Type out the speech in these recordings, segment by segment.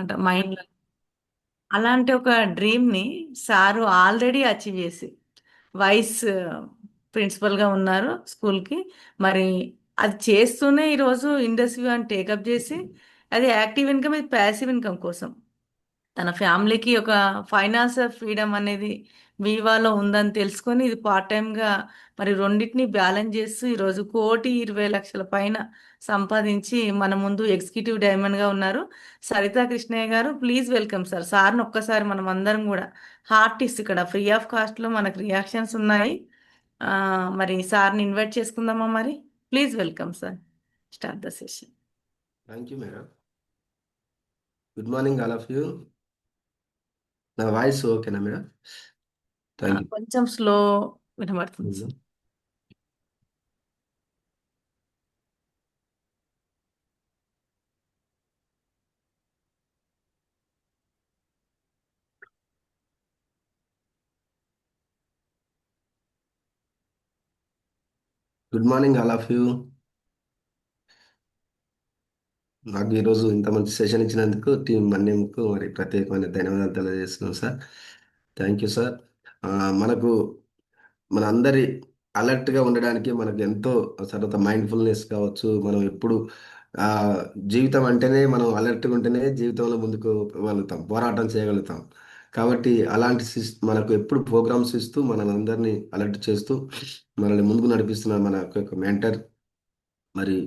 ఉంటదన్నమాట మైండ్‌లో. అలాంటి ఒక డ్రీమ్‌ని సారు ఆల్రెడీ అచీవ్ చేసి వైస్ ప్రిన్సిపల్‌గా ఉన్నారు స్కూల్‌కి. మరి అది చేస్తూనే ఈరోజు ఇండస్ వ్యాన్ టేకప్ చేసి అది యాక్టివ్ ఇన్‌కమ్, ఇది ప్యాసివ్ ఇన్‌కమ్ కోసం. తన ఫ్యామిలీకి ఒక ఫైనాన్షియల్ ఫ్రీడమ్ అనేది వీవాలో ఉందని తెలుసుకొని ఇది పార్ట్ టైమ్‌గా మరి రెండిటిని బ్యాలెన్స్ చేస్తూ ఈరోజు 1,20,00,000 పైన సంపాదించి మన ముందు ఎగ్జిక్యూటివ్ డైమండ్‌గా ఉన్నారు. సరితా కృష్ణయ్య గారు, ప్లీజ్ వెల్కమ్ సార్. సార్‌ని ఒక్కసారి మనం అందరం కూడా హార్టిస్ట్ ఇక్కడ ఫ్రీ ఆఫ్ కాస్ట్‌లో మనకు రియాక్షన్స్ ఉన్నాయి. మరి సార్‌ని ఇన్వైట్ చేసుకుందామా మరి? Please welcome sir. Start the session. Thank you madam. Good morning all of you. నా వాయిస్ ఓకేనా మేడం? Thank you. కొంచెం స్లో వినబడుతుంది sir. Good morning all of you. నాకు ఈరోజు ఇంత మంచి సెషన్ ఇచ్చినందుకు టీం మన్యంకు మరి ప్రత్యేకమైన ధన్యవాదాలు తెలియజేస్తున్నాం సార్. Thank you sir. మనకు మన అందరి అలర్ట్గా ఉండడానికి మనకు ఎంతో తర్వాత మైండ్ఫుల్నెస్ కావచ్చు. మనం ఎప్పుడు ఆ, జీవితం అంటేనే మనం అలర్ట్గా ఉంటేనే జీవితంలో ముందుకు వెళ్తాం, పోరాటం చేయగలుగుతాం. కాబట్టి అలాంటి మనకు ఎప్పుడు ప్రోగ్రామ్స్ ఇస్తూ మనల్ని అలర్ట్ చేస్తూ మనల్ని ముందుకు నడిపిస్తున్న మన యొక్క మెంటర్ మరి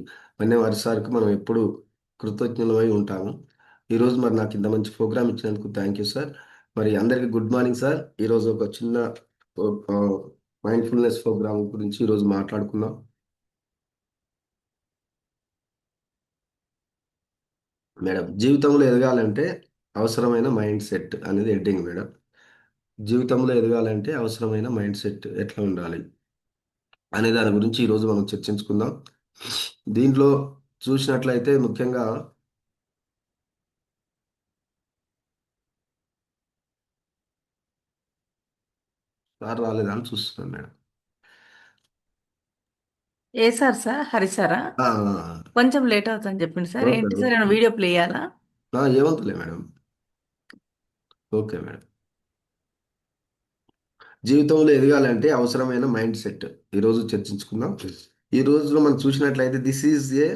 మన్యం సార్కి మనం ఎప్పుడు కృతజ్ఞులమై ఉంటాము. ఈరోజు మరి నాకు ఇంత మంచి ప్రోగ్రామ్ ఇచ్చినందుకు థ్యాంక్ యూ సార్. మరి అందరికీ గుడ్ మార్నింగ్ సార్. ఈరోజు ఒక చిన్న మైండ్ఫుల్నెస్ ప్రోగ్రామ్ గురించి ఈరోజు మాట్లాడుకుందాం. మేడం, జీవితంలో ఎదగాలంటే అవసరమైన మైండ్ సెట్ అనేది హెడ్డింగ్ మేడం. జీవితంలో ఎదగాలంటే అవసరమైన మైండ్ సెట్ ఎట్లా ఉండాలి అనే దాని గురించి ఈరోజు మనం చర్చించుకుందాం. దీంట్లో చూసినట్లయితే ముఖ్యంగా సార్ రాలేదా అని చూస్తున్నాను మేడం. ఏ సార్ సార్? హరి సారా? ఆ, కొంచెం లేట్ అవుతుందని చెప్పింది సార్. ఓకే ఏంటి సార్, ఓకే. ఏమైనా వీడియో ప్లే చేయాలా? ఏమంతలే మేడం. Okay madam. జీవితంలో ఎదగాలంటే అవసరమైన మైండ్ సెట్ ఈరోజు చర్చించుకుందాం. ఈ రోజులో మనం చూసినట్లయితే దిస్ ఈజ్ ఏ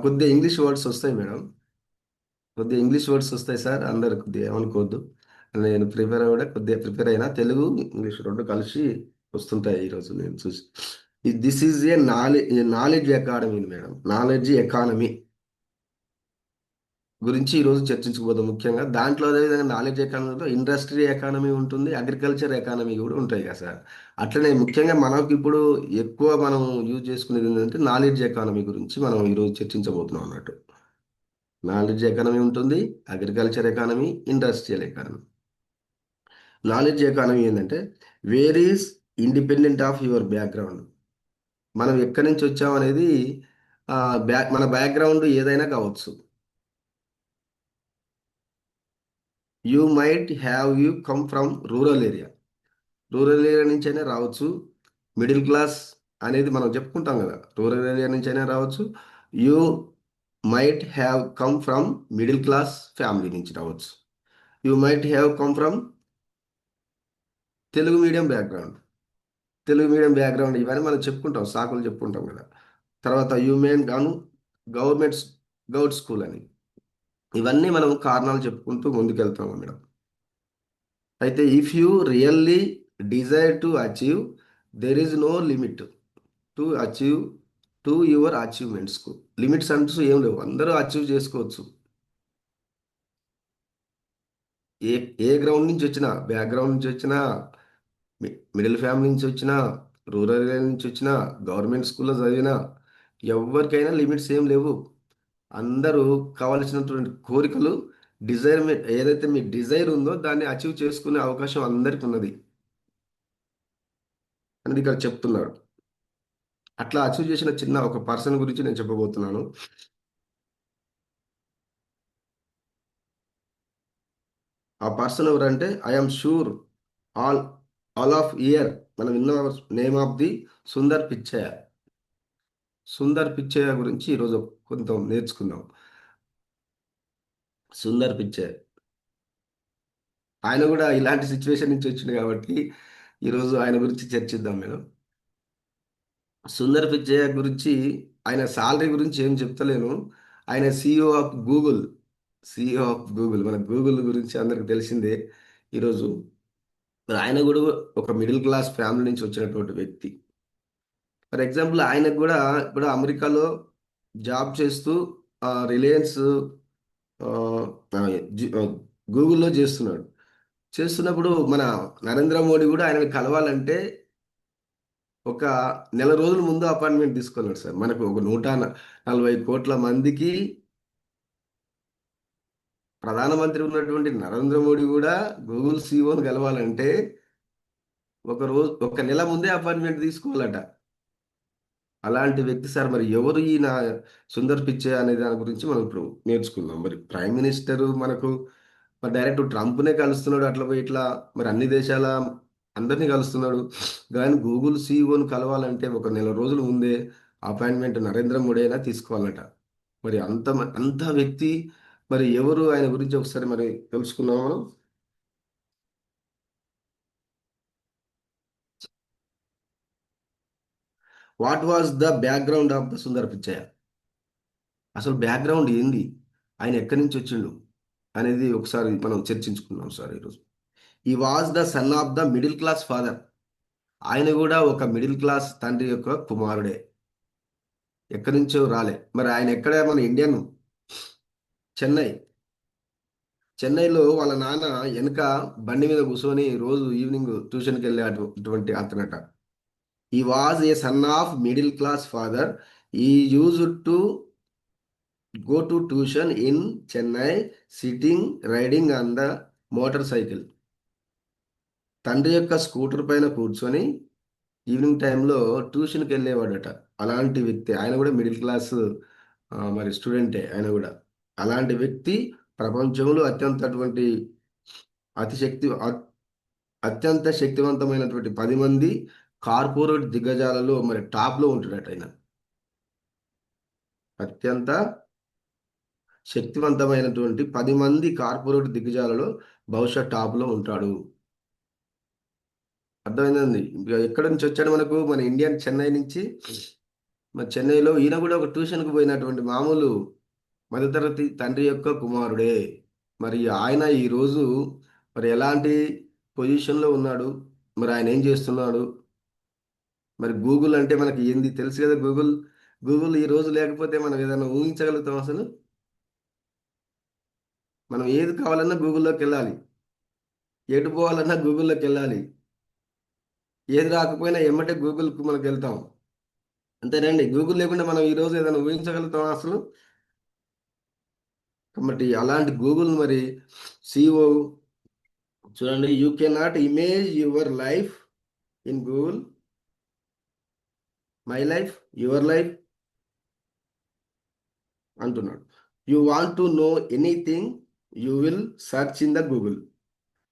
కొద్దిగా ఇంగ్లీష్ వర్డ్స్ వస్తాయి మేడం. కొద్దిగా ఇంగ్లీష్ వర్డ్స్ వస్తాయి సార్. అందరు కొద్దిగా ఏమనుకోవద్దు. నేను ప్రిపేర్ కూడా కొద్దిగా ప్రిపేర్ అయినా తెలుగు ఇంగ్లీష్ రెండు కలిసి వస్తుంటాయి ఈరోజు నేను చూసి. This is a knowledge academy madam. Knowledge economy గురించి ఈరోజు చర్చించుకోబోతాం. ముఖ్యంగా దాంట్లో అదేవిధంగా నాలెడ్జ్ ఎకానమీలో ఇండస్ట్రీ ఎకానమీ ఉంటుంది, అగ్రికల్చర్ ఎకానమీ కూడా ఉంటాయి కదా సార్. అట్లనే ముఖ్యంగా మనకు ఇప్పుడు ఎక్కువ మనం యూజ్ చేసుకునేది ఏంటంటే నాలెడ్జ్ ఎకానమీ గురించి మనం ఈరోజు చర్చించబోతున్నాం అన్నట్టు. నాలెడ్జ్ ఎకానమీ ఉంటుంది, agriculture economy, industrial economy. Knowledge economy ఏంటంటే varies independent of your background. మనం ఎక్కడి నుంచి వచ్చామనేది మన బ్యాక్గ్రౌండ్ ఏదైనా కావచ్చు. You might have you come from rural area. Rural area నుంచైనా రావచ్చు. మిడిల్ క్లాస్ అనేది మనం చెప్పుకుంటాం కదా, రూరల్ ఏరియా నుంచైనా రావచ్చు. You might have come from middle class family నుంచి రావచ్చు. You might have come from Telugu medium background. Telugu medium background ఇవన్నీ మనం చెప్పుకుంటాం, సాకులు చెప్పుకుంటాం కదా. తర్వాత యూ మేన్ గాను గవర్నమెంట్ గౌడ్ స్కూల్ అని, ఇవన్నీ మనం కారణాలు చెప్పుకుంటూ ముందుకెళ్తాము మేడం. అయితే if you really desire to achieve, there is no limit to achieve to your అచీవ్మెంట్స్కు. లిమిట్స్ అంటూ ఏం లేవు, అందరూ అచీవ్ చేసుకోవచ్చు. ఏ ఏ గ్రౌండ్ నుంచి వచ్చినా, బ్యాక్గ్రౌండ్ నుంచి వచ్చినా, మిడిల్ ఫ్యామిలీ నుంచి వచ్చినా, రూరల్ ఏరియా నుంచి వచ్చినా, గవర్నమెంట్ స్కూల్లో చదివినా, ఎవరికైనా లిమిట్స్ ఏం లేవు. అందరూ కావలసినటువంటి కోరికలు, డిజైర్, ఏదైతే మీ డిజైర్ ఉందో దాన్ని అచీవ్ చేసుకునే అవకాశం అందరికీ ఉన్నది అనేది ఇక్కడ చెప్తున్నాడు. అట్లా అచీవ్ చేసిన చిన్న ఒక పర్సన్ గురించి నేను చెప్పబోతున్నాను. ఆ పర్సన్ ఎవరంటే I'm sure all all of year మనం విన్న name of the Sundar Pichai. Sundar Pichai గురించి ఈరోజు కొంత నేర్చుకుందాం. సుందర్ పిచ్చే. ఆయన కూడా ఇలాంటి సిచ్యువేషన్ నుంచి వచ్చింది కాబట్టి ఈరోజు ఆయన గురించి చర్చిద్దాం మేడం. సుందర్ పిచ్చే గురించి, ఆయన సాలరీ గురించి ఏం చెప్తలేను. ఆయన CEO of Google. CEO of Google, మన గూగుల్ గురించి అందరికి తెలిసిందే ఈరోజు. మరి ఆయన కూడా ఒక మిడిల్ క్లాస్ ఫ్యామిలీ నుంచి వచ్చినటువంటి వ్యక్తి. ఫర్ ఎగ్జాంపుల్ ఆయనకు కూడా ఇప్పుడు అమెరికాలో జాబ్ చేస్తూ రిలయన్స్ గూగుల్లో చేస్తున్నాడు. చేస్తున్నప్పుడు మన నరేంద్ర మోడీ కూడా ఆయనని కలవాలంటే ఒక నెల రోజుల ముందు అపాయింట్మెంట్ తీసుకున్నాడు సార్. మనకు ఒక 140 కోట్ల మందికి ప్రధానమంత్రి ఉన్నటువంటి నరేంద్ర మోడీ కూడా గూగుల్ సిఇఓని కలవాలంటే ఒక నెల ముందే అపాయింట్మెంట్ తీసుకోవాలట. అలాంటి వ్యక్తి సార్. మరి ఎవరు ఈయన సుందర్ పిచ్చే అనే దాని గురించి మనం ఇప్పుడు నేర్చుకుందాం. మరి ప్రైమ్ మినిస్టర్ మనకు మరి డైరెక్ట్ ట్రంప్నే కలుస్తున్నాడు అట్లా పోయి ఇట్లా, మరి అన్ని దేశాల అందరినీ కలుస్తున్నాడు. కానీ గూగుల్ సిఇఓని కలవాలంటే ఒక నెల రోజుల ముందే అపాయింట్మెంట్ నరేంద్ర మోడీ అయినా తీసుకోవాలట. మరి అంత వ్యక్తి మరి ఎవరు, ఆయన గురించి ఒకసారి మరి తెలుసుకున్నాం మనం. What was the background of the Sundar Pichai? అసలు బ్యాక్గ్రౌండ్ ఏంది, ఆయన ఎక్కడి నుంచి వచ్చిండు అనేది ఒకసారి మనం చర్చించుకుందాం సార్ ఈరోజు. ఈ was the son of the middle class father. ఆయన కూడా ఒక మిడిల్ క్లాస్ తండ్రి యొక్క కుమారుడే. ఎక్కడి నుంచో రాలే. మరి ఆయన ఎక్కడ, మన ఇండియన్, చెన్నై. చెన్నైలో వాళ్ళ నాన్న వెనక బండి మీద కూర్చొని రోజు ఈవినింగ్ ట్యూషన్కి వెళ్ళే అటువంటి అతనట. He was a son of middle class father. He use to go to tuition in Chennai sitting riding on the motorcycle. తండ్రి యొక్క స్కూటర్ పైన కూర్చొని ఈవినింగ్ టైంలో ట్యూషన్కి వెళ్ళేవాడట. అలాంటి వ్యక్తి ఆయన కూడా మిడిల్ క్లాస్ మరి స్టూడెంటే ఆయన కూడా. అలాంటి వ్యక్తి ప్రపంచంలో అతి శక్తి అత్యంత శక్తివంతమైనటువంటి 10 మంది కార్పొరేట్ దిగ్గజాలలో మరి టాప్లో ఉంటున్నట్టు ఆయన. అత్యంత శక్తివంతమైనటువంటి 10 మంది కార్పొరేట్ దిగ్గజాలలో బహుశా టాప్లో ఉంటాడు. అర్థమైందండి. ఇంకా ఎక్కడి నుంచి వచ్చాడు మనకు, మన ఇండియన్ చెన్నై నుంచి. మరి చెన్నైలో ఈయన కూడా ఒక ట్యూషన్కి పోయినటువంటి మామూలు మధ్యతరగతి తండ్రి యొక్క కుమారుడే. మరి ఆయన ఈరోజు మరి ఎలాంటి పొజిషన్లో ఉన్నాడు, మరి ఆయన ఏం చేస్తున్నాడు. మరి గూగుల్ అంటే మనకి ఏంది తెలుసు కదా. గూగుల్ గూగుల్ ఈ రోజు లేకపోతే మనం ఏదైనా ఊహించగలుగుతాం అసలు? మనం ఏది కావాలన్నా గూగుల్లోకి వెళ్ళాలి, ఎటు పోవాలన్నా గూగుల్లోకి వెళ్ళాలి. ఏది రాకపోయినా ఎమ్మటే గూగుల్కి మనకు వెళ్తాం. అంతేనండి. గూగుల్ లేకుండా మనం ఈరోజు ఏదైనా ఊహించగలుగుతాం అసలు? కాబట్టి అలాంటి గూగుల్ మరి సిఓ చూడండి. You can not image your life in Google. My life, your life అంటున్నాడు. You want to know anything, you will search in the Google.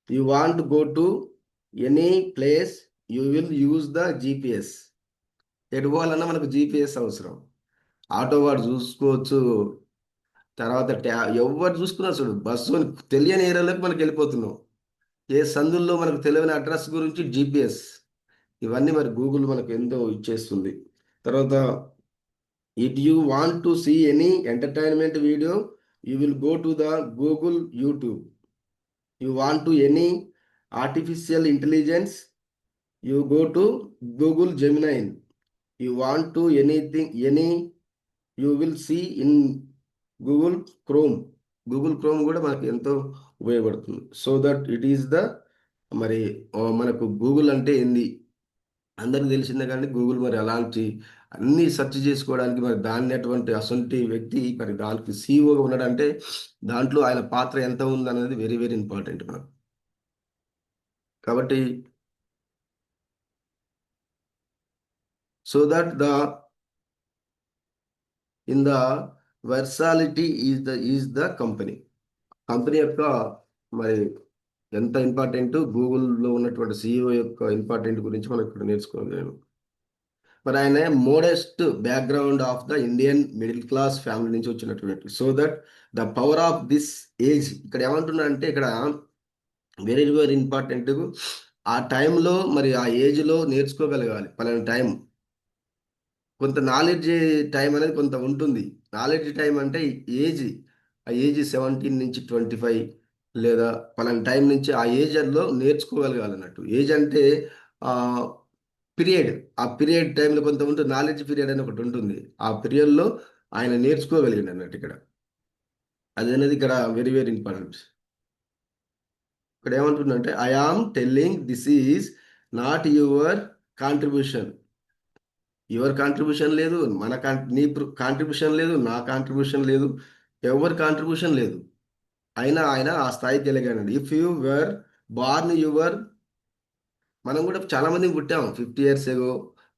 You want go to any place, you will use the GPS. ఎటు పోవాలన్నా మనకు GPS అవసరం. Auto వాడు చూసుకోవచ్చు, తర్వాత ఎవరు చూసుకున్నా చూడు, బస్సు తెలియని ఏరియాలోకి మనకి వెళ్ళిపోతున్నాం. ఏ సందుల్లో మనకు తెలియని అడ్రస్ గురించి జీపీఎస్. ఇవన్నీ మరి గూగుల్ మనకు ఎంతో ఇచ్చేస్తుంది. తర్వాత it you want to see any entertainment video, you will go to the Google YouTube. You want to any artificial intelligence, you go to Google Gemini. You want to any you will see in Google Chrome. Google Chrome కూడా మనకు ఎంతో ఉపయోగపడుతుంది. So that it is the మరి మనకు Google అంటే ఏంది అందరికి తెలిసిందే. కానీ గూగుల్ మరి అలాంటి అన్ని సెర్చ్ చేసుకోవడానికి మరి దాన్ని అటువంటి అసొంటి వ్యక్తి మరి దానికి సీఈఓగా ఉన్నాడంటే దాంట్లో ఆయన పాత్ర ఎంత ఉంది అనేది వెరీ వెరీ ఇంపార్టెంట్ మనకు. కాబట్టి so that the in the versatility is the company. Company యొక్క మరి ఎంత ఇంపార్టెంట్, గూగుల్లో ఉన్నటువంటి సిఇఓ యొక్క ఇంపార్టెంట్ గురించి మనం ఇక్కడ నేర్చుకోవాలి. మరి ఆయన modest background of the Indian middle class family నుంచి వచ్చినటువంటి, so that the power of this age, ఇక్కడ ఏమంటున్నా అంటే ఇక్కడ వెరీ వెరీ ఇంపార్టెంట్, ఆ టైంలో మరి ఆ ఏజ్లో నేర్చుకోగలగాలి పలానా టైం, కొంత నాలెడ్జ్ టైం అనేది కొంత ఉంటుంది. నాలెడ్జ్ టైం అంటే ఏజ్, ఆ ఏజ్ 17 నుంచి 25, లేదా పలానా టైం నుంచి ఆ ఏజ్లో నేర్చుకోగలగాలి అన్నట్టు. ఏజ్ అంటే పీరియడ్, ఆ పీరియడ్ టైంలో కొంత ఉంటుంది, నాలెడ్జ్ పీరియడ్ అని ఒకటి ఉంటుంది. ఆ పీరియడ్లో ఆయన నేర్చుకోగలిగింది అన్నట్టు ఇక్కడ. అది అనేది ఇక్కడ వెరీ వెరీ ఇంపార్టెంట్. ఇక్కడ ఏమంటుందంటే I am telling this is not your contribution. Your contribution లేదు, నీ కాంట్రిబ్యూషన్ లేదు, నా కాంట్రిబ్యూషన్ లేదు, ఎవరి కాంట్రిబ్యూషన్ లేదు. అయినా ఆయన ఆ స్థాయికి వెళ్ళగానండి. If you were born your, మనం కూడా చాలా మంది పుట్టాం 50 years ఎగో,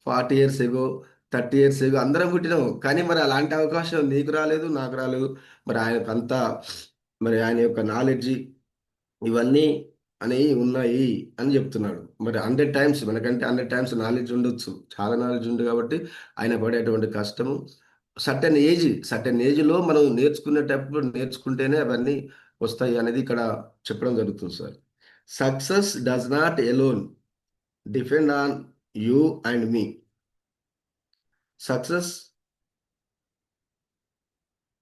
40 years ఎగో, 30 years ఎగో, అందరం పుట్టినాం. కానీ మరి అలాంటి అవకాశం నీకు రాలేదు, నాకు రాలేదు. మరి ఆయనకంతా, మరి ఆయన యొక్క నాలెడ్జి ఇవన్నీ అనేవి ఉన్నాయి అని చెప్తున్నాడు. మరి 100 times, మనకంటే 100 times నాలెడ్జ్ ఉండొచ్చు, చాలా నాలెడ్జ్ ఉంది కాబట్టి ఆయన పడేటువంటి కష్టము, సర్టెన్ ఏజ్లో మనం నేర్చుకునేటప్పుడు నేర్చుకుంటేనే అవన్నీ వస్తాయి అనేది ఇక్కడ చెప్పడం జరుగుతుంది sir. Success does not alone depend on you and me. Success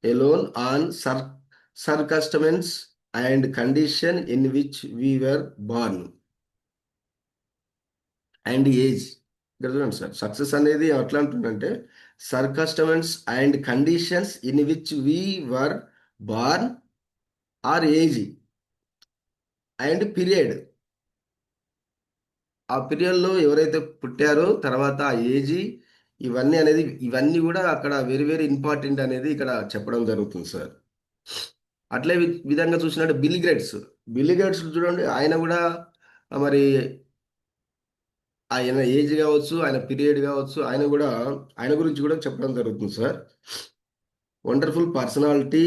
alone on circumstances and condition in which we were born and age. ఇక్కడ చూడండి సార్, సక్సెస్ అనేది ఎట్లా అంటుందంటే circumstances and conditions in which we were born or age and period. ఆ పీరియడ్లో ఎవరైతే పుట్టారో తర్వాత ఆ ఏజీ, ఇవన్నీ కూడా అక్కడ వెరీ వెరీ ఇంపార్టెంట్ అనేది ఇక్కడ చెప్పడం జరుగుతుంది సార్. అట్లే విధంగా చూసినట్టు బిల్ గేట్స్ చూడండి, ఆయన కూడా మరి ఆయన ఏజ్ కావచ్చు, ఆయన పీరియడ్ కావచ్చు, ఆయన గురించి కూడా చెప్పడం జరుగుతుంది sir. Wonderful personality,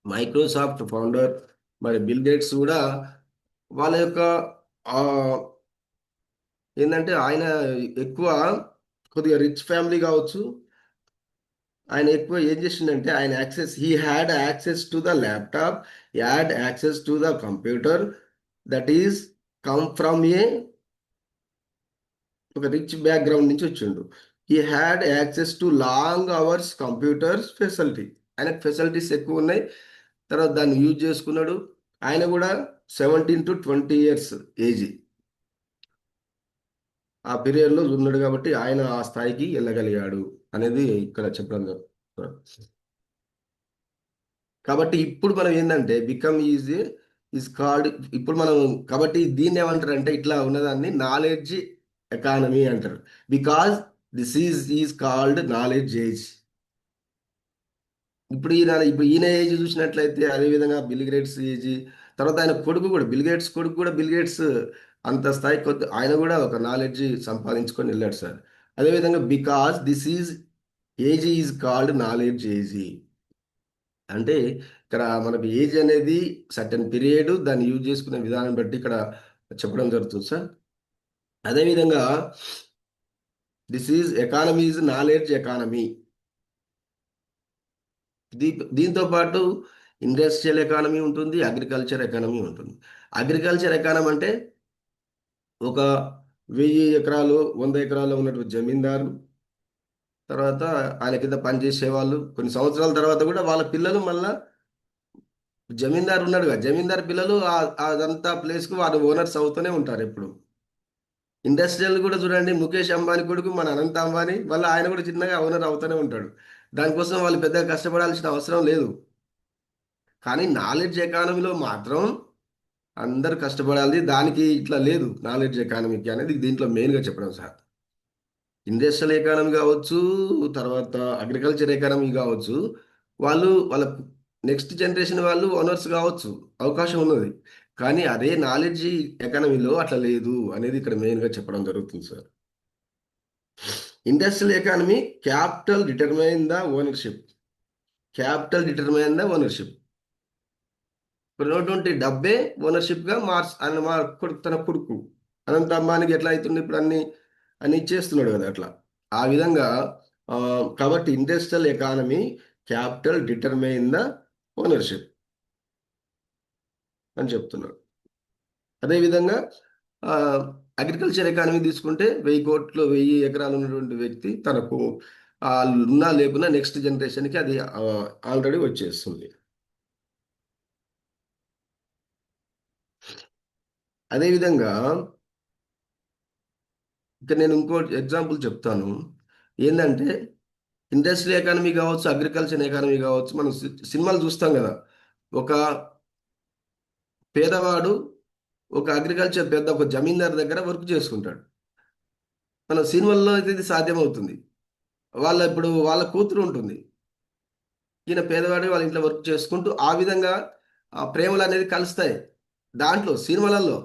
Microsoft founder. మరి బిల్ గేట్స్ కూడా వాళ్ళ యొక్క ఆ, ఏంటంటే ఆయన ఎక్కువ కొద్దిగా రిచ్ ఫ్యామిలీ కావచ్చు. ఆయన ఎక్కువ ఏం చేసిండంటే ఆయన he had access to the laptop, he had access to the computer, that is come from ఒక రిచ్ బ్యాక్గ్రౌండ్ నుంచి వచ్చిండు. ఈ had access to long hours computers facility, ఆయనకు ఫెసిలిటీస్ ఎక్కువ ఉన్నాయి, తర్వాత దాన్ని యూజ్ చేసుకున్నాడు. ఆయన కూడా 17 to 20 years ఏజ్ ఆ పీరియడ్లో ఉన్నాడు కాబట్టి ఆయన ఆ స్థాయికి వెళ్ళగలిగాడు అనేది ఇక్కడ చెప్పడం జరుగుతుంది. కాబట్టి ఇప్పుడు మనం ఏంటంటే బికమ్ ఈజ్ కాల్డ్, ఇప్పుడు మనం, కాబట్టి దీన్ని ఏమంటారు అంటే ఇట్లా ఉన్నదాన్ని నాలెడ్జ్ ఎకానమీ అంటారు. Because this is called knowledge age. ఇప్పుడు ఈయన ఏజ్ చూసినట్లయితే అదే విధంగా బిల్ గేట్స్ ఏజ్, తర్వాత ఆయన బిల్ గేట్స్ అంత స్థాయి కొద్ది ఆయన కూడా ఒక నాలెడ్జ్ సంపాదించుకొని వెళ్ళాడు సార్. అదేవిధంగా because age is called knowledge age అంటే ఇక్కడ మనకు ఏజ్ అనేది సర్టెన్ పీరియడ్, దాన్ని యూజ్ చేసుకునే విధానం బట్టి ఇక్కడ చెప్పడం జరుగుతుంది సార్. అదేవిధంగా ఎకానమీ ఈజ్ నాలెడ్జ్ ఎకానమీ. దీ దీంతో పాటు ఇండస్ట్రియల్ ఎకానమీ ఉంటుంది, అగ్రికల్చర్ ఎకానమీ ఉంటుంది. అగ్రికల్చర్ ఎకానమీ అంటే ఒక 1000 ఎకరాలు 100 ఎకరాలు ఉన్నటువంటి జమీందారు, తర్వాత ఆయన కింద పనిచేసే వాళ్ళు, కొన్ని సంవత్సరాల తర్వాత కూడా వాళ్ళ పిల్లలు మళ్ళా జమీందారు ఉన్నాడుగా, జమీందారు పిల్లలు అదంతా ప్లేస్కు వారు ఓనర్స్ అవుతూనే ఉంటారు ఎప్పుడు. ఇండస్ట్రియల్ కూడా చూడండి, ముఖేష్ అంబానీ కొడుకు మన అనంత్ అంబానీ, మళ్ళీ ఆయన కూడా చిన్నగా ఓనర్ అవుతూనే ఉంటాడు. దానికోసం వాళ్ళు పెద్దగా కష్టపడాల్సిన అవసరం లేదు. కానీ నాలెడ్జ్ ఎకానమీలో మాత్రం అందరు కష్టపడాలి, దానికి ఇట్లా లేదు నాలెడ్జ్ ఎకానమీకి అనేది దీంట్లో మెయిన్గా చెప్పడం సార్. ఇండస్ట్రియల్ ఎకానమీ కావచ్చు, తర్వాత అగ్రికల్చర్ ఎకానమీ కావచ్చు, వాళ్ళ నెక్స్ట్ జనరేషన్ వాళ్ళు ఓనర్స్ కావచ్చు, అవకాశం ఉన్నది. కానీ అదే నాలెడ్జ్ ఎకానమీలో అట్లా లేదు అనేది ఇక్కడ మెయిన్గా చెప్పడం జరుగుతుంది sir. Industrial economy capital determine the ownership. ఇప్పుడు ఉన్నటువంటి డబ్బే ఓనర్షిప్గా ఆయన తన కొడుకు అనంత అంబానీకి ఎట్లా అవుతుంది ఇప్పుడు అన్ని ఇచ్చేస్తున్నాడు కదా అట్లా. ఆ విధంగా కాబట్టి industrial economy capital determine the ownership అని చెప్తున్నాడు. అదేవిధంగా అగ్రికల్చర్ ఎకానమీ తీసుకుంటే 1000 ఎకరాలు ఉన్నటువంటి వ్యక్తి తనకు ఉన్నా లేకున్నా నెక్స్ట్ జనరేషన్కి అది ఆల్రెడీ వచ్చేస్తుంది. అదేవిధంగా ఇక నేను ఇంకో ఎగ్జాంపుల్ చెప్తాను. ఏంటంటే ఇండస్ట్రియల్ ఎకానమీ కావచ్చు, అగ్రికల్చర్ ఎకానమీ కావచ్చు, మనం సినిమాలు చూస్తాం కదా. ఒక పేదవాడు ఒక అగ్రికల్చర్ పెద్ద ఒక జమీందార్ దగ్గర వర్క్ చేసుకుంటాడు. మన సినిమాల్లో అయితే ఇది సాధ్యమవుతుంది. ఇప్పుడు వాళ్ళ కూతురు ఉంటుంది. ఈయన పేదవాడు వాళ్ళ ఇంట్లో వర్క్ చేసుకుంటూ ఆ విధంగా ఆ ప్రేమలు అనేది కలుస్తాయి. దాంట్లో సినిమాలలో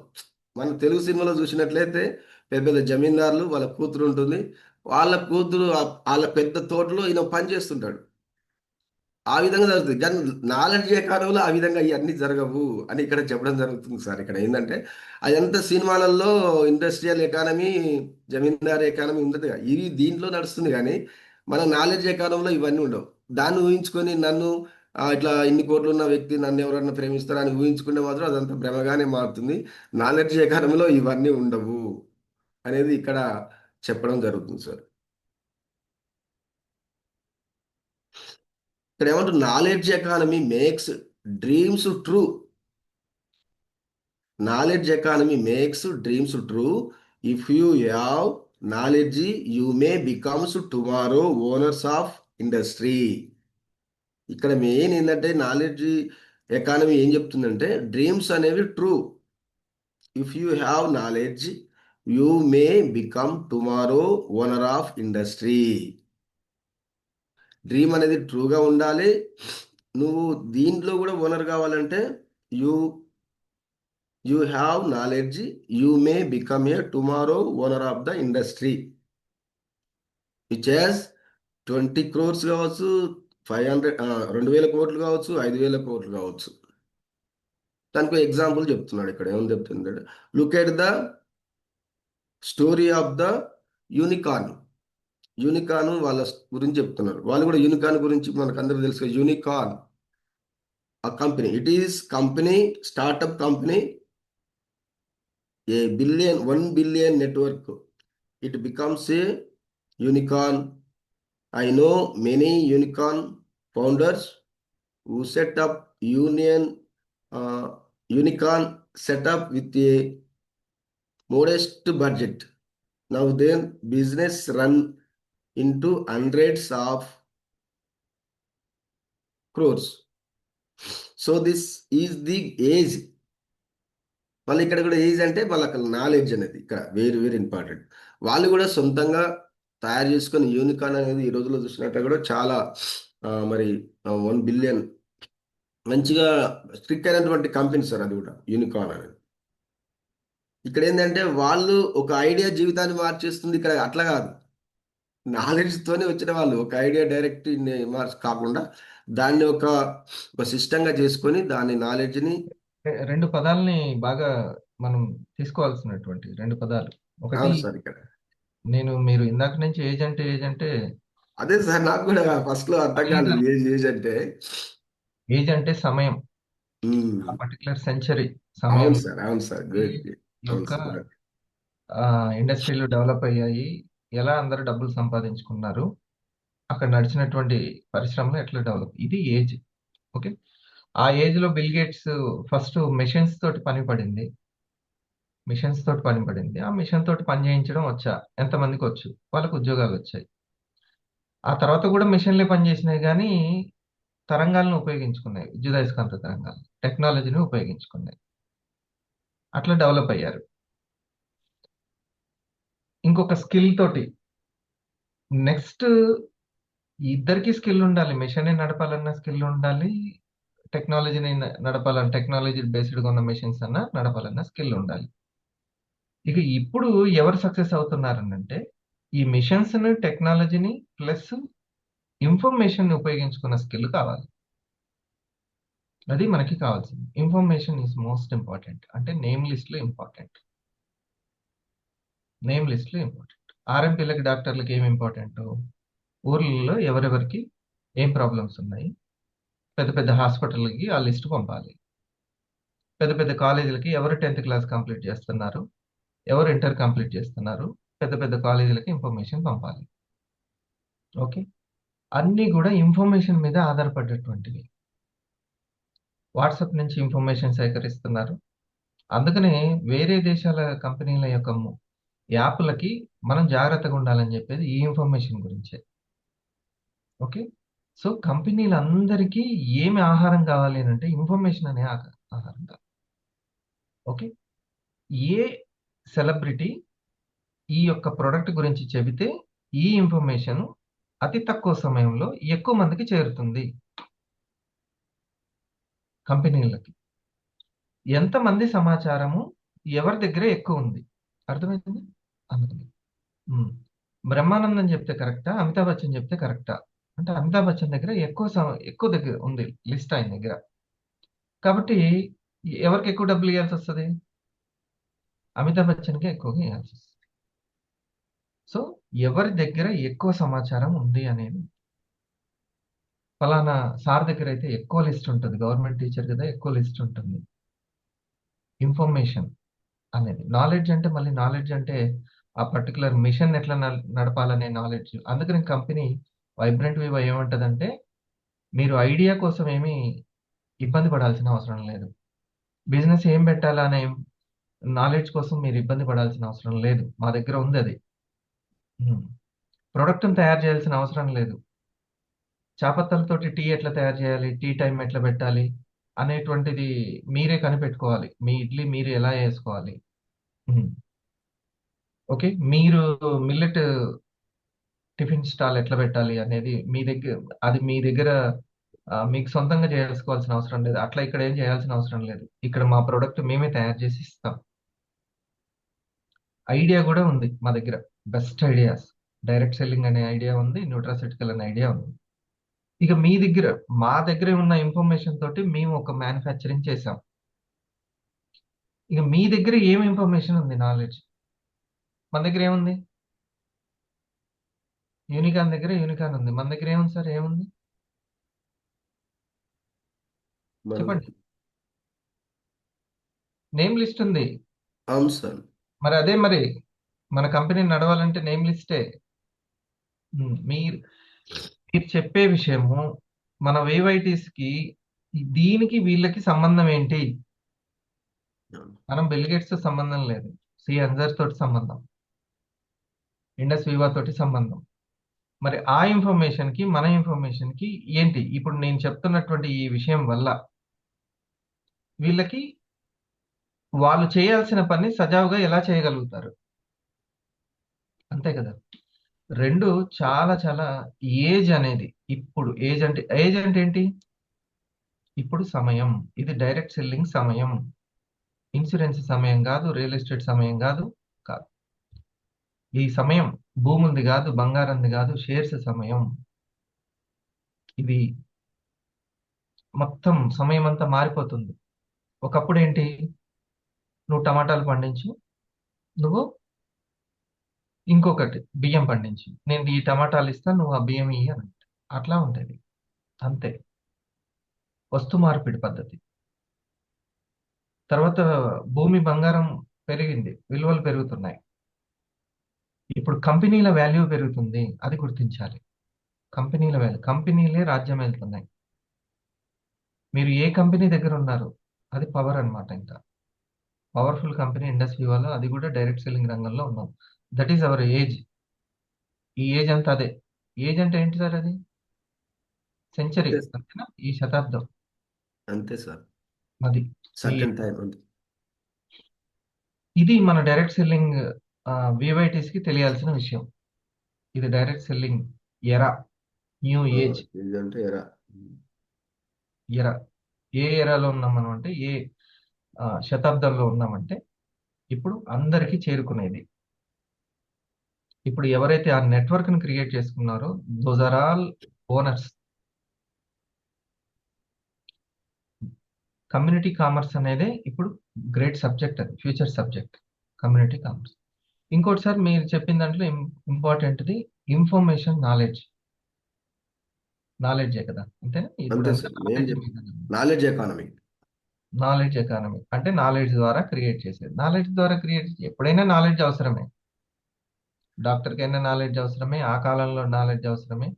మన తెలుగు సినిమాలో చూసినట్లయితే పెద్ద పెద్ద జమీందారులు వాళ్ళ కూతురు ఉంటుంది. వాళ్ళ కూతురు వాళ్ళ పెద్ద తోటలో ఈయన పని చేస్తుంటాడు. ఆ విధంగా జరుగుతుంది. కానీ నాలెడ్జ్ ఎకానమీలో ఆ విధంగా ఇవన్నీ జరగవు అని ఇక్కడ చెప్పడం జరుగుతుంది సార్. ఇక్కడ ఏంటంటే అదంతా సినిమాలలో ఇండస్ట్రియల్ ఎకానమీ, జమీందారీ ఎకానమీ ఉండదు. ఇది దీంట్లో నడుస్తుంది కానీ మన నాలెడ్జ్ ఎకానమీలో ఇవన్నీ ఉండవు. దాన్ని ఊహించుకొని నన్ను ఇట్లా ఇన్ని కోట్లు ఉన్న వ్యక్తి నన్ను ఎవరన్నా ప్రేమిస్తారని ఊహించుకుంటే మాత్రం అదంతా భ్రమగానే మారుతుంది. నాలెడ్జ్ ఎకానమీలో ఇవన్నీ ఉండవు అనేది ఇక్కడ చెప్పడం జరుగుతుంది సార్. ఇక్కడ ఏమంటారు, knowledge economy makes dreams true. Knowledge economy makes dreams true. If you have knowledge you may becomes tomorrow owners of industry. ఇక్కడ మెయిన్ ఏంటంటే నాలెడ్జ్ ఎకానమీ ఏం చెప్తుందంటే డ్రీమ్స్ అనేవి true. If you have knowledge you may become tomorrow owner of industry. Dream అనేది ట్రూగా ఉండాలి. నువ్వు దీంట్లో కూడా ఓనర్ కావాలంటే you you have knowledge you may become a tomorrow owner of the industry which has 20 crores కావచ్చు, 500 2,000 కోట్లు కావచ్చు, 5,000 కోట్లు కావచ్చు. దానికి ఎగ్జాంపుల్ చెప్తున్నాడు. ఇక్కడ ఏమని చెప్తున్నాడు, look at the story of the unicorn. Unicorn వాళ్ళ గురించి చెప్తున్నారు. వాళ్ళు కూడా యూనికార్న్ గురించి మనకు అందరూ తెలుసు. Unicorn a company. It is company, startup company, a 1 billion network. It becomes a unicorn. I know many unicorn founders who set up unicorn setup with a modest budget. Now their business run into hundreds of crores. So this is the age. మళ్ళీ ఇక్కడ కూడా age అంటే వాళ్ళకి knowledge అనేది ఇక్కడ very very important. వాళ్ళు కూడా సొంతంగా తయారు చేసుకుని యూనికాన్ అనేది ఈ రోజుల్లో చూసినట్టు కూడా చాలా మరి 1 బిలియన్ మంచిగా స్ట్రిక్ అయినటువంటి కంపెనీ సార్ అది కూడా యూనికాన్ అనేది. ఇక్కడ ఏంటంటే వాళ్ళు ఒక ఐడియా జీవితాన్ని మార్చేస్తుంది. ఇక్కడ అట్లా కాదు, నాలెడ్జ్తోనే వచ్చిన వాళ్ళు ఒక ఐడియా డైరెక్ట్ మార్క్స్ కాకుండా దాన్ని ఒక సిస్టంగా చేసుకొని దాని నాలెడ్జ్ని. రెండు పదాలని బాగా మనం తీసుకోవాల్సినటువంటి రెండు పదాలు. ఒకటి, అవును సార్. ఇక్కడ మీరు ఇందాక నుంచి ఏజ్ అంటే అదే సార్, నాకు కూడా ఫస్ట్ లో అర్థం కాదు ఏజ్ అంటే. ఏజ్ అంటే సమయం, ఉమ్, ఆ పర్టికులర్ సెంచరీ అవును సమయం సార్, అవును సార్, గుడ్. అవును యొక్క సార్. ఇండస్ట్రీలు డెవలప్ అయ్యాయి, ఎలా అందరూ డబ్బులు సంపాదించుకున్నారు, అక్కడ నడిచినటువంటి పరిశ్రమలు ఎట్లా డెవలప్, ఇది ఏజ్. ఓకే, ఆ ఏజ్ లో బిల్ గేట్స్ ఫస్ట్ మెషిన్స్ తోటి పని పడింది. ఆ మిషన్ తోటి పని చేయించడం వచ్చా, ఎంతమందికి వచ్చు, వాళ్ళకు ఉద్యోగాలు వచ్చాయి. ఆ తర్వాత కూడా మిషన్లే పనిచేసినాయి కానీ తరంగాలను ఉపయోగించుకున్నాయి, విద్యుదయస్కాంత తరంగాలు, టెక్నాలజీని ఉపయోగించుకున్నాయి, అట్లా డెవలప్ అయ్యారు. ఇంకొక స్కిల్ తోటి నెక్స్ట్ ఇద్దరికి స్కిల్ ఉండాలి. మెషిన్ నడపాలన్న స్కిల్ ఉండాలి, టెక్నాలజీని నడపాలన్న, టెక్నాలజీ బేస్డ్గా ఉన్న మెషిన్స్ అన్న నడపాలన్న స్కిల్ ఉండాలి. ఇక ఇప్పుడు ఎవరు సక్సెస్ అవుతున్నారనంటే ఈ మిషన్స్ ని, టెక్నాలజీని ప్లస్ ఇన్ఫర్మేషన్ ని ఉపయోగించుకున్న స్కిల్ కావాలి. అది మనకి కావాల్సింది. Information is most important. అంటే నేమ్ లిస్ట్ లో ఇంపార్టెంట్. ఆర్ఎంపీలకి డాక్టర్లకి ఏమి ఇంపార్టెంట్? ఊర్లలో ఎవరెవరికి ఏం ప్రాబ్లమ్స్ ఉన్నాయి, పెద్ద పెద్ద హాస్పిటల్కి ఆ లిస్ట్ పంపాలి. పెద్ద పెద్ద కాలేజీలకి ఎవరు 10th క్లాస్ కంప్లీట్ చేస్తున్నారు, ఎవరు ఇంటర్ కంప్లీట్ చేస్తున్నారు, పెద్ద పెద్ద కాలేజీలకి ఇన్ఫర్మేషన్ పంపాలి. ఓకే, అన్నీ కూడా ఇన్ఫర్మేషన్ మీద ఆధారపడేటువంటివి. వాట్సాప్ నుంచి ఇన్ఫర్మేషన్ సేకరిస్తున్నారు. అందుకనే వేరే దేశాల కంపెనీల యొక్క యాప్లకి మనం జాగ్రత్తగా ఉండాలని చెప్పేది ఈ ఇన్ఫర్మేషన్ గురించే. ఓకే, సో కంపెనీలందరికీ ఏమి ఆహారం కావాలి అని అంటే ఇన్ఫర్మేషన్ అనే ఆహారం కావాలి. ఓకే, ఏ సెలబ్రిటీ ఈ యొక్క ప్రొడక్ట్ గురించి చెబితే ఈ ఇన్ఫర్మేషన్ అతి తక్కువ సమయంలో ఎక్కువ మందికి చేరుతుంది. కంపెనీలకి ఎంతమంది సమాచారము ఎవరి దగ్గర ఎక్కువ ఉంది, అర్థమవుతుంది. అందుకని బ్రహ్మానందం చెప్తే కరెక్టా, అమితాబ్ బచ్చన్ చెప్తే కరెక్టా అంటే అమితాబ్ బచ్చన్ దగ్గర ఎక్కువ దగ్గర ఉంది లిస్ట్ ఆయన దగ్గర. కాబట్టి ఎవరికి ఎక్కువ డబ్బులు ఇవ్వాల్సి వస్తుంది? అమితాబ్ బచ్చన్కి ఎక్కువగా ఇవ్వాల్సి వస్తుంది. సో ఎవరి దగ్గర ఎక్కువ సమాచారం ఉంది అనేది, ఫలానా సార్ దగ్గర అయితే ఎక్కువ లిస్ట్ ఉంటుంది, గవర్నమెంట్ టీచర్ కదా ఎక్కువ లిస్ట్ ఉంటుంది. ఇన్ఫర్మేషన్ అనేది నాలెడ్జ్ అంటే, మళ్ళీ నాలెడ్జ్ అంటే ఆ పర్టికులర్ మిషన్ ఎట్లా నడపాలనే నాలెడ్జ్. అందుకని కంపెనీ వైబ్రెంట్ వివో ఏమంటదంటే, మీరు ఐడియా కోసం ఏమీ ఇబ్బంది పడాల్సిన అవసరం లేదు. బిజినెస్ ఏం పెట్టాలా అనే నాలెడ్జ్ కోసం మీరు ఇబ్బంది పడాల్సిన అవసరం లేదు, మా దగ్గర ఉంది అది. ప్రొడక్ట్ని తయారు చేయాల్సిన అవసరం లేదు. చాపత్తలతోటి టీ ఎట్లా తయారు చేయాలి, టీ టైం ఎట్లా పెట్టాలి అనేటువంటిది మీరే కనిపెట్టుకోవాలి. మీ ఇడ్లీ మీరు ఎలా వేసుకోవాలి. ఓకే, మీరు మిల్లెట్ టిఫిన్ స్టాల్ ఎట్లా పెట్టాలి అనేది మీ దగ్గర మీకు సొంతంగా చేసుకోవాల్సిన అవసరం లేదు. అట్లా ఇక్కడ ఏం చేయాల్సిన అవసరం లేదు. ఇక్కడ మా ప్రోడక్ట్ మేమే తయారు చేసి ఇస్తాం. ఐడియా కూడా ఉంది మా దగ్గర, బెస్ట్ ఐడియాస్. డైరెక్ట్ సెల్లింగ్ అనే ఐడియా ఉంది, న్యూట్రాసెటికల్ అనే ఐడియా ఉంది. ఇక మా దగ్గర ఉన్న ఇన్ఫర్మేషన్ తోటి మేము ఒక మ్యానుఫ్యాక్చరింగ్ చేసాం. ఇక మీ దగ్గర ఏం ఇన్ఫర్మేషన్ ఉంది, నాలెడ్జ్? మన దగ్గర ఏముంది? యూనికాన్ దగ్గర యూనికాన్ ఉంది. మన దగ్గర ఏముంది సార్? ఏముంది చెప్పండి. నేమ్ లిస్ట్ ఉంది. అవును సార్. మరి మన కంపెనీ నడవాలంటే నేమ్ లిస్టే. మీరు మీరు చెప్పే విషయము మన VYTs కి దీనికి వీళ్ళకి సంబంధం ఏంటి? మనం బిల్ గేట్స్ తో సంబంధం లేదు, సి అన్జర్ తోటి సంబంధం, ఇండస్ వివా తోటి సంబంధం. మరి ఆ ఇన్ఫర్మేషన్ కి మన ఇన్ఫర్మేషన్ కి ఏంటి? ఇప్పుడు నేను చెప్తున్నటువంటి ఈ విషయం వల్ల వీళ్ళకి వాళ్ళు చేయాల్సిన పని సజావుగా ఎలా చేయగలుగుతారు, అంతే కదా. రెండు చాలా చాలా ఏజ్ అనేది, ఇప్పుడు ఏజ్ అంటే ఏంటి? ఇప్పుడు సమయం. ఇది డైరెక్ట్ సెల్లింగ్ సమయం, ఇన్సూరెన్స్ సమయం కాదు, రియల్ ఎస్టేట్ సమయం కాదు. కాదు, ఈ సమయం భూములది కాదు, బంగారంది కాదు, షేర్స్ సమయం. ఇది మొత్తం సమయం అంతా మారిపోతుంది. ఒకప్పుడు ఏంటి, నువ్వు టమాటాలు పండించు, నువ్వు ఇంకొకటి బియ్యం పండించు, నేను ఈ టమాటాలు ఇస్తాను, నువ్వు ఆ బియ్యం ఇయ్యి అని. అట్లా ఉంటుంది, అంతే. వస్తు మార్పిడి పద్ధతి. తర్వాత భూమి బంగారం పెరిగింది, విలువలు పెరుగుతున్నాయి. ఇప్పుడు కంపెనీల వాల్యూ పెరుగుతుంది, అది గుర్తించాలి. కంపెనీల వాల్యూ, కంపెనీలే రాజ్యం వెళ్తున్నాయి. మీరు ఏ కంపెనీ దగ్గర ఉన్నారు, అది పవర్ అన్నమాట. ఇంకా పవర్ఫుల్ కంపెనీ ఇండస్ట్రీ వాళ్ళు, అది కూడా డైరెక్ట్ సెల్లింగ్ రంగంలో ఉన్నాం. That is our age. ఈ ఏజ్ అంతా అదే. ఏజ్ అంటే ఏంటి సార్? అది సెంచరీ, అంతే అంతేనా? ఈ శతాబ్దం, అంతే సార్. అది ఈ సర్టన్ టైం అంతే. ఇది మన డైరెక్ట్ సెల్లింగ్ VYTs కి తెలియాల్సిన విషయం. ఇది డైరెక్ట్ సెల్లింగ్ ఎరా, న్యూ ఏజ్ ఇదంటే ఎరా. ఎరా. ఏ ఎరాలో ఉన్నాం మనం అంటే, ఏ శతాబ్దంలో ఉన్నామంటే, ఇప్పుడు అందరికీ చేరుకునేది. ఇప్పుడు ఎవరైతే ఆ నెట్వర్క్ ని క్రియేట్ చేసుకున్నారో, those are all owners. Community commerce అనేది ఇప్పుడు గ్రేట్ సబ్జెక్ట్, అది ఫ్యూచర్ సబ్జెక్ట్, కమ్యూనిటీ కామర్స్. ఇంకోటి సార్ మీరు చెప్పిన దాంట్లో ఇంపార్టెంట్ది ఇన్ఫర్మేషన్ నాలెడ్జే కదా, అంతేనా? ఇప్పుడు అంతే అంతా సార్, నేను నాలెడ్జ్ చెప్ మీద. Knowledge economy. నాలెడ్జ్ ఎకానమీ అంటే నాలెడ్జ్ ద్వారా క్రియేట్ చేసేది. నాలెడ్జ్ ద్వారా క్రియేట్ ఎప్పుడైనా నాలెడ్జ్ అవసరమే. డాక్టర్కైనా నాలెడ్జ్ అవసరమే, ఆ కాలంలో నాలెడ్జ్ అవసరమే.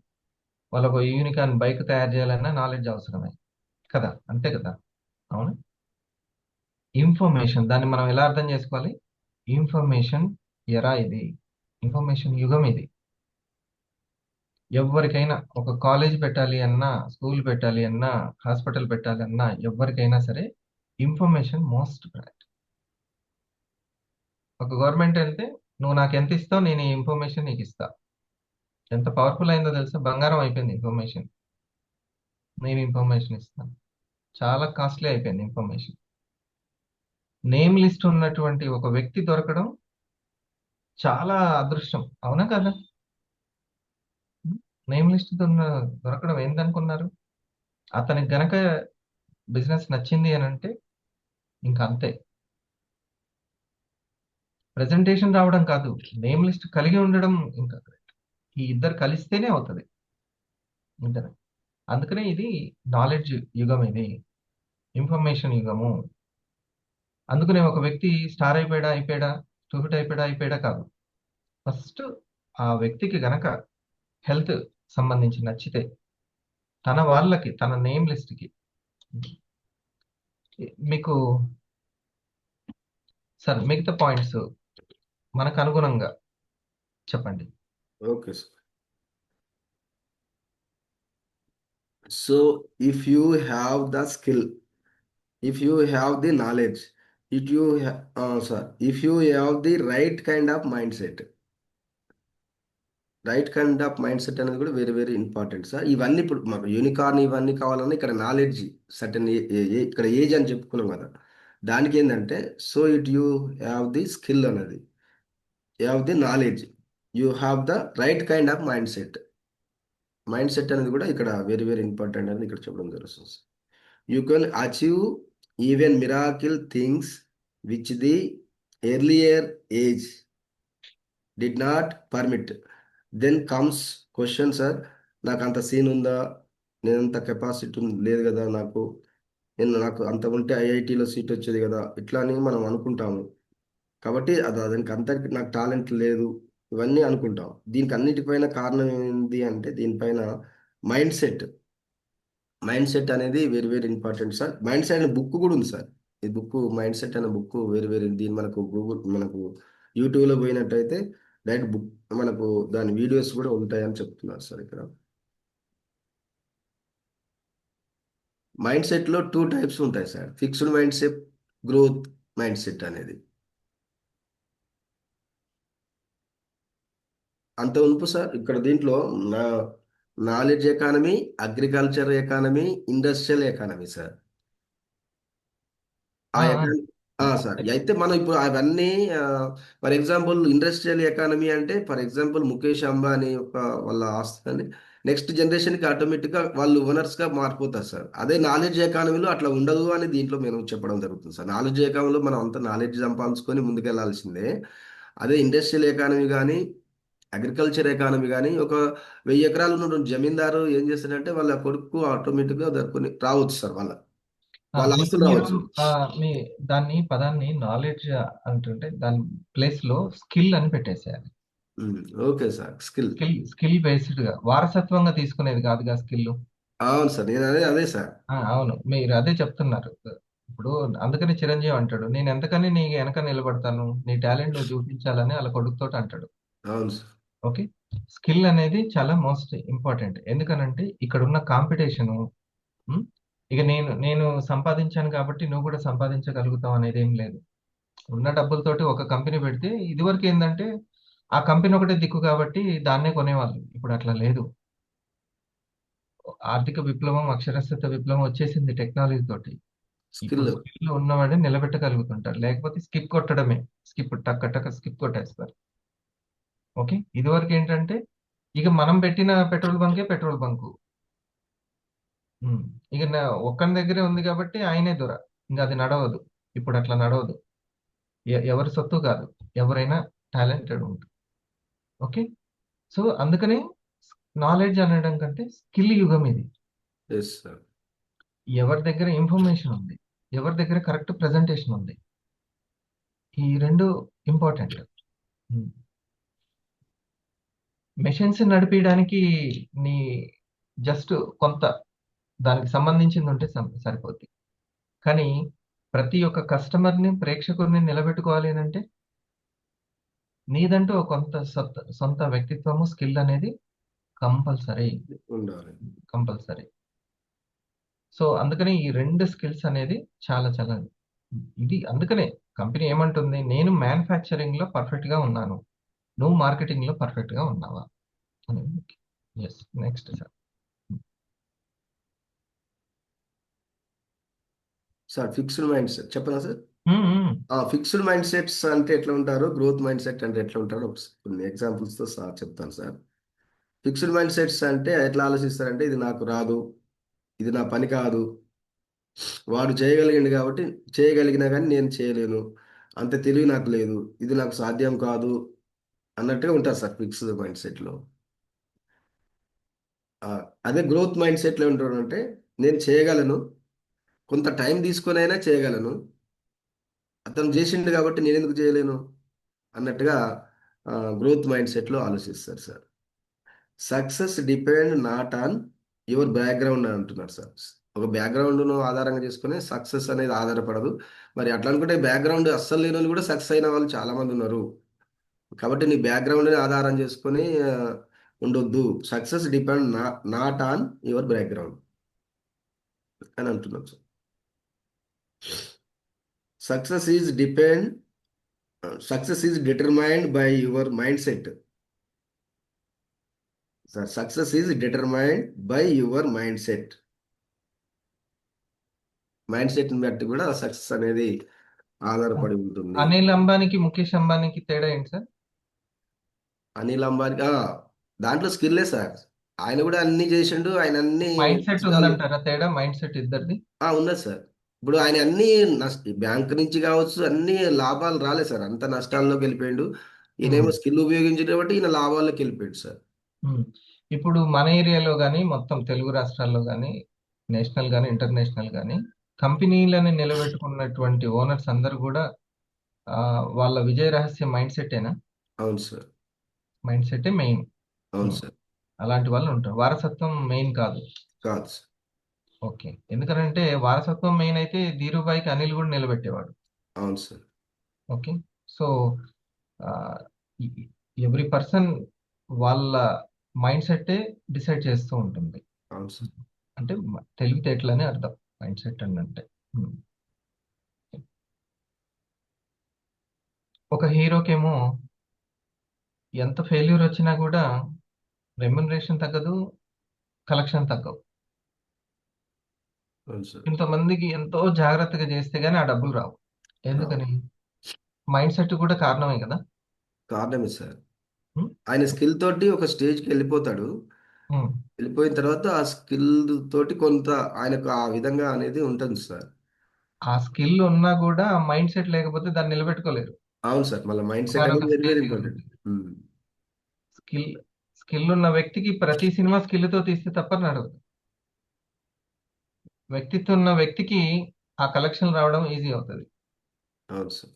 వాళ్ళకు యూనికాన్ బైక్ తయారు చేయాలన్నా నాలెడ్జ్ అవసరమే కదా, అంతే కదా? అవును. ఇన్ఫర్మేషన్ దాన్ని మనం ఎలా అర్థం చేసుకోవాలి? ఇన్ఫర్మేషన్ ఎరా ఇది, ఇన్ఫర్మేషన్ యుగం ఇది. ఎవరికైనా ఒక కాలేజ్ పెట్టాలి అన్నా, స్కూల్ పెట్టాలి అన్నా, హాస్పిటల్ పెట్టాలి అన్నా, ఎవరికైనా సరే ఇన్ఫర్మేషన్ మోస్ట్ ప్రయారిటీ. ఒక గవర్నమెంట్ వెళ్తే నువ్వు నాకు ఎంత ఇస్తావు, నేను ఈ ఇన్ఫర్మేషన్ నీకు ఇస్తా. ఎంత పవర్ఫుల్ అయిందో తెలుసా? బంగారం అయిపోయింది ఇన్ఫర్మేషన్. నేను ఇన్ఫర్మేషన్ ఇస్తాను. చాలా కాస్ట్లీ అయిపోయింది ఇన్ఫర్మేషన్. నేమ్ లిస్ట్ ఉన్నటువంటి ఒక వ్యక్తి దొరకడం చాలా అదృష్టం, అవునా కదా? నేమ్ లిస్ట్ దొరకడం ఏందనుకున్నారు? అతనికి గనక బిజినెస్ నచ్చింది అని అంటే ఇంకా అంతే. ప్రెజెంటేషన్ రావడం కాదు, నేమ్ లిస్ట్ కలిగి ఉండడం ఇంకా great. ఈ ఇద్దరు కలిస్తేనే అవుతుంది ఇద్దరు. అందుకనే ఇది నాలెడ్జ్ యుగం, ఇది ఇన్ఫర్మేషన్ యుగము. అందుకనే ఒక వ్యక్తి స్టార్ అయిపోయాడా, స్టూపిడ్ అయిపోయాడా కాదు. ఫస్ట్ ఆ వ్యక్తికి గనక హెల్త్ సంబంధించి నచ్చితే తన వాళ్ళకి, తన నేమ్ లిస్ట్కి మీకు సార్ మిగతా పాయింట్స్ మనకు అనుగుణంగా చెప్పండి. Okay sir. So if you have the skill, if you have the knowledge, it you sir, if you have the right kind of mind set. Right kind of mindset అనేది కూడా very very important sir. ఇవన్నీ ఇప్పుడు మాకు unicorn ఇవన్నీ కావాలన్నా ఇక్కడ knowledge, certain ఇక్కడ age అని చెప్పుకున్నాం కదా, దానికి ఏంటంటే so it you have the skill అనేది, you have the knowledge, you have the right kind of mindset. Mindset అనేది కూడా ఇక్కడ వెరీ వెరీ ఇంపార్టెంట్ అని ఇక్కడ చెప్పడం జరుగుతుంది. You can achieve even miracle things which the earlier age did not permit. Then comes question sir, నాకు అంత scene ఉందా, నేను అంత కెపాసిటీ లేదు కదా నాకు, నాకు అంత ఉంటే ఐఐటిలో సీట్ వచ్చేది కదా, ఇట్లా అని మనం అనుకుంటాము. కాబట్టి దానికి అంతటికి నాకు టాలెంట్ లేదు, ఇవన్నీ అనుకుంటాం. దీనికి అన్నిటిపైన కారణం ఏంటి అంటే దీనిపైన మైండ్ సెట్. మైండ్ సెట్ అనేది very very important sir. Mind set అనే బుక్ కూడా ఉంది సార్. ఈ బుక్ మైండ్ సెట్ అనే బుక్ వెరీ వెరీ, దీని మనకు గూగుల్, మనకు యూట్యూబ్లో పోయినట్టయితే డైరెక్ట్ బుక్ మనకు దాని వీడియోస్ కూడా ఉంటాయని చెప్తున్నారు సార్ ఇక్కడ. మైండ్ సెట్లో టూ టైప్స్ ఉంటాయి sir, fixed mind set, growth mind set అనేది. అంత ఉంపు సార్ ఇక్కడ దీంట్లో నా knowledge economy, agriculture economy, industrial economy sir. ఆ ఆ, ఆ, ఎకానమీ సార్, అయితే మనం ఇప్పుడు అవన్నీ ఫర్ ఎగ్జాంపుల్ ఇండస్ట్రియల్ ఎకానమీ అంటే ఫర్ ఎగ్జాంపుల్ ముఖేష్ అంబానీ యొక్క వాళ్ళ ఆస్తిని నెక్స్ట్ జనరేషన్కి ఆటోమేటిక్గా వాళ్ళు ఓనర్స్గా మారిపోతారు సార్. అదే నాలెడ్జ్ ఎకానమీలో అట్లా ఉండదు అని దీంట్లో మేము చెప్పడం జరుగుతుంది సార్. నాలెడ్జ్ ఎకానమీలో మనం అంత నాలెడ్జ్ సంపాదించుకొని ముందుకెళ్లాల్సిందే. అదే ఇండస్ట్రియల్ ఎకానమీ కానీ అగ్రికల్చర్ ఎకానమీ కానీ ఒక 1000 ఎకరాలు ఉన్న జమీందారు ఏం చేస్తాడంటే వాళ్ళ కొడుకు ఆటోమేటిక్గా దక్కుని రావచ్చు సార్, వాళ్ళ వాళ్ళ ఆస్తులు మీరు రావచ్చు. ఆ, మీ దాన్ని పదాన్ని నాలెడ్జ్ అంటుంటే దాని ప్లేస్ లో స్కిల్ అని పెట్టేసేయాలి. Um, okay sir, skill. Skill based గా వారసత్వంగా తీసుకునేది కాదుగా స్కిల్. అవును సార్, నేను అదే సార్. అవును, మీరు అదే చెప్తున్నారు. ఇప్పుడు అందుకని చిరంజీవి అంటాడు, నేను ఎంతకని నీ వెనక నిలబడతాను, నీ టాలెంట్ నువ్వు చూపించాలని వాళ్ళ కొడుకుతో అంటాడు. అవును సార్. ఓకే. స్కిల్ అనేది చాలా మోస్ట్ ఇంపార్టెంట్. ఎందుకనంటే ఇక్కడ ఉన్న కాంపిటీషను, ఇక నేను నేను సంపాదించాను కాబట్టి నువ్వు కూడా సంపాదించగలుగుతావు అనేది ఏం లేదు. ఉన్న డబ్బులతోటి ఒక కంపెనీ పెడితే ఇదివరకు ఏంటంటే ఆ కంపెనీ ఒకటే దిక్కు కాబట్టి దాన్నే కొనేవాళ్ళు. ఇప్పుడు అట్లా లేదు. ఆర్థిక విప్లవం, అక్షరాస్యత విప్లవం వచ్చేసింది టెక్నాలజీ తోటి. ఇప్పుడు స్కిల్. స్కిల్ ఉన్నవాడే నిలబెట్టగలుగుతుంటారు, లేకపోతే స్కిప్ కొట్టడమే. స్కిప్ టక్క టక్క స్కిప్ కొట్టేస్తారు. ఓకే. ఇదివరకు ఏంటంటే ఇక మనం పెట్టిన పెట్రోల్ బంకే పెట్రోల్ బంకు. ఉమ్. ఇక ఒక్కని దగ్గరే ఉంది కాబట్టి ఆయనే దొర. ఇంకా అది నడవదు. ఇప్పుడు అట్లా నడవదు. ఎవరి సొత్తు కాదు. ఎవరైనా టాలెంటెడ్ ఉంటుంది. ఓకే, సో అందుకనే నాలెడ్జ్ అనడం కంటే స్కిల్ యుగం ఇది. Yes sir. ఎవరి దగ్గర ఇన్ఫర్మేషన్ ఉంది, ఎవరి దగ్గర కరెక్ట్ ప్రెజెంటేషన్ ఉంది, ఈ రెండు ఇంపార్టెంట్. మెషిన్స్ నడిపించడానికి నీ జస్ట్ కొంత దానికి సంబంధించింది ఉంటే సరిపోద్ది. కానీ ప్రతి ఒక్క కస్టమర్ని, ప్రేక్షకుడిని నిలబెట్టుకోవాలి అని అంటే నీదంటూ ఒక కొంత సొంత వ్యక్తిత్వము, స్కిల్ అనేది కంపల్సరీ. ఉండాలి. కంపల్సరీ. సో అందుకని ఈ రెండు స్కిల్స్ అనేది చాలా చాలా ఇది. అందుకనే కంపెనీ ఏమంటుంది, నేను మ్యానుఫ్యాక్చరింగ్ లో పర్ఫెక్ట్ గా ఉన్నాను, నువ్వు మార్కెటింగ్ లో పర్ఫెక్ట్ గా ఉన్నావా అని. Yes, next sir. Sir fixed mind set చెప్పనా సార్? మ్మ్. ఫిక్స్డ్ మైండ్ సెట్స్ అంటే ఎట్లా ఉంటారు, గ్రోత్ మైండ్ సెట్ అంటే ఎట్లా ఉంటారో కొన్ని ఎగ్జాంపుల్స్తో సార్ చెప్తాను సార్. ఫిక్స్డ్ మైండ్ సెట్స్ అంటే ఎట్లా ఆలోచిస్తారంటే, ఇది నాకు రాదు, ఇది నా పని కాదు, వాడు చేయగలిగిండు కాబట్టి చేయగలిగినా కానీ నేను చేయలేను, అంత తెలివి నాకు లేదు, ఇది నాకు సాధ్యం కాదు అన్నట్టుగా ఉంటారు సార్ ఫిక్స్డ్ మైండ్ సెట్లో. అదే గ్రోత్ మైండ్ సెట్లో ఉంటారు అంటే, నేను చేయగలను, కొంత టైం తీసుకొని అయినా చేయగలను, అతను చేసిండు కాబట్టి నేను ఎందుకు చేయలేను అన్నట్టుగా గ్రోత్ మైండ్ సెట్లో ఆలోచిస్తారు sir. Success depend not on your background అని అంటున్నారు సార్. ఒక బ్యాక్గ్రౌండ్ను ఆధారంగా చేసుకుని సక్సెస్ అనేది ఆధారపడదు. మరి అట్లా అనుకుంటే బ్యాక్గ్రౌండ్ అస్సలు లేని వాళ్ళు కూడా సక్సెస్ అయిన వాళ్ళు చాలామంది ఉన్నారు. కాబట్టి నీ బ్యాక్గ్రౌండ్ని ఆధారం చేసుకొని ఉండొద్దు. Success depend not on your background అని అంటున్నాం sir. Success is determined by your mind set. Sir success is determined by your mind set. Mind సెట్ని బట్టి కూడా సక్సెస్ అనేది ఆధారపడి ఉంటుంది. అనిల్ అంబానీకి, ముఖేష్ అంబానీకి తేడా ఏంటి సార్? అనిల్ అంబానీ దాంట్లో స్కిల్లే సార్. ఆయన కూడా అన్ని చేసిండు, ఆయన అన్ని మైండ్ సెట్ నష్టాలు ఉందంటారా తేడా? మైండ్ సెట్ ఇద్దరిది ఉన్నది సార్. ఇప్పుడు ఆయన అన్ని బ్యాంక్ నుంచి కావచ్చు అన్ని లాభాలు రాలేదు సార్, అంత నష్టాల్లోకి వెళ్ళిపోయిండు. ఈయనేమో స్కిల్ ఉపయోగించింది కాబట్టి ఈయన లాభాల్లోకి వెళ్ళిపోయాడు సార్. ఇప్పుడు మన ఏరియాలో కానీ, మొత్తం తెలుగు రాష్ట్రాల్లో కానీ, నేషనల్ కానీ, ఇంటర్నేషనల్ కానీ, కంపెనీలను నిలబెట్టుకున్నటువంటి ఓనర్స్ అందరూ కూడా వాళ్ళ విజయ రహస్యం మైండ్ సెట్టేనా? అవును సార్. మైండ్ సెట్టే మెయిన్. అవును సార్. అలాంటి వాళ్ళు ఉంటారు. వారసత్వం మెయిన్ కాదు. కాదు సార్. ఓకే, ఎందుకంటే వారసత్వం మెయిన్ అయితే ధీరుభాయికి అనిల్ కూడా నిలబెట్టేవాడు. అవును sir. Okay, so every person వాళ్ళ మైండ్ సెట్టే డిసైడ్ చేస్తూ ఉంటుంది. అవును సార్. అంటే తెలివితేటలని అర్థం మైండ్ సెట్ అని అంటే. ఒక హీరోకేమో ఎంత ఫెయిల్యూర్ వచ్చినా కూడా రెమ్యునరేషన్ తగ్గదు, కలెక్షన్ తగ్గవు. అవును సార్. ఇంతమందికి ఎంతో జాగ్రత్తగా చేస్తే గానీ ఆ డబ్బులు రావు. ఎందుకని? మైండ్ సెట్ కూడా కారణమే కదా. కారణమే సార్. ఉమ్, ఆయన స్కిల్ తోటి ఒక స్టేజ్కి వెళ్ళిపోతాడు. ఉమ్. వెళ్ళిపోయిన తర్వాత ఆ స్కిల్ తోటి కొంత ఆయనకు ఆ విధంగా అనేది ఉంటుంది సార్. ఆ స్కిల్ ఉన్నా కూడా మైండ్ సెట్ లేకపోతే దాన్ని నిలబెట్టుకోలేరు. అవును సార్. మళ్ళీ మైండ్ సెట్ ఒకనొక అనేది very very stage important. Skill skill ఉన్న వ్యక్తికి ప్రతి సినిమా స్కిల్ తో తీస్తే తప్ప నడవదు. వ్యక్తిత్వం ఉన్న వ్యక్తికి ఆ కలెక్షన్ రావడం ఈజీ అవుతుంది. అవును సార్.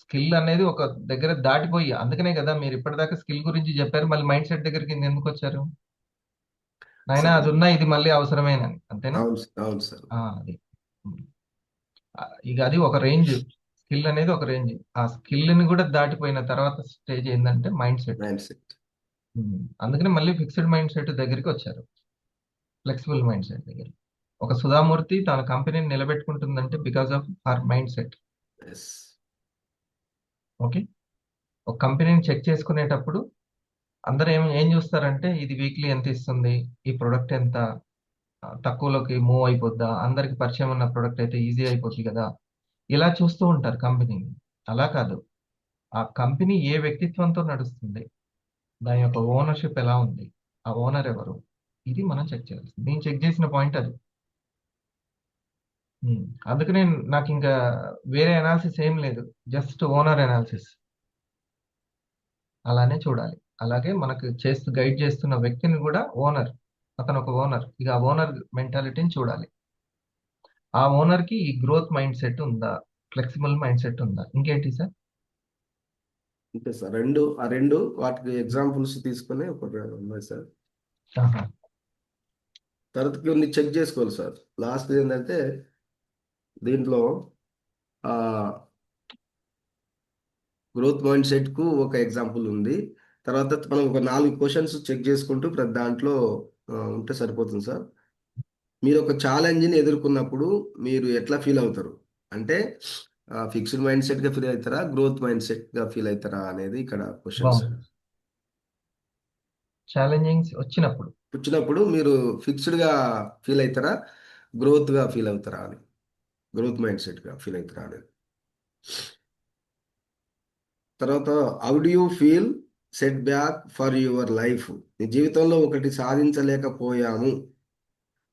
స్కిల్ అనేది ఒక దగ్గర దాటిపోయి, అందుకనే కదా మీరు ఇప్పటిదాకా స్కిల్ గురించి చెప్పారు, మళ్ళీ మైండ్ సెట్ దగ్గరికి ఎందుకు వచ్చారు? నాయనా అది ఉన్నా ఇది మళ్ళీ అవసరమేనని, అంతేనా? అవును సార్. అవును సార్. అది ఉమ్. ఇక అది ఒక రేంజ్. స్కిల్ అనేది ఒక రేంజ్. ఆ స్కిల్ ని కూడా దాటిపోయిన తర్వాత స్టేజ్ ఏంటంటే మైండ్ సెట్. Mind set. అందుకని మళ్ళీ ఫిక్స్డ్ మైండ్ సెట్ దగ్గరికి వచ్చారు, ఫ్లెక్సిబుల్ మైండ్ సెట్ దగ్గర. ఒక సుధామూర్తి తన కంపెనీని నిలబెట్టుకుంటుందంటే because of her mindset. Yes. Okay, ఒక కంపెనీని చెక్ చేసుకునేటప్పుడు అందరూ ఏం చూస్తారంటే, ఇది వీక్లీ ఎంత ఇస్తుంది, ఈ ప్రొడక్ట్ ఎంత తక్కువలోకి మూవ్ అయిపోద్దా, అందరికి పరిచయం ఉన్న ప్రొడక్ట్ అయితే ఈజీ అయిపోద్ది కదా, ఇలా చూస్తూ ఉంటారు కంపెనీని. అలా కాదు, ఆ కంపెనీ ఏ వ్యక్తిత్వంతో నడుస్తుంది, దాని యొక్క ఓనర్షిప్ ఎలా ఉంది, ఆ ఓనర్ ఎవరు, ఇది మనం చెక్ చేయాలి. నేను చెక్ చేసిన పాయింట్ అది. అందుకనే నాకు ఇంకా వేరే అనాలిసిస్ ఏం లేదు, జస్ట్ ఓనర్ అనాలిసిస్. అలానే చూడాలి. అలాగే మనకు గైడ్ చేస్తున్న వ్యక్తిని కూడా ఓనర్, అతను ఒక ఓనర్, ఇక ఆ ఓనర్ మెంటాలిటీని చూడాలి. ఆ ఓనర్ కి ఈ గ్రోత్ మైండ్ సెట్ ఉందా, ఫ్లెక్సిబుల్ మైండ్ సెట్ ఉందా, ఇంకేంటి సార్? అంతే సార్. ఆ రెండు వాటికి ఎగ్జాంపుల్స్ తీసుకొని ఒక ఉన్నాయి సార్. ఆహా. తర్వాత కొన్ని చెక్ చేసుకోవాలి సార్. లాస్ట్ ఏంటంటే దీంట్లో ఆ గ్రోత్ మైండ్ సెట్ కు ఒక ఎగ్జాంపుల్ ఉంది. తర్వాత మనం ఒక 4 క్వశ్చన్స్ చెక్ చేసుకుంటూ ప్రతి దాంట్లో ఉంటే సరిపోతుంది సార్. మీరు ఒక ఛాలెంజ్ని ఎదుర్కొన్నప్పుడు మీరు ఎట్లా ఫీల్ అవుతారు? అంటే ఫిక్స్డ్ మైండ్ సెట్గా ఫీల్ అవుతారా, గ్రోత్ మైండ్ సెట్గా ఫీల్ అవుతారా అనేది ఇక్కడ క్వశ్చన్ సార్. బాగుంది. ఛాలెంజింగ్స్ వచ్చినప్పుడు వచ్చినప్పుడు మీరు ఫిక్స్డ్గా ఫీల్ అవుతారా, గ్రోత్గా ఫీల్ అవుతారా అని, గ్రోత్ మైండ్ సెట్గా ఫీల్ అవుతారా అనేది. తర్వాత how do you feel set back for your life? నీ జీవితంలో ఒకటి సాధించలేకపోయాము,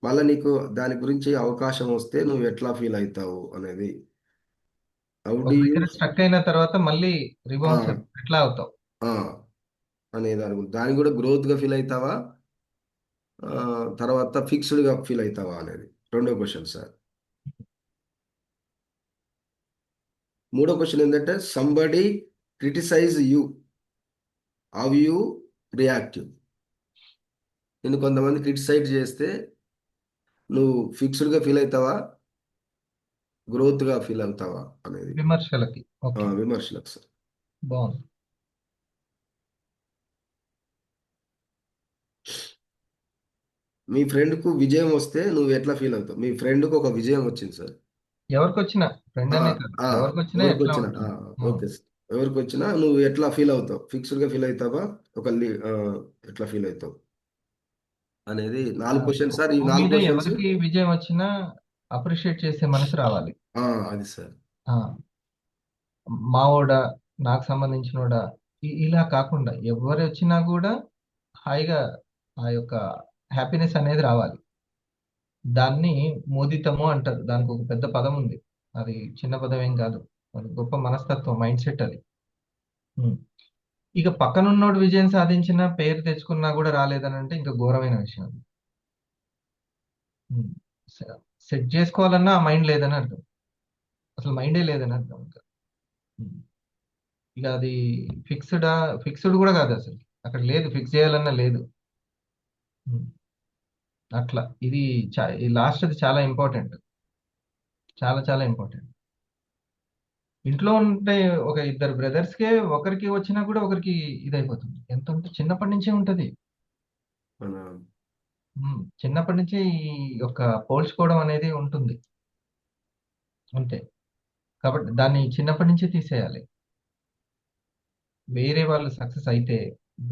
మళ్ళీ నీకు దాని గురించి అవకాశం వస్తే నువ్వు ఎట్లా ఫీల్ అవుతావు అనేది. హౌ ఒక డు యూ దగ్గర స్ట్రక్ అయిన తర్వాత మళ్ళీ రిబౌన్స్ ఎట్లా అవుతావు? అనే దాని కూడా గ్రోత్గా ఫీల్ అవుతావా, తర్వాత ఫిక్స్డ్గా ఫీల్ అవుతావా అనేది రెండో క్వశ్చన్ సార్. మూడో క్వశ్చన్ ఏంటంటే somebody criticize you, how you reactive. నేను కొంతమంది క్రిటిసైజ్ చేస్తే నువ్వు ఫిక్స్డ్గా ఫీల్ అవుతావా, గ్రోత్గా ఫీల్ అవుతావా అనేది. విమర్శలకి. ఓకే. విమర్శలకు సార్. బాగుంది. మీ ఫ్రెండ్కు విజయం వస్తే నువ్వు ఎట్లా ఫీల్ అవుతావు? మీ ఫ్రెండ్కు ఒక విజయం వచ్చింది సార్. ఎవరికి వచ్చినా, ఫ్రెండ్ ఆ, అనే కాదు, ఆ, ఎవరికి వచ్చినా ఎవరికి ఎట్లా వచ్చినా ఉంటుంది? ఉమ్. Okay sir. ఎవరికి వచ్చినా నువ్వు ఎట్లా ఫీల్ అవుతావు? ఫిక్స్డ్గా ఫీల్ అవుతావా, ఒక ఎట్లా ఫీల్ అవుతావు అనేది ఆ, 4 క్వశ్చన్స్ సార్. ఈ భూమి నాలుగు మీద క్వశ్చన్స్ ఎవరికి విజయం వచ్చినా అప్రిషియేట్ చేసే మనసు రావాలి. అది సార్. ఆ, మావోడా, నాకు సంబంధించినోడా, ఇలా కాకుండా ఎవరు వచ్చినా కూడా హాయిగా ఆ యొక్క హ్యాపీనెస్ అనేది రావాలి. దాన్ని మోదితము అంటారు. దానికి ఒక పెద్ద పదం ఉంది. అది చిన్న పదం ఏం కాదు. అది గొప్ప మనస్తత్వం, మైండ్ సెట్ అది. ఉమ్. ఇక పక్కనున్నోడు విజయం సాధించినా, పేరు తెచ్చుకున్నా కూడా రాలేదని అంటే ఇంకా ఘోరమైన విషయం అది. సెట్ చేసుకోవాలన్నా ఆ మైండ్ లేదని అర్థం. అసలు మైండే లేదని అర్థం ఇంకా. ఉమ్. ఇక అది ఫిక్స్డా, ఫిక్స్డ్ కూడా కాదు అసలు. అక్కడ లేదు, ఫిక్స్ చేయాలన్నా లేదు. ఉమ్. అట్లా ఇది ఈ లాస్ట్ అది చాలా ఇంపార్టెంట్. చాలా చాలా ఇంపార్టెంట్. ఇంట్లో ఉంటే ఒక ఇద్దరు బ్రదర్స్ కే ఒకరికి వచ్చినా కూడా ఒకరికి ఇదైపోతుంది. ఎంత ఉంటే చిన్నప్పటి నుంచే ఉంటది. మన చిన్నప్పటి నుంచే ఈ యొక్క పోల్చుకోవడం అనేది ఉంటుంది. అంతే. కాబట్టి దాన్ని చిన్నప్పటి నుంచే తీసేయాలి. వేరే వాళ్ళు సక్సెస్ అయితే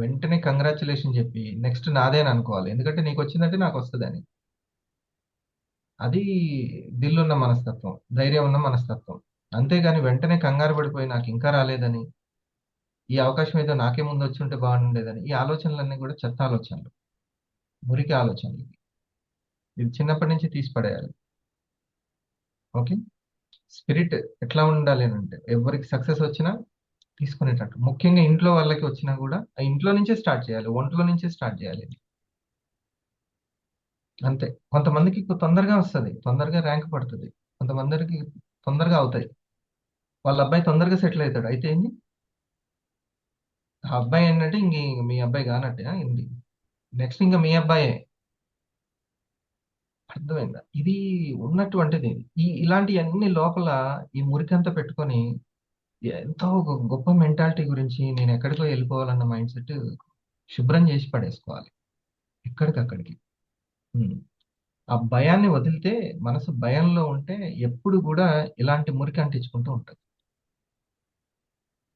వెంటనే కంగ్రాచులేషన్ చెప్పి నెక్స్ట్ నాదే అని అనుకోవాలి. ఎందుకంటే నీకు వచ్చిందంటే నాకు వస్తుందని. అది దిల్లున్న మనస్తత్వం, ధైర్యం ఉన్న మనస్తత్వం. అంతేగాని వెంటనే కంగారు పడిపోయి నాకు ఇంకా రాలేదని, ఈ అవకాశం ఏదో నాకే ముందు వచ్చి ఉంటే బాగుండేదని, ఈ ఆలోచనలన్నీ కూడా చెత్త ఆలోచనలు, మురికి ఆలోచనలు. ఇది చిన్నప్పటి నుంచి తీసి పడేయాలి. ఓకే. స్పిరిట్ ఎట్లా ఉండాలి అని అంటే ఎవరికి సక్సెస్ వచ్చినా తీసుకునేటట్టు, ముఖ్యంగా ఇంట్లో వాళ్ళకి వచ్చినా కూడా ఆ ఇంట్లో నుంచే స్టార్ట్ చేయాలి, ఒంట్లో నుంచే స్టార్ట్ చేయాలి. అంతే. కొంతమందికి తొందరగా వస్తుంది, తొందరగా ర్యాంక్ పడుతుంది. కొంతమందికి తొందరగా అవుతాయి. వాళ్ళ అబ్బాయి తొందరగా సెటిల్ అవుతాడు. అయితే ఏంది, ఆ అబ్బాయి ఏంటంటే ఇంక మీ అబ్బాయి కానట్టే ఏంది, నెక్స్ట్ ఇంకా మీ అబ్బాయే. అర్థమైందా? ఇది ఉన్నటువంటిది. ఇలాంటి అన్ని లోపల ఈ మురికంతా పెట్టుకొని ఎంతో ఒక గొప్ప మెంటాలిటీ గురించి నేను ఎక్కడికో వెళ్ళిపోవాలన్న మైండ్ సెట్ శుభ్రం చేసి పడేసుకోవాలి ఎక్కడికక్కడికి. ఉమ్. ఆ భయాన్ని వదిలితే, మనసు భయంలో ఉంటే ఎప్పుడు కూడా ఇలాంటి మురికి అంటించుకుంటూ ఉంటుంది.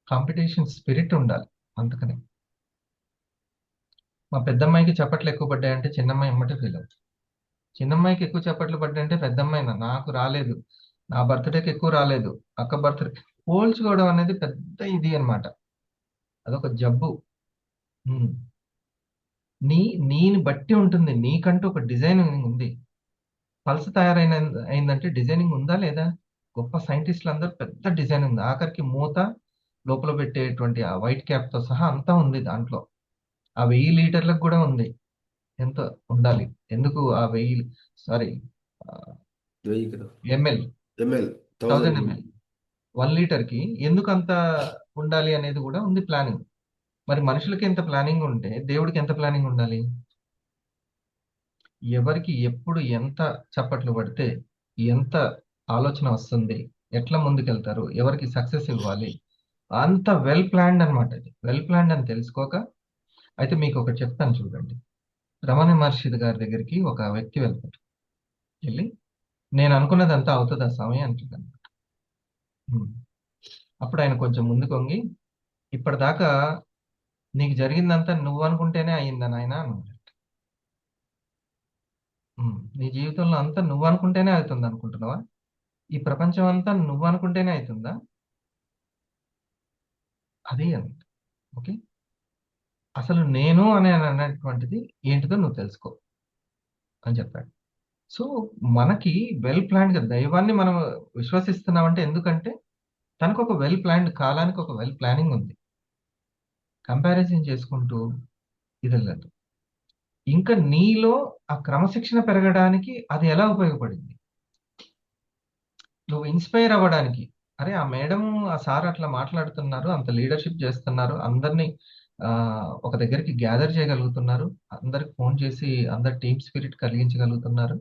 కాంపిటీషన్ స్పిరిట్ ఉండాలి. అందుకనే మా పెద్దమ్మాయికి చప్పట్లు ఎక్కువ పడ్డాయంటే చిన్నమ్మాయి ఎమ్మటే ఫీల్ అవుతుంది. చిన్నమ్మాయికి ఎక్కువ చప్పట్లు పడ్డాయంటే పెద్దమ్మాయి నాకు రాలేదు, నా బర్త్డేకి ఎక్కువ రాలేదు, అక్క బర్త్డే. పోల్చుకోవడం అనేది పెద్ద ఇది అన్నమాట. అదొక జబ్బు. ఉమ్. నీని బట్టి ఉంటుంది. నీకంటూ ఒక డిజైనింగ్ ఉంది. పల్స్ అయిందంటే డిజైనింగ్ ఉందా లేదా? గొప్ప సైంటిస్టులు అందరూ పెద్ద డిజైన్ ఉంది. ఆఖరికి మూత, లోపల పెట్టేటువంటి ఆ వైట్ క్యాప్ తో సహా అంతా ఉంది దాంట్లో. ఆ 1000 లీటర్లకు కూడా ఉంది. ఎంత ఉండాలి? ఎందుకు ఆ 1000, sorry, 1000 kilo ML, ML 1000 1000 ML, 1 litre కి ఎందుకు అంత ఉండాలి అనేది కూడా ఉంది ప్లానింగ్. మరి మనుషులకి ఎంత ప్లానింగ్ ఉంటే దేవుడికి ఎంత ప్లానింగ్ ఉండాలి? ఎవరికి ఎప్పుడు ఎంత చప్పట్లు పడితే ఎంత ఆలోచన వస్తుంది, ఎట్లా ముందుకెళ్తారు, ఎవరికి సక్సెస్ ఇవ్వాలి, అంత వెల్ ప్లాన్డ్ అనమాట. ఇది వెల్ ప్లాన్డ్ అని తెలుసుకోక, అయితే మీకు ఒకటి చెప్తాను చూడండి. రమణ మహర్షి గారి దగ్గరికి ఒక వ్యక్తి వెళ్తాడు. వెళ్ళి, నేను అనుకున్నదంతా అవుతుందా స్వామి అంటున్నాను. అప్పుడు ఆయన కొంచెం ముందుకు వంగి, ఇప్పటిదాకా నీకు జరిగిందంతా నువ్వు అనుకుంటేనే అయ్యిందా నాయన అన్నాడు. నీ జీవితంలో అంతా నువ్వు అనుకుంటేనే అవుతుంది అనుకుంటున్నావా? ఈ ప్రపంచం అంతా నువ్వు అనుకుంటేనే అవుతుందా? అది అంత. ఓకే, అసలు నేను అనేటువంటిది ఏంటిదో నువ్వు తెలుసుకో అని చెప్పాడు. సో మనకి వెల్ ప్లాన్డ్ గా దైవాన్ని మనం విశ్వసిస్తున్నామంటే ఎందుకంటే తనకు ఒక వెల్ ప్లాన్డ్ కాలానికి ఒక వెల్ ప్లానింగ్ ఉంది. కంపారిజన్ చేసుకుంటూ ఇది లేదు. ఇంకా నీలో ఆ క్రమశిక్షణ పెరగడానికి అది ఎలా ఉపయోగపడింది? నువ్వు ఇన్స్పైర్ అవ్వడానికి, అరే ఆ మేడం, ఆ సార్ అట్లా మాట్లాడుతున్నారు, అంత లీడర్షిప్ చేస్తున్నారు, అందరినీ ఒక దగ్గరికి గ్యాదర్ చేయగలుగుతున్నారు, అందరికి ఫోన్ చేసి అందరి టీమ్ స్పిరిట్ కలిగించగలుగుతున్నారు,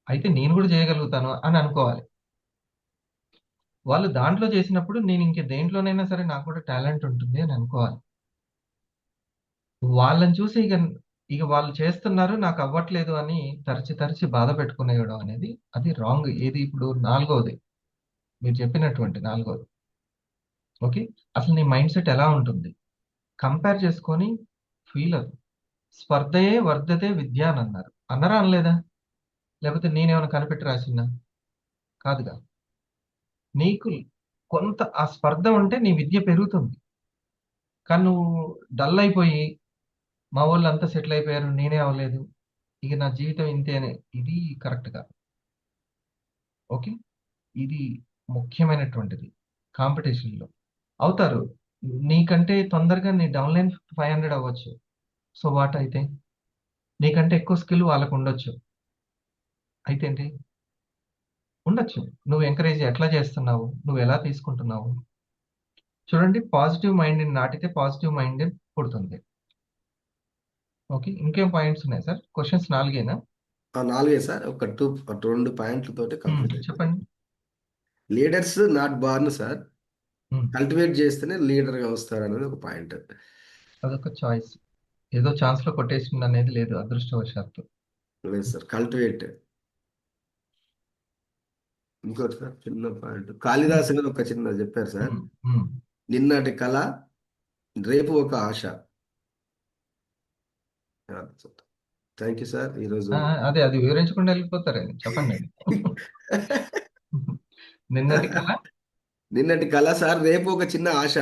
అయితే నేను కూడా చేయగలుగుతాను అని అనుకోవాలి. వాళ్ళు దాంట్లో చేసినప్పుడు నేను ఇంక దేంట్లోనైనా సరే నాకు కూడా టాలెంట్ ఉంటుంది అని అనుకోవాలి. వాళ్ళని చూసి ఇక వాళ్ళు చేస్తున్నారు నాకు అవ్వట్లేదు అని తరచి తరచి బాధ పెట్టుకునేయడం అనేది అది రాంగ్. ఏది ఇప్పుడు నాలుగవది, మీరు చెప్పినటువంటి నాలుగవది. ఓకే, అసలు నీ మైండ్ సెట్ ఎలా ఉంటుంది? కంపేర్ చేసుకొని ఫీల్ అవ్వు. స్పర్ధయే వర్ధతే విద్య అని అన్నారు. అన్నారా అనలేదా? లేకపోతే నేనేమైనా కనిపెట్టి రాసిందా? కాదుగా. నీకు కొంత ఆ స్పర్ధ ఉంటే నీ విద్య పెరుగుతుంది. కానీ నువ్వు డల్ అయిపోయి మా వాళ్ళు అంతా సెటిల్ అయిపోయారు నేనే అవ్వలేదు, ఇక నా జీవితం ఇంతే అనే ఇది కరెక్ట్ గా. ఓకే, ఇది ముఖ్యమైనటువంటిది. కాంపిటీషన్లో అవుతారు, నీకంటే తొందరగా నీ డౌన్లైన్ 500 అవ్వచ్చు. సో వాట్ అయితే? నీకంటే ఎక్కువ స్కిల్ వాళ్ళకు ఉండొచ్చు. అయితే ఏంటి? ఉండొచ్చు. నువ్వు ఎంకరేజ్ ఎట్లా చేస్తున్నావు, నువ్వు ఎలా తీసుకుంటున్నావు? చూడండి, పాజిటివ్ మైండ్ నాటితే పాజిటివ్ మైండ్ పుడుతుంది. ఓకే, ఇంకేం పాయింట్స్ ఉన్నాయి సార్? Questions 4 4 sir. ఒక 2 పాయింట్లతోటి కంప్లీట్ అయిపోతుంది. చెప్పండి. Leaders not born sir, um, cultivate చేస్తేనే లీడర్గా వస్తారు అనేది ఒక పాయింట్. అదొక చాయిస్. ఏదో ఛాన్స్ లో కొట్టేసింది అనేది లేదు, అదృష్టవశాత్తు. లేదు సార్, కల్టివేట్. ఇంకోటి సార్ చిన్న పాయింట్, ఉమ్, కాళిదాసు గారు ఒక చిన్న చెప్పారు సార్. ఉమ్, ఉమ్. నిన్నటి కళ రేపు ఒక ఆశ. థ్యాంక్ యూ సార్ ఈరోజు. అదే అది వివరించకుండా వెళ్ళిపోతారండి, చెప్పండి అది. నిన్నటి కళ. నిన్నటి కళ సార్ రేపు ఒక చిన్న ఆశ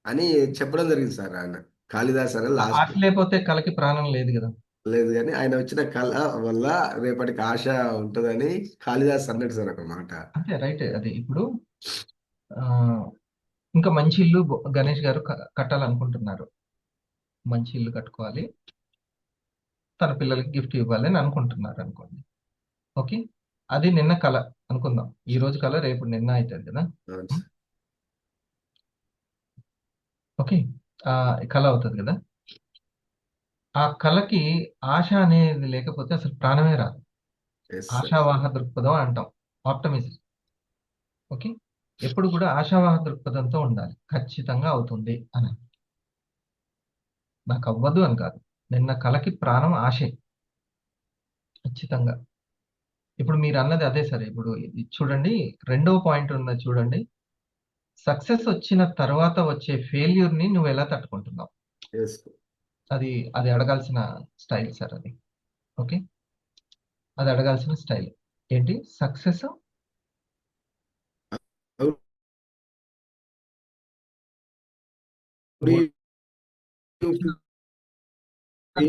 అని చెప్పడం జరిగింది సార్. ఆయన కాళిదాస్ అని ఆశ లాస్ట్. లేకపోతే కళకి ప్రాణం లేదు కదా. లేదు కానీ ఆయన వచ్చిన కళ వల్ల రేపటికి ఆశ ఉంటుందని కాళిదాస్ అన్నాడు సార్ ఒక మాట. అంతే, రైట్. అది ఇప్పుడు ఆ, ఇంకా మంచి ఇల్లు గణేష్ గారు కట్టాలనుకుంటున్నారు. మంచి ఇల్లు కట్టుకోవాలి, తన పిల్లలకి గిఫ్ట్ ఇవ్వాలి అని అనుకుంటున్నారు అనుకోండి. ఓకే, అది నిన్న కళ అనుకుందాం. ఈ రోజు కళ రేపు నిన్న అవుతుంది కదా. అవును ఉం? సార్. ఓకే, ఆ కళ అవుతుంది కదా. ఆ కళకి ఆశ అనేది లేకపోతే అసలు ప్రాణమే రాదు. Yes sir. ఆశావాహ దృక్పథం అంటాం, ఆప్టమిజం. ఓకే, ఎప్పుడు కూడా ఆశావాహ దృక్పథంతో ఉండాలి. ఖచ్చితంగా అవుతుంది అని, నాకు అవ్వదు అని కాదు. నిన్న కళకి ప్రాణం ఆశే, ఖచ్చితంగా. ఇప్పుడు మీరు అన్నది అదే సరే. ఇప్పుడు ఇది చూడండి, రెండవ పాయింట్ ఉన్నది చూడండి. సక్సెస్ వచ్చిన తర్వాత వచ్చే ఫెయిల్యూర్ ని నువ్వు ఎలా తట్టుకుంటున్నావు? ఎస్. అది అది అడగాల్సిన స్టైల్ సార్ అది. ఓకే, అది అడగాల్సిన స్టైల్. ఏంటి సక్సెస్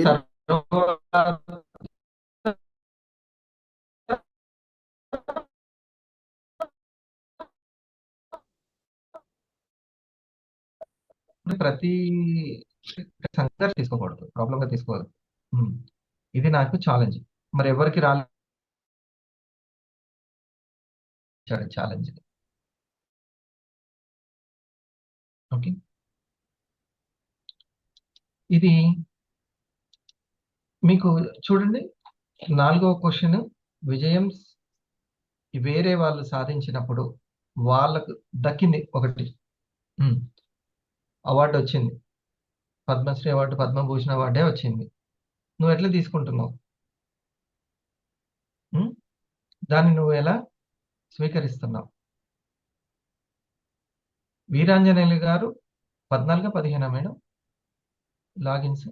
తర్వాత ప్రతి సంఘర్షణ తీసుకోకూడదు, ప్రాబ్లం గా తీసుకోకూడదు. ఉమ్. ఇది నాకు ఛాలెంజ్. మరి ఎవరికి రాలేదు ఛాలెంజ్. ఓకే, ఇది మీకు చూడండి. 4వ క్వశ్చన్, విజయం వేరే వాళ్ళు సాధించినప్పుడు వాళ్ళకు దక్కింది ఒకటి, అవార్డు వచ్చింది, పద్మశ్రీ అవార్డు, పద్మభూషణ్ అవార్డే వచ్చింది. నువ్వు ఎట్లా తీసుకుంటున్నావు? ఉమ్, దాన్ని నువ్వు ఎలా స్వీకరిస్తున్నావు? వీరాంజనేయులు గారు 14 15 మేడం లాగిన్స్?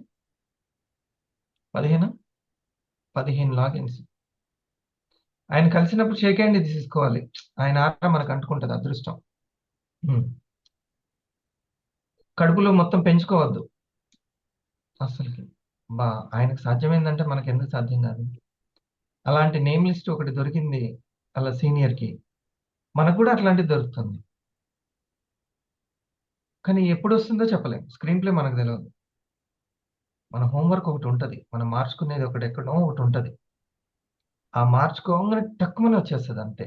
15 లాగిన్స్. ఆయన కలిసినప్పుడు షేక్ హ్యాండ్ తీసుకోవాలి. ఆయన ఆట మనకు అంటుకుంటది, అదృష్టం. ఉమ్. కడుపులో మొత్తం పెంచుకోవద్దు అసలుకి. ఆయనకు సాధ్యమైందంటే మనకి ఎందుకు సాధ్యం కాదు? అలాంటి నేమ్ లిస్ట్ ఒకటి దొరికింది అలా సీనియర్ కి, మనకు కూడా అట్లాంటిది దొరుకుతుంది. కానీ ఎప్పుడు వస్తుందో చెప్పలేం. స్క్రీన్ ప్లే మనకు తెలియదు. మన హోంవర్క్ ఒకటి ఉంటది, మనం మార్చుకునేది ఒకటి ఎక్కడో ఒకటి ఉంటది. ఆ మార్చుకోగానే టక్కుమని వచ్చేస్తుంది అంతే.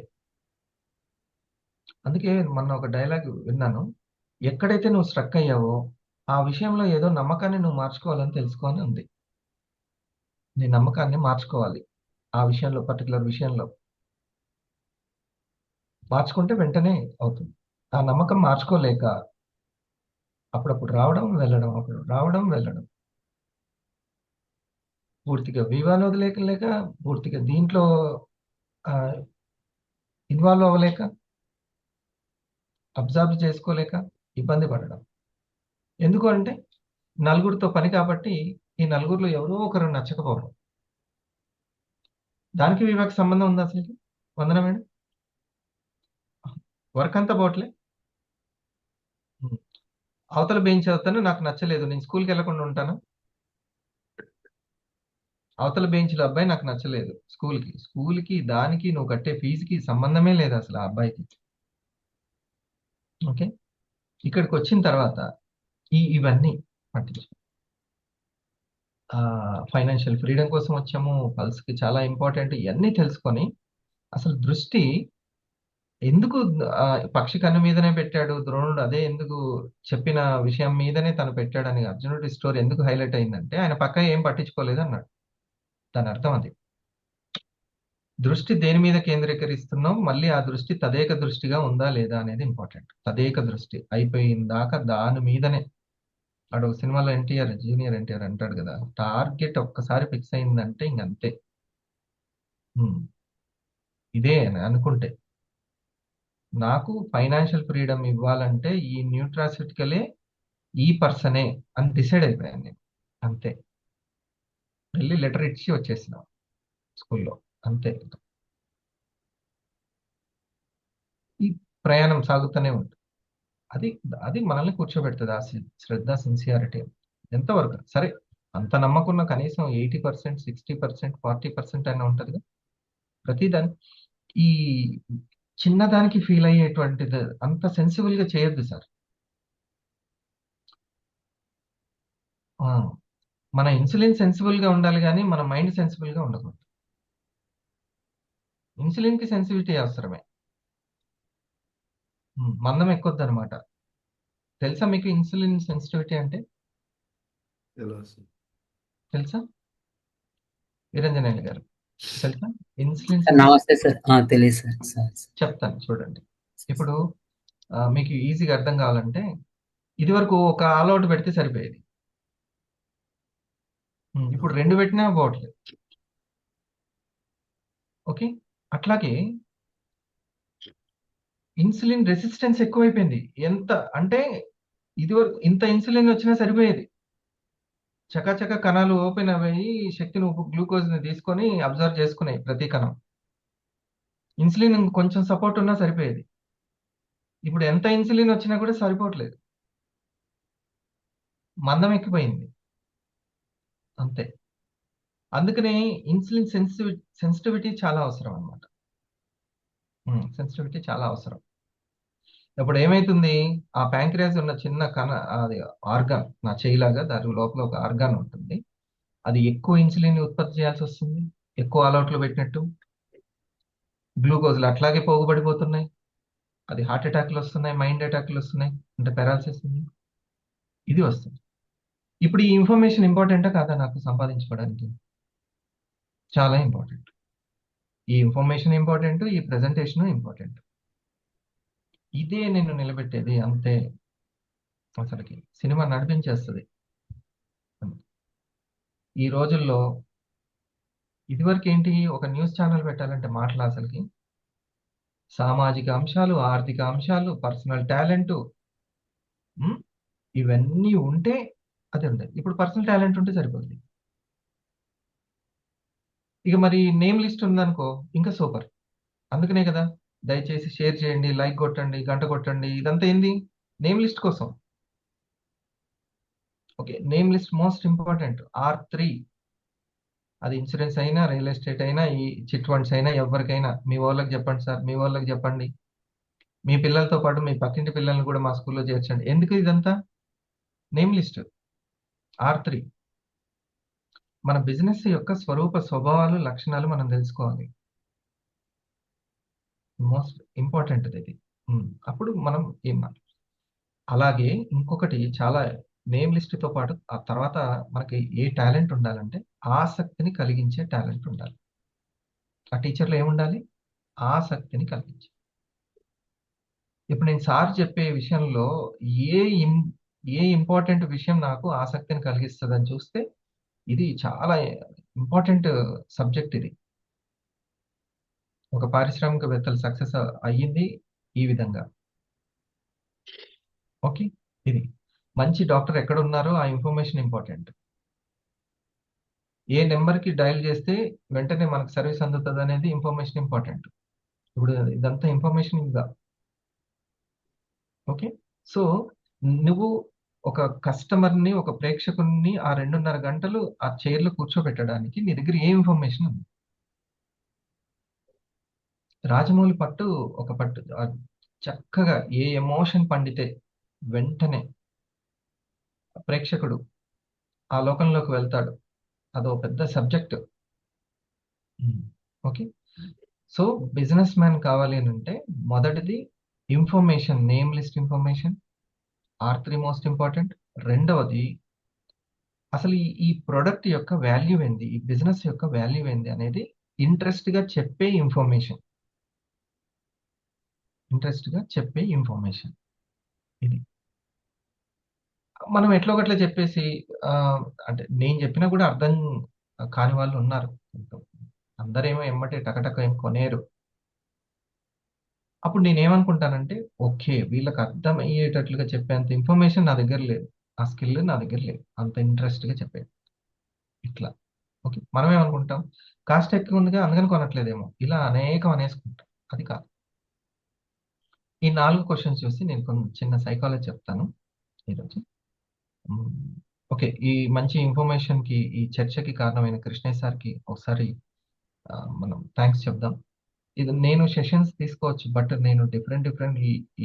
అందుకే మొన్న ఒక డైలాగ్ విన్నాను, ఎక్కడైతే నువ్వు స్ట్రక్ అయ్యావో ఆ విషయంలో ఏదో నమ్మకాన్ని నువ్వు మార్చుకోవాలని తెలుసుకో అని ఉంది. నీ నమ్మకాన్ని మార్చుకోవాలి ఆ విషయంలో, పర్టికులర్ విషయంలో. మార్చుకుంటే వెంటనే అవుతుంది. ఆ నమ్మకం మార్చుకోలేక అప్పుడప్పుడు రావడం వెళ్ళడం, అప్పుడు రావడం వెళ్ళడం, పూర్తిగా వివాన్ వదిలేక పూర్తిగా దీంట్లో ఇన్వాల్వ్ అవ్వలేక, అబ్జర్వ్ చేసుకోలేక ఇబ్బంది పడడం. ఎందుకు అంటే నలుగురితో పని కాబట్టి ఈ నలుగురిలో ఎవరో ఒకరు నచ్చకపోవడం. దానికి వివాహ సంబంధం ఉంది అసలు? వందన మేడం, వర్క్ అంతా పోవట్లే. అవతల బెంచ్ అవుతాను, నాకు నచ్చలేదు, నేను స్కూల్కి వెళ్ళకుండా ఉంటాను. అవతల బెంచ్లో అబ్బాయి నాకు నచ్చలేదు, స్కూల్కి దానికి నువ్వు కట్టే ఫీజుకి సంబంధమే లేదు అసలు ఆ అబ్బాయికి. ఓకే, ఇక్కడికి వచ్చిన తర్వాత ఇవన్నీ పట్టించు. ఫైనాన్షియల్ ఫ్రీడమ్ కోసం వచ్చాము, పల్స్కి చాలా ఇంపార్టెంట్, ఇవన్నీ తెలుసుకొని అసలు దృష్టి ఎందుకు పక్షి కన్ను మీదనే పెట్టాడు ద్రోణుడు, అదే ఎందుకు చెప్పిన విషయం మీదనే తను పెట్టాడని అర్జునుడి స్టోరీ ఎందుకు హైలైట్ అయిందంటే ఆయన పక్క ఏం పట్టించుకోలేదు అన్నాడు. దాని అర్థం అది. దృష్టి దేని మీద కేంద్రీకరిస్తున్నాం, మళ్ళీ ఆ దృష్టి తదేక దృష్టిగా ఉందా లేదా అనేది ఇంపార్టెంట్. తదేక దృష్టి అయిపోయిందాక దాని మీదనే. అడు సినిమాలో జూనియర్ ఎన్టీఆర్ అంటాడు కదా, టార్గెట్ ఒక్కసారి ఫిక్స్ అయిందంటే ఇంకంతే. ఇదే అని అనుకుంటే నాకు ఫైనాన్షియల్ ఫ్రీడమ్ ఇవ్వాలంటే ఈ న్యూట్రాసిటికలే ఈ పర్సనే అని డిసైడ్ అయిపోయాను నేను. అంతే, వెళ్ళి లెటర్ ఇచ్చి వచ్చేసిన స్కూల్లో, అంతే. ఈ ప్రయాణం సాగుతూనే ఉంటుంది. అది అది మనల్ని కూర్చోబెడుతుంది ఆ శ్రద్ధ, సిన్సియారిటీ. ఎంతవరకు సరే, అంత నమ్మకున్న కనీసం 80%, 60%, 40% అయినా ఉంటుంది. ప్రతిదాని ఈ చిన్నదానికి ఫీల్ అయ్యేటువంటిది అంత సెన్సిబుల్ గా చేయొద్దు సార్. మన ఇన్సులిన్ సెన్సిబుల్ గా ఉండాలి కానీ మన మైండ్ సెన్సిబుల్ గా ఉండకూడదు. ఇన్సులిన్ కి సెన్సిటివిటీ అవసరమే, మందం ఎక్కొద్దు అనమాట. తెలుసా మీకు ఇన్సులిన్ సెన్సిటివిటీ అంటే? తెలుసా వీరంజనేయులు గారు, తెలుసా ఇన్సులిన్ నమస్తే సార్. తెలియదు సార్. చెప్తాను చూడండి. ఇప్పుడు మీకు ఈజీగా అర్థం కావాలంటే, ఇది వరకు ఒక ఆల్ అవుట్ పెడితే సరిపోయేది, ఇప్పుడు 2 పెట్టినా పోవట్లేదు. ఓకే, అట్లాగే ఇన్సులిన్ రెసిస్టెన్స్ ఎక్కువైపోయింది. ఎంత అంటే ఇది వరకు ఇంత ఇన్సులిన్ వచ్చినా సరిపోయేది, చకాచక కణాలు ఓపెన్ అయ్యి శక్తిని, గ్లూకోజ్ ని తీసుకొని అబ్జర్వ్ చేసుకున్నాయి ప్రతి కణం. ఇన్సులిన్ కొంచెం సపోర్ట్ ఉన్నా సరిపోయేది. ఇప్పుడు ఎంత ఇన్సులిన్ వచ్చినా కూడా సరిపోవట్లేదు, మందం ఎక్కిపోయింది అంతే. అందుకనే ఇన్సులిన్ సెన్సిటివిటీ చాలా అవసరం అనమాట. సెన్సిటివిటీ చాలా అవసరం. ఇప్పుడు ఏమైతుంది, ఆ ప్యాంక్రియాస్ ఉన్న చిన్న అది ఆర్గాన్, నా చేయిలాగా దాని లోపల ఒక ఆర్గాన్ ఉంటుంది. అది ఎక్కువ ఇన్సులిన్ ఉత్పత్తి చేయాల్సి వస్తుంది, ఎక్కువ అలవాట్లు పెట్టినట్టు. గ్లూకోజ్లు అట్లాగే పోగుబడిపోతున్నాయి. అది హార్ట్ అటాక్లు వస్తున్నాయి, మైండ్ అటాక్లు వస్తున్నాయి, అంటే పెరాలసిస్ ఉంది. ఇది వస్తుంది. ఇప్పుడు ఈ ఇన్ఫర్మేషన్ ఇంపార్టెంటా కాదా నాకు సంపాదించుకోవడానికి? చాలా ఇంపార్టెంట్. ఈ ఇన్ఫర్మేషన్ ఇంపార్టెంట్, ఈ ప్రెజెంటేషన్ ఇంపార్టెంట్. ఇదే నేను నిలబెట్టేది అంతే. అసలుకి సినిమా నడిపించేస్తుంది. ఈ రోజుల్లో ఇదివరకు ఏంటి, ఒక న్యూస్ ఛానల్ పెట్టాలంటే మాటలు అసలుకి సామాజిక అంశాలు, ఆర్థిక అంశాలు, పర్సనల్ టాలెంట్, ఇవన్నీ ఉంటే అది ఉండేది. ఇప్పుడు పర్సనల్ టాలెంట్ ఉంటే సరిపోతుంది. ఇక మరి నేమ్ లిస్ట్ ఉందనుకో ఇంకా సూపర్. అందుకనే కదా, దయచేసి షేర్ చేయండి, లైక్ కొట్టండి, గంట కొట్టండి. ఇదంతా ఏంది? నేమ్ లిస్ట్ కోసం. Okay, name list most important. R3. అది ఇన్సూరెన్స్ అయినా, రియల్ ఎస్టేట్ అయినా, ఈ చిట్ ఫండ్స్ అయినా, ఎవరికైనా మీ వాళ్ళకి చెప్పండి సార్, మీ వాళ్ళకి చెప్పండి, మీ పిల్లలతో పాటు మీ పక్కింటి పిల్లల్ని కూడా మా స్కూల్లో చేర్చండి. ఎందుకు ఇదంతా? Name list R3. మన బిజినెస్ యొక్క స్వరూప స్వభావాలు, లక్షణాలు మనం తెలుసుకోవాలి. మోస్ట్ ఇంపార్టెంట్ ఇది. అప్పుడు మనం ఏం అలాగే ఇంకొకటి చాలా, నేమ్ లిస్ట్తో పాటు ఆ తర్వాత మనకి ఏ టాలెంట్ ఉండాలంటే ఆసక్తిని కలిగించే టాలెంట్ ఉండాలి. ఆ టీచర్లో ఏముండాలి? ఆసక్తిని కలిగించి. ఇప్పుడు నేను సార్ చెప్పే విషయంలో ఏ ఏ ఇంపార్టెంట్ విషయం నాకు ఆసక్తిని కలిగిస్తుందని చూస్తే ఇది చాలా ఇంపార్టెంట్ సబ్జెక్ట్. ఇది ఒక పారిశ్రామికవేత్తలు సక్సెస్ అయ్యింది ఈ విధంగా. ఓకే, ఇది మంచి డాక్టర్ ఎక్కడ ఉన్నారో ఆ ఇన్ఫర్మేషన్ ఇంపార్టెంట్. ఏ నెంబర్కి డయల్ చేస్తే వెంటనే మనకు సర్వీస్ అందుతుంది అనేది ఇన్ఫర్మేషన్ ఇంపార్టెంట్. ఇప్పుడు ఇదంతా ఇన్ఫర్మేషన్ ఇదా. ఓకే, సో నువ్వు ఒక కస్టమర్ని, ఒక ప్రేక్షకుని ఆ 2.5 గంటలు ఆ చైర్లో కూర్చోబెట్టడానికి నీ దగ్గర ఏ ఇన్ఫర్మేషన్ ఉంది? రాజమౌళి పట్టు ఒక పట్టు చక్కగా ఏ ఎమోషన్ పండితే వెంటనే ప్రేక్షకుడు ఆ లోకంలోకి వెళ్తాడు. అదో పెద్ద subject. Okay, so business man కావాలి అని అంటే మొదటిది information, name list information, R3 most important. రెండవది అసలు ఈ ప్రొడక్ట్ యొక్క వాల్యూ ఏంది, ఈ బిజినెస్ యొక్క వాల్యూ ఏంది అనేది ఇంట్రెస్ట్గా చెప్పే ఇన్ఫర్మేషన్. ఇంట్రెస్ట్గా చెప్పే ఇన్ఫర్మేషన్. ఇది మనం ఎట్లో గట్లా చెప్పేసి అంటే నేను చెప్పినా కూడా అర్థం కాని వాళ్ళు ఉన్నారు. అందరేమో ఎమ్మటే టకటక ఏం కొనేరు. అప్పుడు నేనేమనుకుంటానంటే ఓకే, వీళ్ళకి అర్థమయ్యేటట్లుగా చెప్పేంత ఇన్ఫర్మేషన్ నా దగ్గర లేదు, ఆ స్కిల్ నా దగ్గర లేదు, అంత ఇంట్రెస్ట్గా చెప్పేది ఇట్లా. ఓకే, మనం ఏమనుకుంటాం, కాస్ట్ ఎక్కువ ఉందిగా అందుకని కొనట్లేదేమో, ఇలా అనేకం అనేసుకుంటాం. అది కాదు. ఈ 4 క్వశ్చన్స్ చూసి నేను కొంచెం చిన్న సైకాలజీ చెప్తాను ఈరోజు. ఓకే, ఈ మంచి ఇన్ఫర్మేషన్కి, ఈ చర్చకి కారణమైన కృష్ణయ్య సార్కి ఒకసారి మనం థ్యాంక్స్ చెప్దాం. ఇది నేను సెషన్స్ తీసుకోవచ్చు, బట్ నేను డిఫరెంట్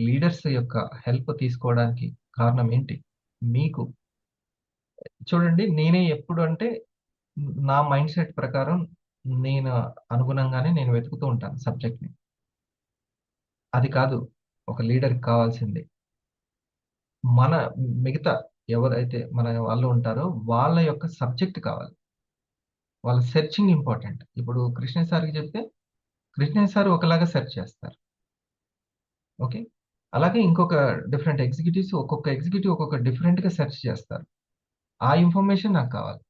లీడర్స్ యొక్క హెల్ప్ తీసుకోవడానికి కారణం ఏంటి? మీకు చూడండి, నేనే ఎప్పుడు అంటే నా మైండ్ సెట్ ప్రకారం నేను అనుగుణంగానే నేను వెతుకుతూ ఉంటాను సబ్జెక్ట్ని. అది కాదు ఒక లీడర్కి కావాల్సింది. మన మిగతా ఎవరైతే మన వాళ్ళు ఉంటారో వాళ్ళ యొక్క సబ్జెక్ట్ కావాలి, వాళ్ళ సెర్చింగ్ ఇంపార్టెంట్. ఇప్పుడు కృష్ణ సార్కి చెప్తే కృష్ణ సార్ ఒకలాగా సెర్చ్ చేస్తారు. ఓకే, అలాగే ఇంకొక డిఫరెంట్ ఎగ్జిక్యూటివ్స్, ఒక్కొక్క ఎగ్జిక్యూటివ్ ఒక్కొక్క డిఫరెంట్గా సెర్చ్ చేస్తారు. ఆ ఇన్ఫర్మేషన్ నాకు కావాలి,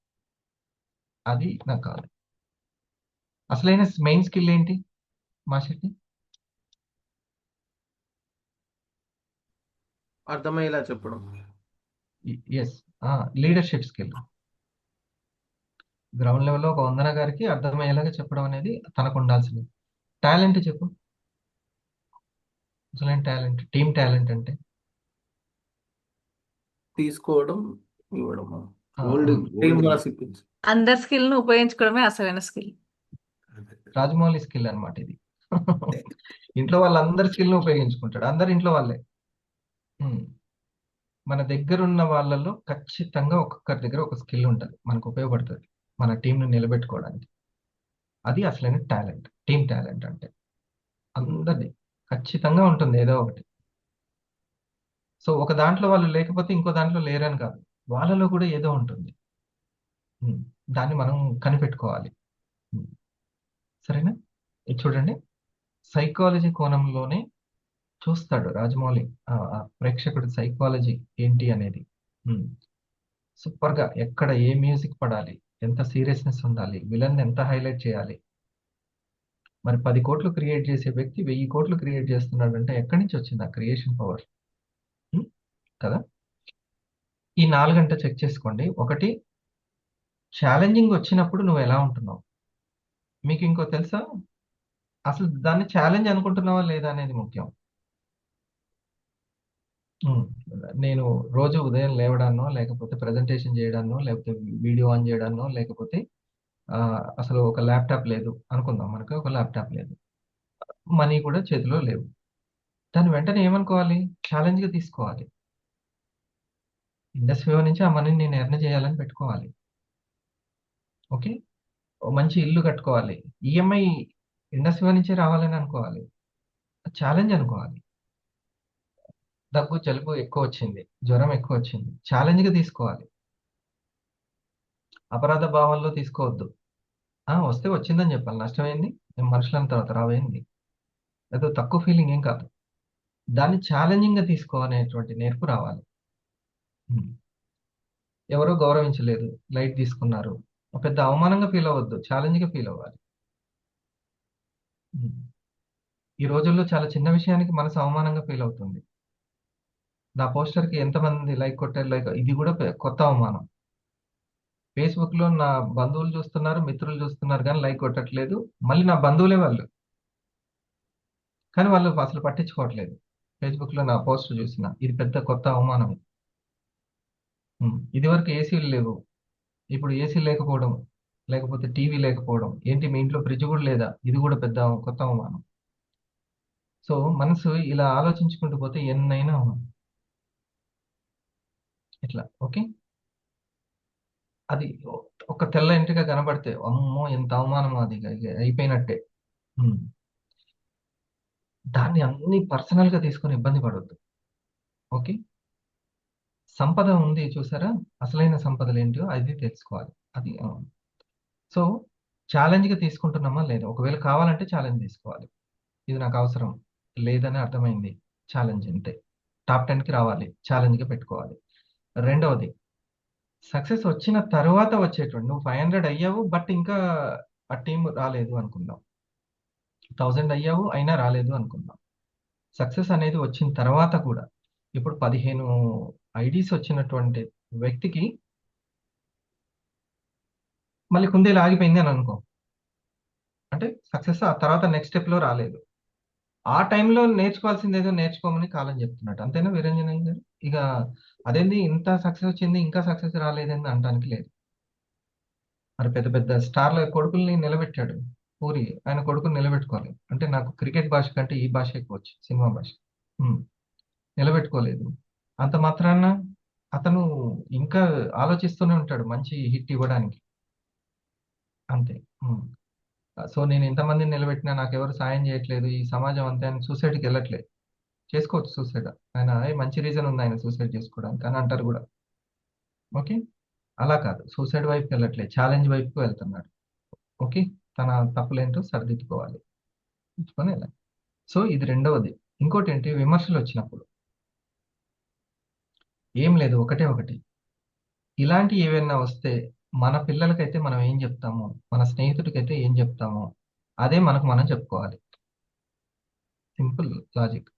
అది నాకు కావాలి. అసలైన మెయిన్ స్కిల్ ఏంటి మా శెట్టి? అర్థమయ్యేలా చెప్పడం. Yes, leadership skill. గ్రౌండ్ లెవెల్లో ఒక వందన గారికి అర్థమయ్యేలాగా చెప్పడం అనేది తనకు ఉండాల్సింది. టాలెంట్ చెప్పు, అసలైన టాలెంట్, టీమ్ టాలెంట్ అంటే తీసుకోవడం, ఇవ్వడం, ఓల్డ్ టీమ్ ఓల్డ్ రాసిప్పి. అందరి స్కిల్ను ఉపయోగించుకోవడమే అసలైన స్కిల్. రాజమౌళి స్కిల్ అన్నమాట ఇది. ఇంట్లో వాళ్ళందరి స్కిల్ని ఉపయోగించుకుంటాడు, అందరు ఇంట్లో వాళ్ళే. ఉమ్. మన దగ్గర ఉన్న వాళ్ళలో ఖచ్చితంగా ఒక్కొక్కరి దగ్గర ఒక స్కిల్ ఉంటుంది, మనకు ఉపయోగపడుతుంది మన టీంని నిలబెట్టుకోవడానికి. అది అసలైన టాలెంట్, టీమ్ టాలెంట్ అంటే. అందరిది ఖచ్చితంగా ఉంటుంది ఏదో ఒకటి. సో ఒక దాంట్లో వాళ్ళు లేకపోతే ఇంకో దాంట్లో లేరని కాదు, వాళ్ళలో కూడా ఏదో ఉంటుంది. ఉమ్. దాన్ని మనం కనిపెట్టుకోవాలి. ఉమ్. సరేనా? ఇది చూడండి, సైకాలజీ కోణంలోనే చూస్తాడు రాజమౌళి ఆ ప్రేక్షకుడి సైకాలజీ ఏంటి అనేది. సూపర్ గా ఎక్కడ ఏ మ్యూజిక్ పడాలి, ఎంత సీరియస్నెస్ ఉండాలి, విలన్ ఎంత హైలైట్ చేయాలి. మరి 10 కోట్లు క్రియేట్ చేసే వ్యక్తి 1000 కోట్లు క్రియేట్ చేస్తున్నాడు అంటే ఎక్కడి నుంచి వచ్చింది ఆ క్రియేషన్ పవర్? కదా. ఈ 4 గంట చెక్ చేసుకోండి. ఒకటి, ఛాలెంజింగ్ వచ్చినప్పుడు నువ్వు ఎలా ఉంటున్నావు. మీకు ఇంకో తెలుసా, అసలు దాన్ని ఛాలెంజ్ అనుకుంటున్నావా లేదా అనేది ముఖ్యం. ఉమ్. నేను రోజు ఉదయం లేవడాన్నో, లేకపోతే ప్రజెంటేషన్ చేయడాన్నో, లేకపోతే వీడియో ఆన్ చేయడాన్నో, లేకపోతే అసలు ఒక ల్యాప్టాప్ లేదు అనుకుందాం, మనకు ఒక ల్యాప్టాప్ లేదు, మనీ కూడా చేతిలో లేవు. దాన్ని వెంటనే ఏమనుకోవాలి, ఛాలెంజ్గా తీసుకోవాలి. ఇండస్ట్రీ నుంచి ఆ మనీని నేను ఎర్న్ చేయాలని పెట్టుకోవాలి. ఓకే, ఓ మంచి ఇల్లు కట్టుకోవాలి, ఈఎంఐ ఇండస్ట్రీ నుంచే రావాలని అనుకోవాలి, ఛాలెంజ్ అనుకోవాలి. దగ్గు జలుబు ఎక్కువ వచ్చింది, జ్వరం ఎక్కువ వచ్చింది, ఛాలెంజ్గా తీసుకోవాలి. అపరాధ భావంలో తీసుకోవద్దు. వస్తే వచ్చిందని చెప్పాలి, నష్టమైంది, మేము మనుషులం తర్వాత రావేంది, ఏదో తక్కువ ఫీలింగ్ ఏం కాదు. దాన్ని ఛాలెంజింగ్గా తీసుకోవాలనేటువంటి నేర్పు రావాలి. ఉమ్. ఎవరో గౌరవించలేదు, లైట్ తీసుకున్నారు, పెద్ద అవమానంగా ఫీల్ అవ్వద్దు, ఛాలెంజ్గా ఫీల్ అవ్వాలి. ఉమ్. ఈ రోజుల్లో చాలా చిన్న విషయానికి మనసు అవమానంగా ఫీల్ అవుతుంది. నా పోస్టర్కి ఎంతమంది లైక్ కొట్టారు, లైక్ ఇది కూడా కొత్త అవమానం. ఫేస్బుక్లో నా బంధువులు చూస్తున్నారు, మిత్రులు చూస్తున్నారు, కానీ లైక్ కొట్టట్లేదు. మళ్ళీ నా బంధువులే వాళ్ళు, కానీ వాళ్ళు అసలు పట్టించుకోవట్లేదు. ఫేస్బుక్లో నా పోస్ట్ చూసిన ఇది పెద్ద కొత్త అవమానం. ఇది వరకు ఏసీలు లేవు, ఇప్పుడు ఏసీ లేకపోవడం, లేకపోతే టీవీ లేకపోవడం, ఏంటి మీ ఇంట్లో ఫ్రిడ్జ్ కూడా లేదా, ఇది కూడా పెద్ద కొత్త అవమానం. సో మనసు ఇలా ఆలోచించుకుంటూ పోతే ఎన్నైనా ఇట్లా. ఓకే, అది ఒక తెల్ల ఇంటిగా కనబడితే అమ్మో ఎంత అవమానం, అది ఇక అయిపోయినట్టే. ఉమ్. దాన్ని అన్ని పర్సనల్ గా తీసుకొని ఇబ్బంది పడొద్దు. ఓకే, సంపద ఉంది చూసారా, అసలైన సంపదలు ఏంటో అది తెలుసుకోవాలి. అది సో ఛాలెంజ్గా తీసుకుంటున్నామా లేదా, ఒకవేళ కావాలంటే ఛాలెంజ్ తీసుకోవాలి. ఇది నాకు అవసరం లేదని అర్థమైంది, ఛాలెంజ్ అంతే. టాప్ 10కి రావాలి, ఛాలెంజ్గా పెట్టుకోవాలి. రెండవది, సక్సెస్ వచ్చిన తర్వాత వచ్చేటువంటి, నువ్వు 500 అయ్యావు బట్ ఇంకా ఆ టీం రాలేదు అనుకుందాం, 1000 అయ్యావు అయినా రాలేదు అనుకుందాం. సక్సెస్ అనేది వచ్చిన తర్వాత కూడా, ఇప్పుడు 15 ఐడీస్ వచ్చినటువంటి వ్యక్తికి మళ్ళీ కుందేలు ఆగిపోయింది అని అనుకో, అంటే సక్సెస్ ఆ తర్వాత నెక్స్ట్ స్టెప్లో రాలేదు. ఆ టైంలో నేర్చుకోవాల్సింది ఏదో నేర్చుకోమని కాలం చెప్తున్నట్టు, అంతేనా వీరంజనేయ గారు? ఇక అదేంది ఇంత సక్సెస్ వచ్చింది ఇంకా సక్సెస్ రాలేదని అనడానికి లేదు. మరి పెద్ద పెద్ద స్టార్ల కొడుకుల్ని నిలబెట్టాడు పూరి, ఆయన కొడుకుని నిలబెట్టుకోవాలి అంటే, నాకు క్రికెట్ భాష కంటే ఈ భాష ఎక్కువ వచ్చు, సినిమా భాష. నిలబెట్టుకోలేదు, అంత మాత్రాన అతను ఇంకా ఆలోచిస్తూనే ఉంటాడు మంచి హిట్ ఇవ్వడానికి, అంతే. సో నేను ఎంతమందిని నిలబెట్టినా నాకు ఎవరు సాయం చేయట్లేదు, ఈ సమాజం అంతే అని సూసైడ్కి వెళ్ళట్లేదు. చేసుకోవచ్చు సూసైడ్, ఆయన మంచి రీజన్ ఉంది ఆయన సూసైడ్ చేసుకోవడానికి అని అంటారు కూడా. ఓకే, అలా కాదు, సూసైడ్ వైపుకి వెళ్ళట్లేదు, ఛాలెంజ్ వైపుకి వెళ్తున్నాడు. ఓకే, తన తప్పులేంటో సరిదిద్దుకోవాలి, ఇచ్చుకొని వెళ్ళాలి. సో ఇది రెండవది. ఇంకోటి ఏంటి, విమర్శలు వచ్చినప్పుడు ఏం లేదు, ఒకటే ఒకటి, ఇలాంటి ఏవైనా వస్తే మన పిల్లలకైతే మనం ఏం చెప్తామో, మన స్నేహితుడికైతే ఏం చెప్తామో అదే మనకు మనం చెప్పుకోవాలి. Simple logic.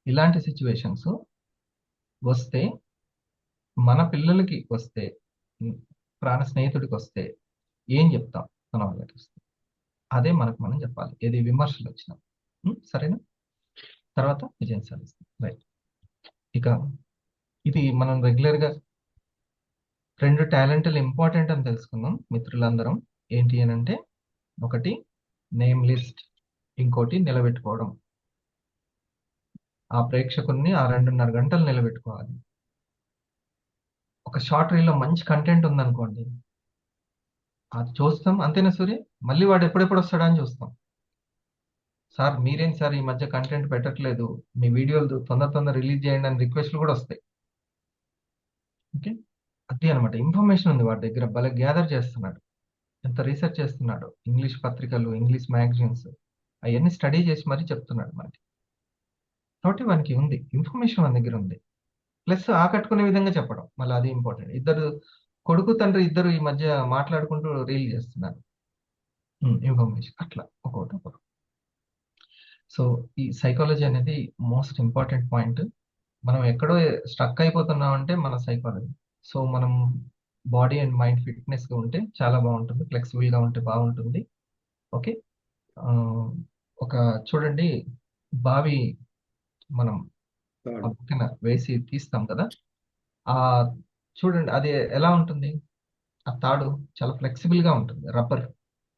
ఇలాంటి సిచ్యువేషన్స్ వస్తే, మన పిల్లలకి వస్తే, ప్రాణ స్నేహితుడికి వస్తే ఏం చెప్తాం మన వాళ్ళకి వస్తే, అదే మనకు మనం చెప్పాలి, ఏది విమర్శలు వచ్చినా. సరేనా? తర్వాత విజయం సాధిస్తాం. రైట్. ఇక ఇది మనం రెగ్యులర్గా 2 టాలెంట్లు ఇంపార్టెంట్ అని తెలుసుకుందాం మిత్రులందరం. ఏంటి అని అంటే, ఒకటి నేమ్ లిస్ట్, ఇంకోటి నిలబెట్టుకోవడం. ఆ ప్రేక్షకుల్ని ఆ 2.5 గంటలు నిలబెట్టుకోవాలి. ఒక షార్ట్ రీల్లో మంచి కంటెంట్ ఉందనుకోండి, అది చూస్తాం అంతేనా సూర్య? మళ్ళీ వాడు ఎప్పుడెప్పుడు వస్తాడా అని చూస్తాం. సార్ మీరేం సార్ ఈ మధ్య కంటెంట్ పెట్టట్లేదు, మీ వీడియోలు తొందర రిలీజ్ చేయండి అని రిక్వెస్ట్లు కూడా వస్తాయి. ఓకే, అది అనమాట. ఇన్ఫర్మేషన్ ఉంది వాడి దగ్గర, భలే గ్యాదర్ చేస్తున్నాడు, ఎంత రీసెర్చ్ చేస్తున్నాడు, ఇంగ్లీష్ పత్రికలు, ఇంగ్లీష్ మ్యాగజైన్స్ అవన్నీ స్టడీ చేసి మరీ చెప్తున్నాడు మనకి. కాబట్టి వానికి ఉంది ఇన్ఫర్మేషన్, మన దగ్గర ఉంది. ప్లస్ ఆకట్టుకునే విధంగా చెప్పడం, మళ్ళీ అది ఇంపార్టెంట్. ఇద్దరు కొడుకు తండ్రి ఇద్దరు ఈ మధ్య మాట్లాడుకుంటూ రీల్ చేస్తున్నారు, ఇన్ఫర్మేషన్ అట్లా ఒక్కొక్కటి. సో ఈ సైకాలజీ అనేది మోస్ట్ ఇంపార్టెంట్ పాయింట్. మనం ఎక్కడో స్ట్రక్ అయిపోతున్నాం అంటే మన సైకాలజీ. సో మనం బాడీ అండ్ మైండ్ ఫిట్నెస్గా ఉంటే చాలా బాగుంటుంది, ఫ్లెక్సిబుల్గా ఉంటే బాగుంటుంది. ఓకే, ఒక చూడండి, బావి మనం ఆ పక్కన వేసి తీస్తాం కదా, ఆ చూడండి అది ఎలా ఉంటుంది, ఆ తాడు చాలా ఫ్లెక్సిబుల్గా ఉంటుంది, రబ్బర్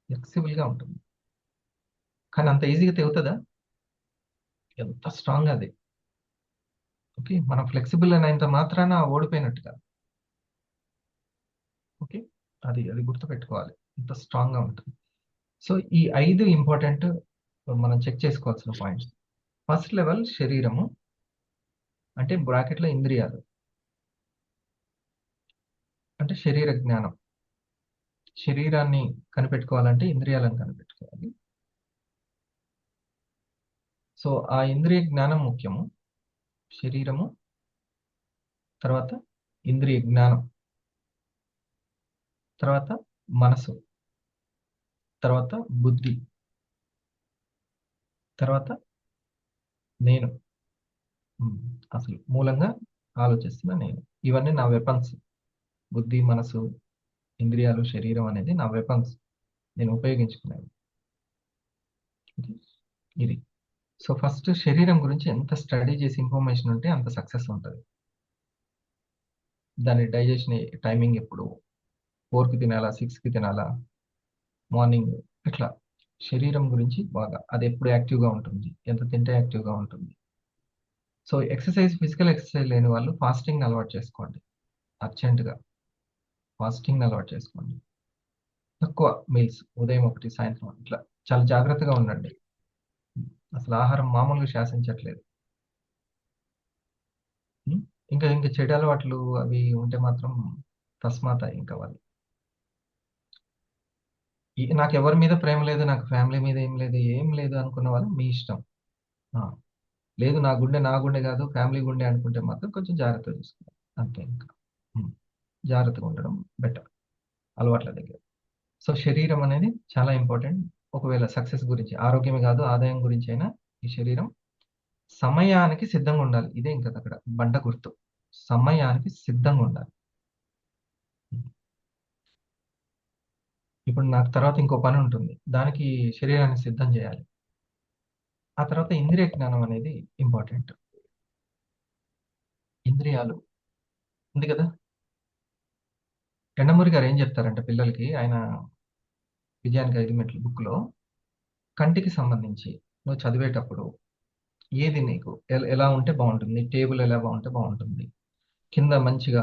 ఫ్లెక్సిబుల్గా ఉంటుంది. కానీ అంత ఈజీగా తెగుతుందా? ఎంత స్ట్రాంగ్ అది. ఓకే, మనం ఫ్లెక్సిబుల్ అయినంత మాత్రాన ఓడిపోయినట్టు కాదు. ఓకే, అది అది గుర్తుపెట్టుకోవాలి, ఎంత స్ట్రాంగ్గా ఉంటుంది. సో ఈ 5 ఇంపార్టెంట్ మనం చెక్ చేసుకోవాల్సిన పాయింట్స్. ఫస్ట్ లెవెల్ శరీరము, అంటే బ్రాకెట్లో ఇంద్రియాలు, అంటే శరీర జ్ఞానం. శరీరాన్ని కనిపెట్టుకోవాలంటే ఇంద్రియాలను కనిపెట్టుకోవాలి. సో ఆ ఇంద్రియ జ్ఞానం ముఖ్యము. శరీరము, తర్వాత ఇంద్రియ జ్ఞానం, తర్వాత మనసు, తర్వాత బుద్ధి, తర్వాత నేను, అసలు మూలంగా ఆలోచిస్తున్న నేను. ఇవన్నీ నా వెపన్స్. బుద్ధి, మనసు, ఇంద్రియాలు, శరీరం అనేది నా వెపన్స్, నేను ఉపయోగించుకునేది. Okay? ఇది. సో ఫస్ట్ శరీరం గురించి ఎంత స్టడీ చేసి ఇన్ఫర్మేషన్ ఉంటే అంత సక్సెస్ ఉంటుంది. దాని డైజెషన్ టైమింగ్ ఎప్పుడు, 4కి తినాలా, 6కి తినాలా, మార్నింగ్, ఇట్లా శరీరం గురించి బాగా, అది ఎప్పుడు యాక్టివ్గా ఉంటుంది, ఎంత తింటే యాక్టివ్గా ఉంటుంది. సో ఎక్సర్సైజ్, ఫిజికల్ ఎక్సర్సైజ్ లేని వాళ్ళు ఫాస్టింగ్ అలవాటు చేసుకోండి, అర్జెంటుగా ఫాస్టింగ్ అలవాటు చేసుకోండి. తక్కువ మీల్స్, ఉదయం ఒకటి, సాయంత్రం ఒకటి, ఇట్లా చాలా జాగ్రత్తగా ఉండండి. అసలు ఆహారం మామూలుగా శాసించట్లేదు. ఉం? ఇంకా ఇంకా చెడు అలవాట్లు అవి ఉంటే మాత్రం తస్మాత్ ఇంకా వాళ్ళు. నాకు ఎవరి మీద ప్రేమ లేదు, నాకు ఫ్యామిలీ మీద ఏం లేదు అనుకున్న వాళ్ళు మీ ఇష్టం. ఆ, లేదు నా గుండె కాదు ఫ్యామిలీ గుండె అనుకుంటే మాత్రం కొంచెం జాగ్రత్తగా చూసుకోవాలి, అంతే. ఇంకా ఉం. జాగ్రత్తగా ఉండడం బెటర్ అలవాట్ల దగ్గర. సో శరీరం అనేది చాలా ఇంపార్టెంట్. ఒకవేళ సక్సెస్ గురించి, ఆరోగ్యమే కాదు ఆదాయం గురించి అయినా, ఈ శరీరం సమయానికి సిద్ధంగా ఉండాలి. ఇదే ఇంకా అక్కడ బండ గుర్తు, సమయానికి సిద్ధంగా ఉండాలి. ఇప్పుడు నాకు తర్వాత ఇంకో పని ఉంటుంది, దానికి శరీరాన్ని సిద్ధం చేయాలి. ఆ తర్వాత ఇంద్రియ జ్ఞానం అనేది ఇంపార్టెంట్. ఇంద్రియాలు ఉంది కదా, ఎండమూరి గారు ఏం చెప్తారంటే పిల్లలకి, ఆయన విజయానికి 5 మెట్లు బుక్లో, కంటికి సంబంధించి నువ్వు చదివేటప్పుడు ఏది నీకు ఎలా ఉంటే బాగుంటుంది, టేబుల్ ఎలా బాగుంటే బాగుంటుంది, కింద మంచిగా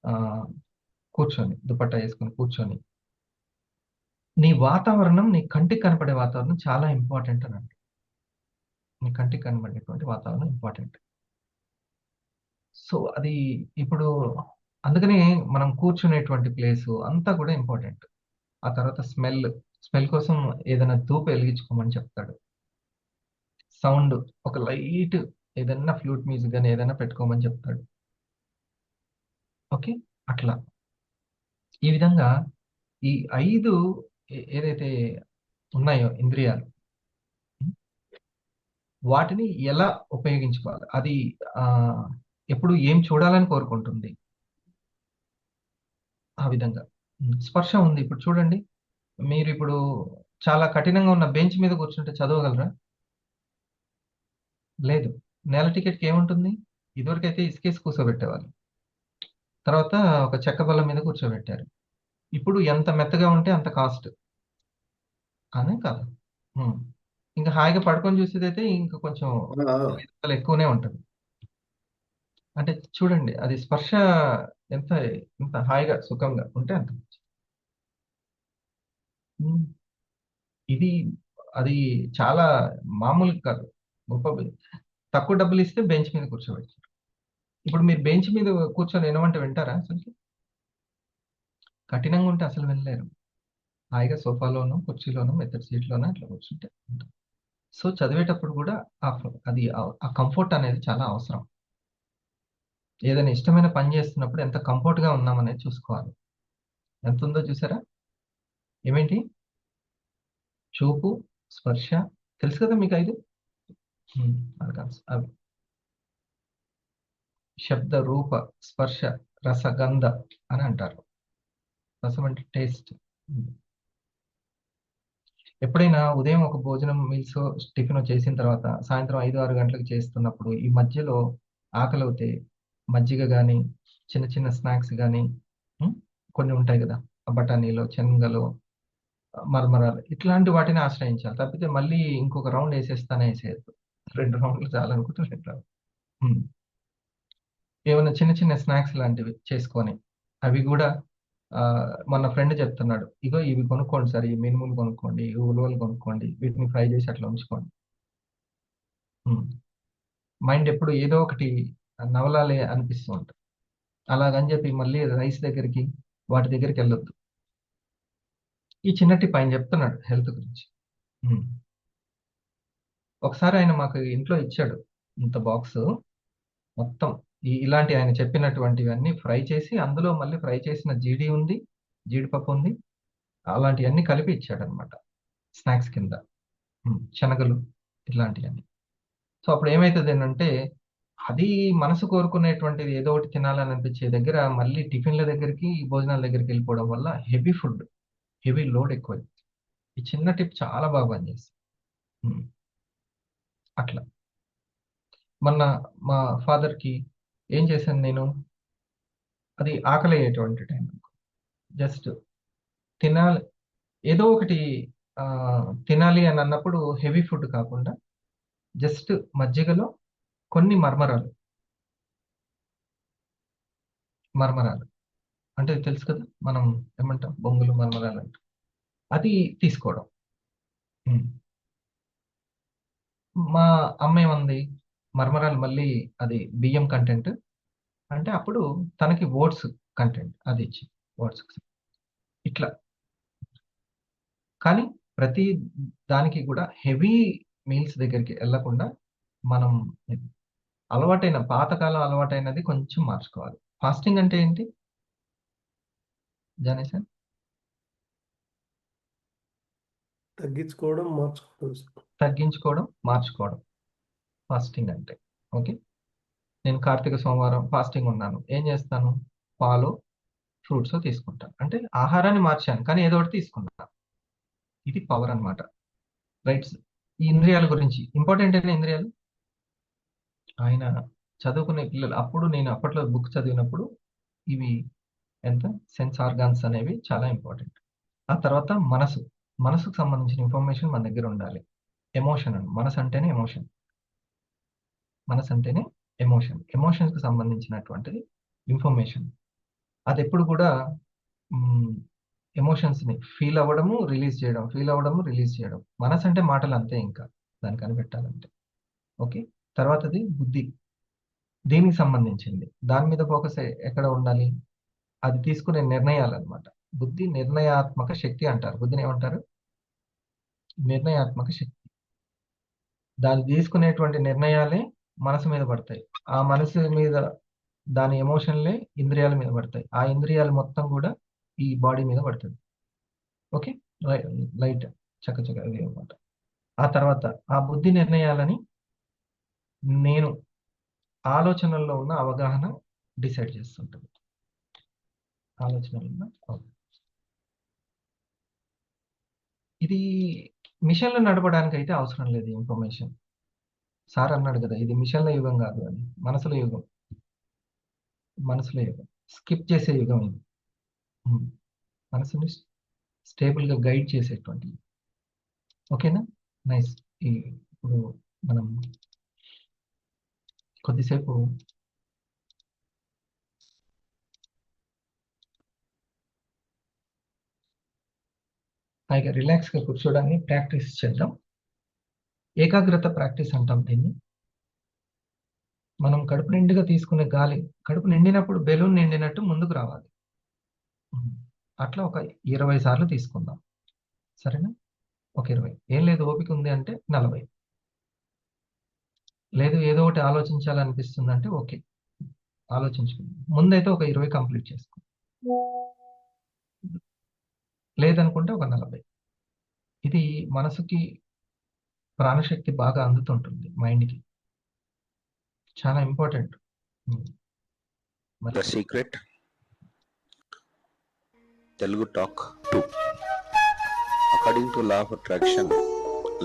ఆ, కూర్చొని దుపట్టా వేసుకొని కూర్చొని, నీ వాతావరణం, నీ కంటికి కనపడే వాతావరణం చాలా ఇంపార్టెంట్ అని అంటే, నీ కంటికి కనబడేటువంటి వాతావరణం ఇంపార్టెంట్. సో అది ఇప్పుడు అందుకనే మనం కూర్చునేటువంటి ప్లేసు అంతా కూడా ఇంపార్టెంట్. ఆ తర్వాత స్మెల్ కోసం ఏదైనా ధూప వెలిగించుకోమని చెప్తాడు. సౌండ్, ఒక లైట్ ఏదైనా ఫ్లూట్ మ్యూజిక్ కానీ ఏదైనా పెట్టుకోమని చెప్తాడు. ఓకే, అట్లా ఈ విధంగా ఈ 5 ఏదైతే ఉన్నాయో ఇంద్రియాలు, వాటిని ఎలా ఉపయోగించుకోవాలి, అది ఆ, ఎప్పుడు ఏం చూడాలని కోరుకుంటుంది, ఆ విధంగా. స్పర్శ ఉంది, ఇప్పుడు చూడండి, మీరు ఇప్పుడు చాలా కఠినంగా ఉన్న బెంచ్ మీద కూర్చుంటే చదవగలరా? లేదు. నేల టికెట్కి ఏముంటుంది, ఇదివరకైతే ఇసుకేసి కూర్చోబెట్టేవాళ్ళు, తర్వాత ఒక చెక్క బల్ల మీద కూర్చోబెట్టారు. ఇప్పుడు ఎంత మెత్తగా ఉంటే అంత కాస్ట్, అనే కాదు. ఇంకా హాయిగా పడుకొని చూసేదైతే ఇంకా కొంచెం ఆ, 5 ఎక్కువనే ఉంటుంది. అంటే చూడండి, అది స్పర్శ ఎంత ఎంత హాయిగా సుఖంగా ఉంటే అంత మంచిది. ఉమ్. ఇది అది చాలా మామూలు కాదు, గొప్ప తక్కువ డబ్బులు ఇస్తే బెంచ్ మీద కూర్చోబెడతారు. ఇప్పుడు మీరు బెంచ్ మీద కూర్చొని వినమంటే వింటారా అసలు? కఠినంగా ఉంటే అసలు వినలేరు. హాయిగా సోఫాలోనో కుర్చీలోనో మెత్తటి సీట్లోనో అట్లా కూర్చుంటే ఉంటుంది. సో చదివేటప్పుడు కూడా అది ఆ కంఫర్ట్ అనేది చాలా అవసరం. ఏదైనా ఇష్టమైన పని చేస్తున్నప్పుడు ఎంత కంఫర్ట్ గా ఉన్నామనేది చూసుకోవాలి. ఎంత ఉందో చూసారా? ఏమేంటి? చూపు, స్పర్శ, తెలుసు కదా మీకు 5. ఆర్గాన్స్ అవి శబ్ద, రూప, స్పర్శ, రస, గంధ అని అంటారు. రసం అంటే టేస్ట్. ఎప్పుడైనా ఉదయం ఒక భోజనం మీల్స్ టిఫిన్ చేసిన తర్వాత సాయంత్రం 5-6 గంటలకు చేస్తున్నప్పుడు ఈ మధ్యలో ఆకలి అవుతే మజ్జిగ కానీ చిన్న చిన్న స్నాక్స్ కానీ కొన్ని ఉంటాయి కదా, బఠానీలో, శనగలు, మరమరాలు, ఇట్లాంటి వాటిని ఆశ్రయించాలి. తప్పితే మళ్ళీ ఇంకొక రౌండ్ వేసేస్తానే వేసేయద్దు. 2 రౌండ్లు చాలనుకుంటే 2 రౌండ్లు. ఉమ్. ఏమైనా చిన్న చిన్న స్నాక్స్ లాంటివి చేసుకొని అవి కూడా మన ఫ్రెండ్ చెప్తున్నాడు, ఇగో ఇవి కొనుక్కోండి సార్, ఈ మినుములు కొనుక్కోండి, ఈ ఉలవలు కొనుక్కోండి, వీటిని ఫ్రై చేసి అట్లా ఉంచుకోండి. మైండ్ ఎప్పుడు ఏదో ఒకటి నవలాలే అనిపిస్తూ ఉంటుంది. అలాగని చెప్పి మళ్ళీ రైస్ దగ్గరికి వాటి దగ్గరికి వెళ్ళొద్దు. ఈ చిన్న టిప్ ఆయన చెప్తున్నాడు హెల్త్ గురించి. ఉమ్. ఒకసారి ఆయన మాకు ఇంట్లో ఇచ్చాడు ఇంత బాక్స్ మొత్తం ఇలాంటి ఆయన చెప్పినటువంటివన్నీ ఫ్రై చేసి, అందులో మళ్ళీ ఫ్రై చేసిన జీడి ఉంది, జీడిపప్పు ఉంది, అలాంటివన్నీ కలిపి ఇచ్చాడనమాట స్నాక్స్ కింద. శనగలు ఇట్లాంటివన్నీ. సో అప్పుడు ఏమవుతుంది అంటే, అది మనసు కోరుకునేటువంటిది ఏదో ఒకటి తినాలని అనిపించే దగ్గర మళ్ళీ టిఫిన్ల దగ్గరికి, భోజనాల దగ్గరికి వెళ్ళిపోవడం వల్ల హెవీ ఫుడ్, హెవీ లోడ్ ఎక్కువ. ఈ చిన్న టిప్ చాలా బాగా పనిచేస్తుంది. ఉమ్. అట్లా మొన్న మా ఫాదర్కి ఏం చేశాను నేను, అది ఆకలి అయ్యేటువంటి టైం, జస్ట్ తినాలి ఏదో ఒకటి ఆ, తినాలి అని అన్నప్పుడు హెవీ ఫుడ్ కాకుండా జస్ట్ మజ్జిగలో కొన్ని మర్మరాలు, మర్మరాలు అంటే తెలుసు కదా, మనం ఏమంటాం బొంగులు మర్మరాలు అంటాం, అది తీసుకోవడం. ఉమ్. మా అమ్మ ఏమంది, మర్మరాలు మళ్ళీ అది బియ్యం కంటెంట్ అంటే అప్పుడు తనకి ఓట్స్ కంటెంట్ అది ఇచ్చి, ఓట్స్ ఇట్లా. కానీ ప్రతి దానికి కూడా హెవీ మీల్స్ దగ్గరికి వెళ్ళకుండా మనం అలవాటైన పాతకాలం అలవాటైనది కొంచెం మార్చుకోవాలి. ఫాస్టింగ్ అంటే ఏంటి జానేసన్? తగ్గించుకోవడం, మార్చుకోవడం. తగ్గించుకోవడం, మార్చుకోవడం ఫాస్టింగ్ అంటే. ఓకే, నేను కార్తీక సోమవారం ఫాస్టింగ్ ఉన్నాను, ఏం చేస్తాను, పాలు, ఫ్రూట్స్ తీసుకుంటాను, అంటే ఆహారాన్ని మార్చాను కానీ ఏదో ఒకటి తీసుకుంటాను. ఇది పవర్ అన్నమాట. రైట్స్. ఈ ఇంద్రియాల గురించి ఇంపార్టెంట్ అయిన ఇంద్రియాలు, ఆయన చదువుకునే పిల్లలు అప్పుడు, నేను అప్పట్లో బుక్ చదివినప్పుడు ఇవి ఎంత సెన్స్ ఆర్గాన్స్ అనేవి చాలా ఇంపార్టెంట్. ఆ తర్వాత మనసు, మనసుకు సంబంధించిన ఇన్ఫర్మేషన్ మన దగ్గర ఉండాలి. ఎమోషన్ అని, మనసు అంటేనే ఎమోషన్, మనసు అంటేనే ఎమోషన్, ఎమోషన్స్కి సంబంధించినటువంటిది ఇన్ఫర్మేషన్. అది ఎప్పుడు కూడా ఎమోషన్స్ని ఫీల్ అవ్వడము, రిలీజ్ చేయడం, ఫీల్ అవ్వడము, రిలీజ్ చేయడం. మనసు అంటే మాటలు అంతే, ఇంకా దాన్ని కనిపెట్టాలంటే. ఓకే, తర్వాతది బుద్ధి, దీనికి సంబంధించింది. దాని మీద ఫోకస్ ఎక్కడ ఉండాలి, అది తీసుకునే నిర్ణయాలు అనమాట. బుద్ధి నిర్ణయాత్మక శక్తి అంటారు. బుద్ధిని ఏమంటారు? నిర్ణయాత్మక శక్తి. దాన్ని తీసుకునేటువంటి నిర్ణయాలే మనసు మీద పడతాయి. ఆ మనసు మీద దాని ఎమోషన్లే ఇంద్రియాల మీద పడతాయి. ఆ ఇంద్రియాలు మొత్తం కూడా ఈ బాడీ మీద పడుతుంది. ఓకే, లైట్ చక్కచక్క అది అనమాట. ఆ తర్వాత ఆ బుద్ధి నిర్ణయాలని నేను ఆలోచనల్లో ఉన్న అవగాహన డిసైడ్ చేస్తుంటుంది. ఆలోచనలో ఉన్న అవగాహన. ఇది మిషన్లు నడపడానికి అయితే అవసరం లేదు ఇన్ఫర్మేషన్. సార్ అన్నాడు కదా, ఇది మిషన్ల యుగం కాదు అని, మనసుల యుగం, మనసుల యుగం, స్కిప్ చేసే యుగం ఇది. మనసుని స్టేబుల్గా గైడ్ చేసేటువంటి. ఓకేనా? నైస్. ఇప్పుడు మనం కొద్దిసేపు హాయిగా రిలాక్స్గా కూర్చోడానికి ప్రాక్టీస్ చేద్దాం. ఏకాగ్రత ప్రాక్టీస్ అంటాం దీన్ని. మనం కడుపు నిండుగా తీసుకునే గాలి, కడుపు నిండినప్పుడు బెలూన్ నిండినట్టు ముందుకు రావాలి. అట్లా ఒక 20 సార్లు తీసుకుందాం. సరేనా? ఒక 20. ఏం లేదు, ఓపిక ఉంది అంటే 40. లేదు ఏదో ఒకటి ఆలోచించాలనిపిస్తుంది అంటే ఓకే, ఆలోచించుకుందాం. ముందైతే ఒక 20 కంప్లీట్ చేసుకో, లేదనుకుంటే ఒక 40. ఇది మనసుకి ప్రాణశక్తి బాగా అందుతుంటుంది, మైండ్కి చాలా important. The secret Telugu talk 2. According to law of attraction,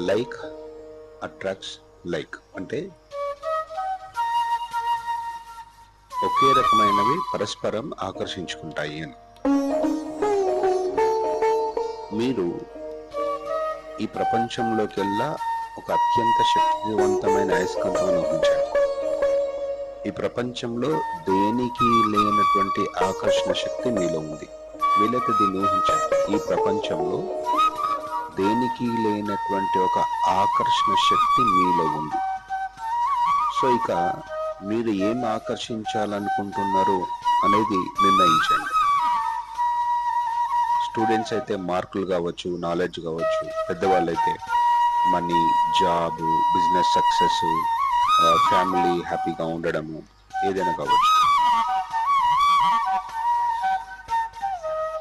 like attracts like. అంటే ఒకే రకమైనవి పరస్పరం ఆకర్షించుకుంటాయి అని. మీరు ఈ ప్రపంచంలోకెల్లా ఒక అత్యంత శక్తివంతమైన అయస్కాంతం ఊహించండి. ఈ ప్రపంచంలో దేనికి లేనటువంటి ఆకర్షణ శక్తి మీలో ఉంది. వీలైతే దీన్ని ఊహించండి. ఈ ప్రపంచంలో దేనికి లేనటువంటి ఒక ఆకర్షణ శక్తి మీలో ఉంది. సో ఇక మీరు ఏం ఆకర్షించాలనుకుంటున్నారు అనేది నిర్ణయించండి. స్టూడెంట్స్ అయితే మార్కులు కావచ్చు, నాలెడ్జ్ కావచ్చు. పెద్దవాళ్ళు అయితే money, job, business success, family హ్యాపీగా ఉండడము, ఏదైనా కావచ్చు.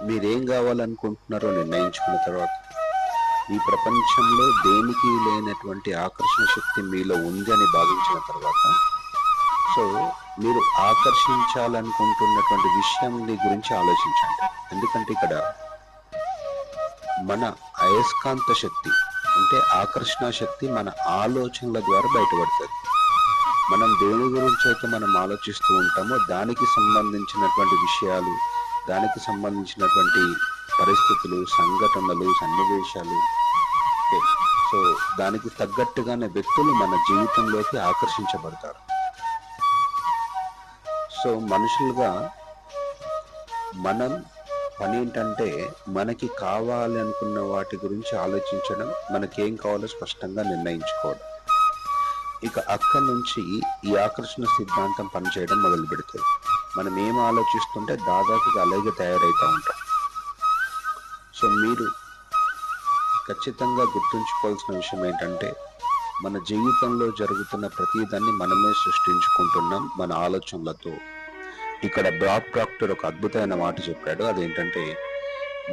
మీరేం కావాలనుకుంటున్నారో నిర్ణయించుకున్న తర్వాత ఈ ప్రపంచంలో దేనికి లేనటువంటి ఆకర్షణ శక్తి మీలో ఉంది అని భావించిన తర్వాత, సో మీరు ఆకర్షించాలనుకుంటున్నటువంటి విషయం గురించి ఆలోచించండి. ఎందుకంటే ఇక్కడ మన అయస్కాంత శక్తి అంటే ఆకర్షణ శక్తి మన ఆలోచనల ద్వారా బయటపడుతుంది. మనం దేని గురించి అయితే మనం ఆలోచిస్తూ ఉంటామో దానికి సంబంధించినటువంటి విషయాలు, దానికి సంబంధించినటువంటి పరిస్థితులు, సంఘటనలు, సన్నివేశాలు, సో దానికి తగ్గట్టుగానే వ్యక్తులు మన జీవితంలోకి ఆకర్షించబడతారు. సో మనుషులుగా మనం పని ఏంటంటే మనకి కావాలి అనుకున్న వాటి గురించి ఆలోచించడం, మనకేం కావాలో స్పష్టంగా నిర్ణయించుకోవడం. ఇక అక్కడి నుంచి ఈ ఆకర్షణ సిద్ధాంతం పనిచేయడం మొదలు పెడుతుంది. మనం ఏం ఆలోచిస్తుంటే దాదాపుగా అలాగే తయారవుతూ ఉంటాం. సో మీరు ఖచ్చితంగా గుర్తుంచుకోవాల్సిన విషయం ఏంటంటే మన జీవితంలో జరుగుతున్న ప్రతిదాన్ని మనమే సృష్టించుకుంటున్నాం మన ఆలోచనలతో. ఇక్కడ బాబ్ ప్రాక్టర్ ఒక అద్భుతమైన మాట చెప్పాడు. అదేంటంటే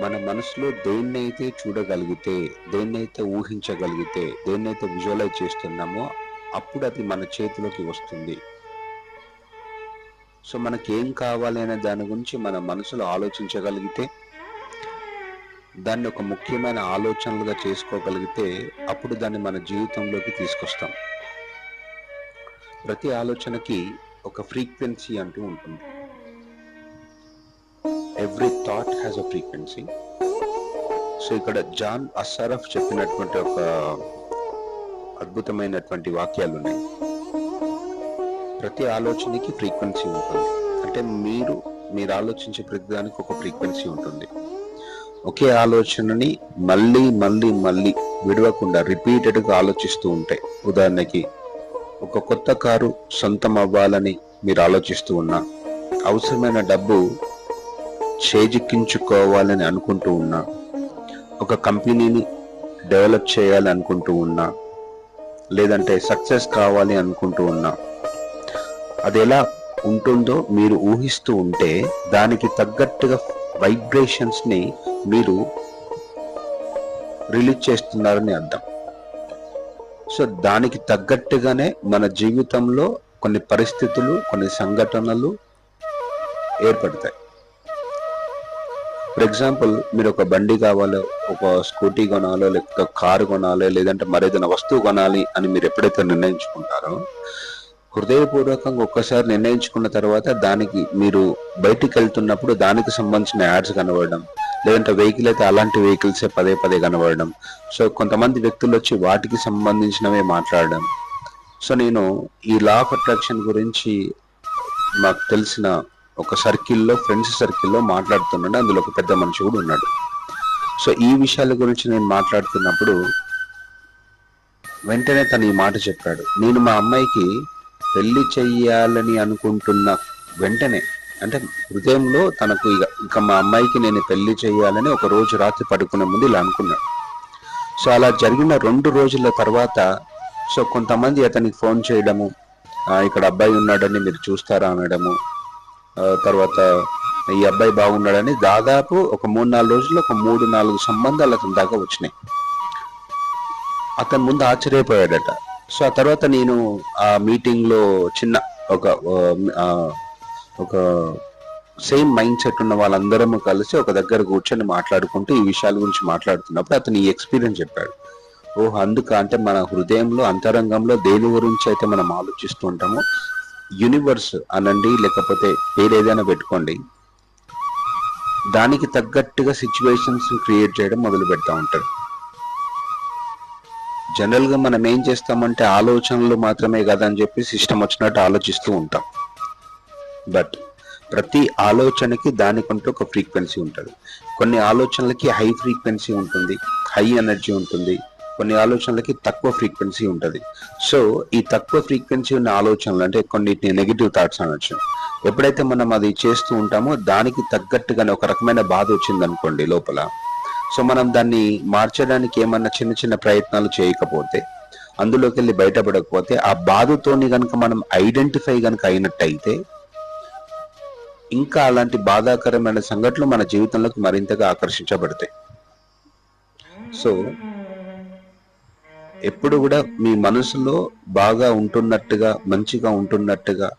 మన మనసులో దేన్నైతే చూడగలిగితే, దేన్నైతే ఊహించగలిగితే, దేన్నైతే విజువలైజ్ చేస్తున్నామో అప్పుడు అది మన చేతిలోకి వస్తుంది. సో మనకేం కావాలి అనే దాని గురించి మన మనసులో ఆలోచించగలిగితే, దాన్ని ఒక ముఖ్యమైన ఆలోచనలుగా చేసుకోగలిగితే అప్పుడు దాన్ని మన జీవితంలోకి తీసుకొస్తాం. ప్రతి ఆలోచనకి ఒక ఫ్రీక్వెన్సీ అంటూ ఉంటుంది. Every thought has a frequency. So ఇక్కడ జాన్ అస్సారఫ్ చెప్పినటువంటి ఒక అద్భుతమైనటువంటి వాక్యాలు ఉన్నాయి. ప్రతి ఆలోచనకి ఫ్రీక్వెన్సీ ఉంటుంది. అంటే మీరు ఆలోచించే ప్రతిదానికి ఒక ఫ్రీక్వెన్సీ ఉంటుంది. ఒకే ఆలోచనని మళ్ళీ మళ్ళీ మళ్ళీ విడవకుండా రిపీటెడ్గా ఆలోచిస్తూ ఉంటాయి. ఉదాహరణకి ఒక కొత్త కారు సొంతం అవ్వాలని మీరు ఆలోచిస్తూ ఉన్నా, అవసరమైన డబ్బు చేజిక్కించుకోవాలని అనుకుంటూ ఉన్నా, ఒక కంపెనీని డెవలప్ చేయాలి అనుకుంటూ ఉన్నా, లేదంటే సక్సెస్ కావాలి అనుకుంటూ ఉన్నా, అది ఎలా ఉంటుందో మీరు ఊహిస్తూ ఉంటే దానికి తగ్గట్టుగా వైబ్రేషన్స్ని మీరు రిలీజ్ చేస్తున్నారని అర్థం. సో దానికి తగ్గట్టుగానే మన జీవితంలో కొన్ని పరిస్థితులు, కొన్ని సంఘటనలు ఏర్పడతాయి. ఫర్ ఎగ్జాంపుల్, మీరు ఒక బండి కావాలో, ఒక స్కూటీ కొనాలో, లేకపోతే కారు కొనాలి, లేదంటే మరేదైనా వస్తువు కొనాలి అని మీరు ఎప్పుడైతే నిర్ణయించుకుంటారో, హృదయపూర్వకంగా ఒక్కసారి నిర్ణయించుకున్న తర్వాత దానికి మీరు బయటికి వెళ్తున్నప్పుడు దానికి సంబంధించిన యాడ్స్ కనబడడం, లేదంటే వెహికల్ అయితే అలాంటి వెహికల్సే పదే పదే కనబడడం. సో కొంతమంది వ్యక్తులు వచ్చి వాటికి సంబంధించినవే మాట్లాడడం. సో నేను ఈ లా ఆఫ్ అట్రాక్షన్ గురించి మాకు తెలిసిన ఒక సర్కిల్లో, ఫ్రెండ్స్ సర్కిల్లో మాట్లాడుతున్నాడు. అందులో ఒక పెద్ద మనిషి కూడా ఉన్నాడు. సో ఈ విషయాల గురించి నేను మాట్లాడుతున్నప్పుడు వెంటనే తను ఈ మాట చెప్పాడు. నేను మా అమ్మాయికి పెళ్లి చెయ్యాలని అనుకుంటున్న వెంటనే, అంటే హృదయంలో తనకు ఇక మా అమ్మాయికి నేను పెళ్లి చెయ్యాలని ఒక రోజు రాత్రి పడుకునే ముందు ఇలా అనుకున్నాడు. సో అలా జరిగిన 2 రోజుల తర్వాత సో కొంతమంది అతనికి ఫోన్ చేయడము, ఇక్కడ అబ్బాయి ఉన్నాడని మీరు చూస్తారా అనడము, తర్వాత ఈ అబ్బాయి బాగున్నాడని దాదాపు ఒక 3-4 రోజుల్లో ఒక 3-4 సంబంధాలు అతని దాకా వచ్చినాయి. అతను ముందు ఆశ్చర్యపోయాడట. సో ఆ తర్వాత నేను ఆ మీటింగ్ లో చిన్న ఒక సేమ్ మైండ్ సెట్ ఉన్న వాళ్ళందరము కలిసి ఒక దగ్గర కూర్చొని మాట్లాడుకుంటూ ఈ విషయాల గురించి మాట్లాడుతున్నప్పుడు అతను ఈ ఎక్స్పీరియన్స్ చెప్పాడు. ఓహో, అంటే మన హృదయంలో అంతరంగంలో దేని గురించి అయితే మనం ఆలోచిస్తూ ఉంటామో యూనివర్స్ అనండి, లేకపోతే పేరు ఏదైనా పెట్టుకోండి, దానికి తగ్గట్టుగా సిచ్యువేషన్స్ క్రియేట్ చేయడం మొదలు పెడతా ఉంటారు. జనరల్ గా మనం ఏం చేస్తామంటే ఆలోచనలు మాత్రమే కదా అని చెప్పి సిస్టమ్ వచ్చినట్టు ఆలోచిస్తూ ఉంటాం. బట్ ప్రతి ఆలోచనకి దానికంటూ ఒక ఫ్రీక్వెన్సీ ఉంటుంది. కొన్ని ఆలోచనలకి హై ఫ్రీక్వెన్సీ ఉంటుంది, హై ఎనర్జీ ఉంటుంది. కొన్ని ఆలోచనలకి తక్కువ ఫ్రీక్వెన్సీ ఉంటుంది. సో ఈ తక్కువ ఫ్రీక్వెన్సీ ఉన్న ఆలోచనలు అంటే కొన్నిటిని నెగిటివ్ థాట్స్ అనొచ్చు. ఎప్పుడైతే మనం అది చేస్తూ ఉంటామో దానికి తగ్గట్టుగానే ఒక రకమైన బాధ వచ్చింది అనుకోండి లోపల, సో మనం దాన్ని మార్చడానికి ఏమన్నా చిన్న చిన్న ప్రయత్నాలు చేయకపోతే, అందులోకి వెళ్ళి బయటపడకపోతే, ఆ బాధతోని కనుక మనం ఐడెంటిఫై కనుక అయినట్టయితే ఇంకా అలాంటి బాధాకరమైన సంఘటనలు మన జీవితంలోకి మరింతగా ఆకర్షించబడతాయి. సో ఎప్పుడు కూడా మీ మనసులో బాగా ఉంటున్నట్టుగా, మంచిగా ఉంటున్నట్టుగా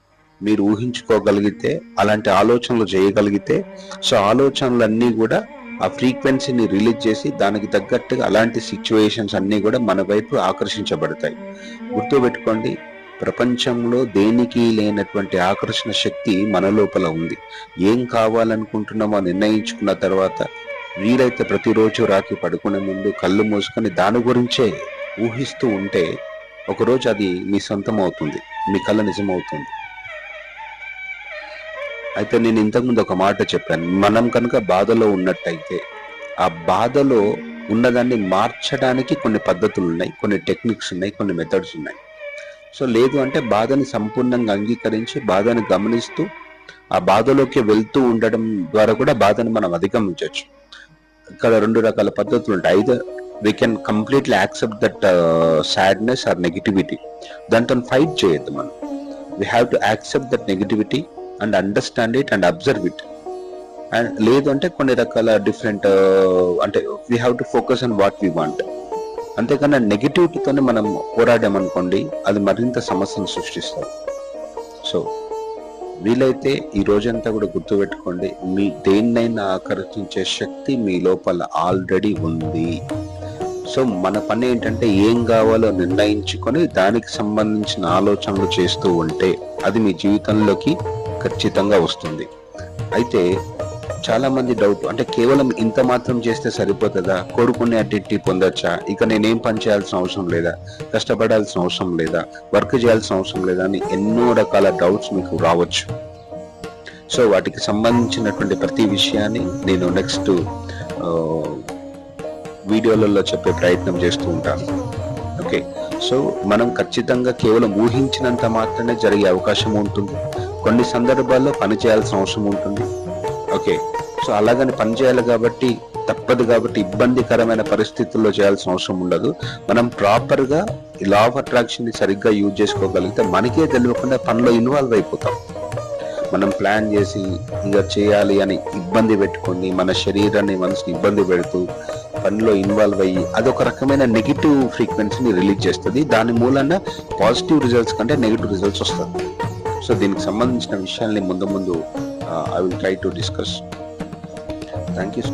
మీరు ఊహించుకోగలిగితే, అలాంటి ఆలోచనలు చేయగలిగితే, సో ఆలోచనలన్నీ కూడా ఆ ఫ్రీక్వెన్సీని రిలీజ్ చేసి దానికి తగ్గట్టుగా అలాంటి సిచ్యువేషన్స్ అన్నీ కూడా మన వైపు ఆకర్షించబడతాయి. గుర్తుపెట్టుకోండి, ప్రపంచంలో దేనికి లేనటువంటి ఆకర్షణ శక్తి మన లోపల ఉంది. ఏం కావాలనుకుంటున్నామో నిర్ణయించుకున్న తర్వాత వీలైతే ప్రతిరోజు రాత్రి పడుకునే ముందు కళ్ళు మూసుకొని దాని గురించే ఊహిస్తూ ఉంటే ఒకరోజు అది మీ సొంతం అవుతుంది, మీ కళ నిజమవుతుంది. అయితే నేను ఇంతకుముందు ఒక మాట చెప్పాను, మనం కనుక బాధలో ఉన్నట్టయితే ఆ బాధలో ఉన్నదాన్ని మార్చడానికి కొన్ని పద్ధతులు ఉన్నాయి, కొన్ని టెక్నిక్స్ ఉన్నాయి, కొన్ని మెథడ్స్ ఉన్నాయి. సో లేదు అంటే బాధని సంపూర్ణంగా అంగీకరించి బాధని గమనిస్తూ ఆ బాధలోకి వెళ్తూ ఉండడం ద్వారా కూడా బాధని మనం అధిగమించవచ్చు. ఇక్కడ 2 రకాల పద్ధతులు ఉంటాయి. Either we can completely accept that sadness or negativity. దాంతో ఫైట్ చేయొద్దు మనం. We have to accept that negativity and understand it and observe it. And లేదు అంటే కొన్ని రకాల డిఫరెంట్ అంటే we have to focus on what we want. అంతేకాని నెగిటివిటీతోనే మనం పోరాడామనుకోండి, అది మరింత సమస్యను సృష్టిస్తుంది. సో వీలైతే ఈ రోజంతా కూడా గుర్తుపెట్టుకోండి, మీ దేన్నైనా ఆకర్షించే శక్తి మీ లోపల ఆల్రెడీ ఉంది. సో మన పని ఏంటంటే ఏం కావాలో నిర్ణయించుకొని దానికి సంబంధించిన ఆలోచనలు చేస్తూ ఉంటే అది మీ జీవితంలోకి ఖచ్చితంగా వస్తుంది. అయితే చాలా మంది డౌట్, అంటే కేవలం ఇంత మాత్రం చేస్తే సరిపోతుందా, కోరుకునే అటిటీ పొందొచ్చా, ఇక నేనేం పని చేయాల్సిన అవసరం లేదా, కష్టపడాల్సిన అవసరం లేదా, వర్క్ చేయాల్సిన అవసరం లేదా అని ఎన్నో రకాల డౌట్స్ మీకు రావచ్చు. సో వాటికి సంబంధించినటువంటి ప్రతి విషయాన్ని నేను నెక్స్ట్ వీడియోలలో చెప్పే ప్రయత్నం చేస్తూ ఉంటాను. ఓకే, సో మనం ఖచ్చితంగా కేవలం ఊహించినంత మాత్రమే జరిగే అవకాశం ఉంటుంది. కొన్ని సందర్భాల్లో పని చేయాల్సిన అవసరం ఉంటుంది. ఓకే, సో అలాగని పని చేయాలి కాబట్టి తప్పదు కాబట్టి ఇబ్బందికరమైన పరిస్థితుల్లో చేయాల్సిన అవసరం ఉండదు. మనం ప్రాపర్ గా లా ఆఫ్ అట్రాక్షన్ ని సరిగ్గా యూజ్ చేసుకోగలిగితే మనకే తెలియకుండా పనిలో ఇన్వాల్వ్ అయిపోతాం. మనం ప్లాన్ చేసి ఇక చేయాలి అని ఇబ్బంది పెట్టుకొని మన శరీరాన్ని, మనసుని ఇబ్బంది పెడుతూ పనిలో ఇన్వాల్వ్ అయ్యి అదొక రకమైన నెగిటివ్ ఫ్రీక్వెన్సీని రిలీజ్ చేస్తుంది. దాని మూలంగా పాజిటివ్ రిజల్ట్స్ కంటే నెగిటివ్ రిజల్ట్స్ వస్తుంది. సో దీనికి సంబంధించిన విషయాల్ని ముందు I will try to discuss. Thank you.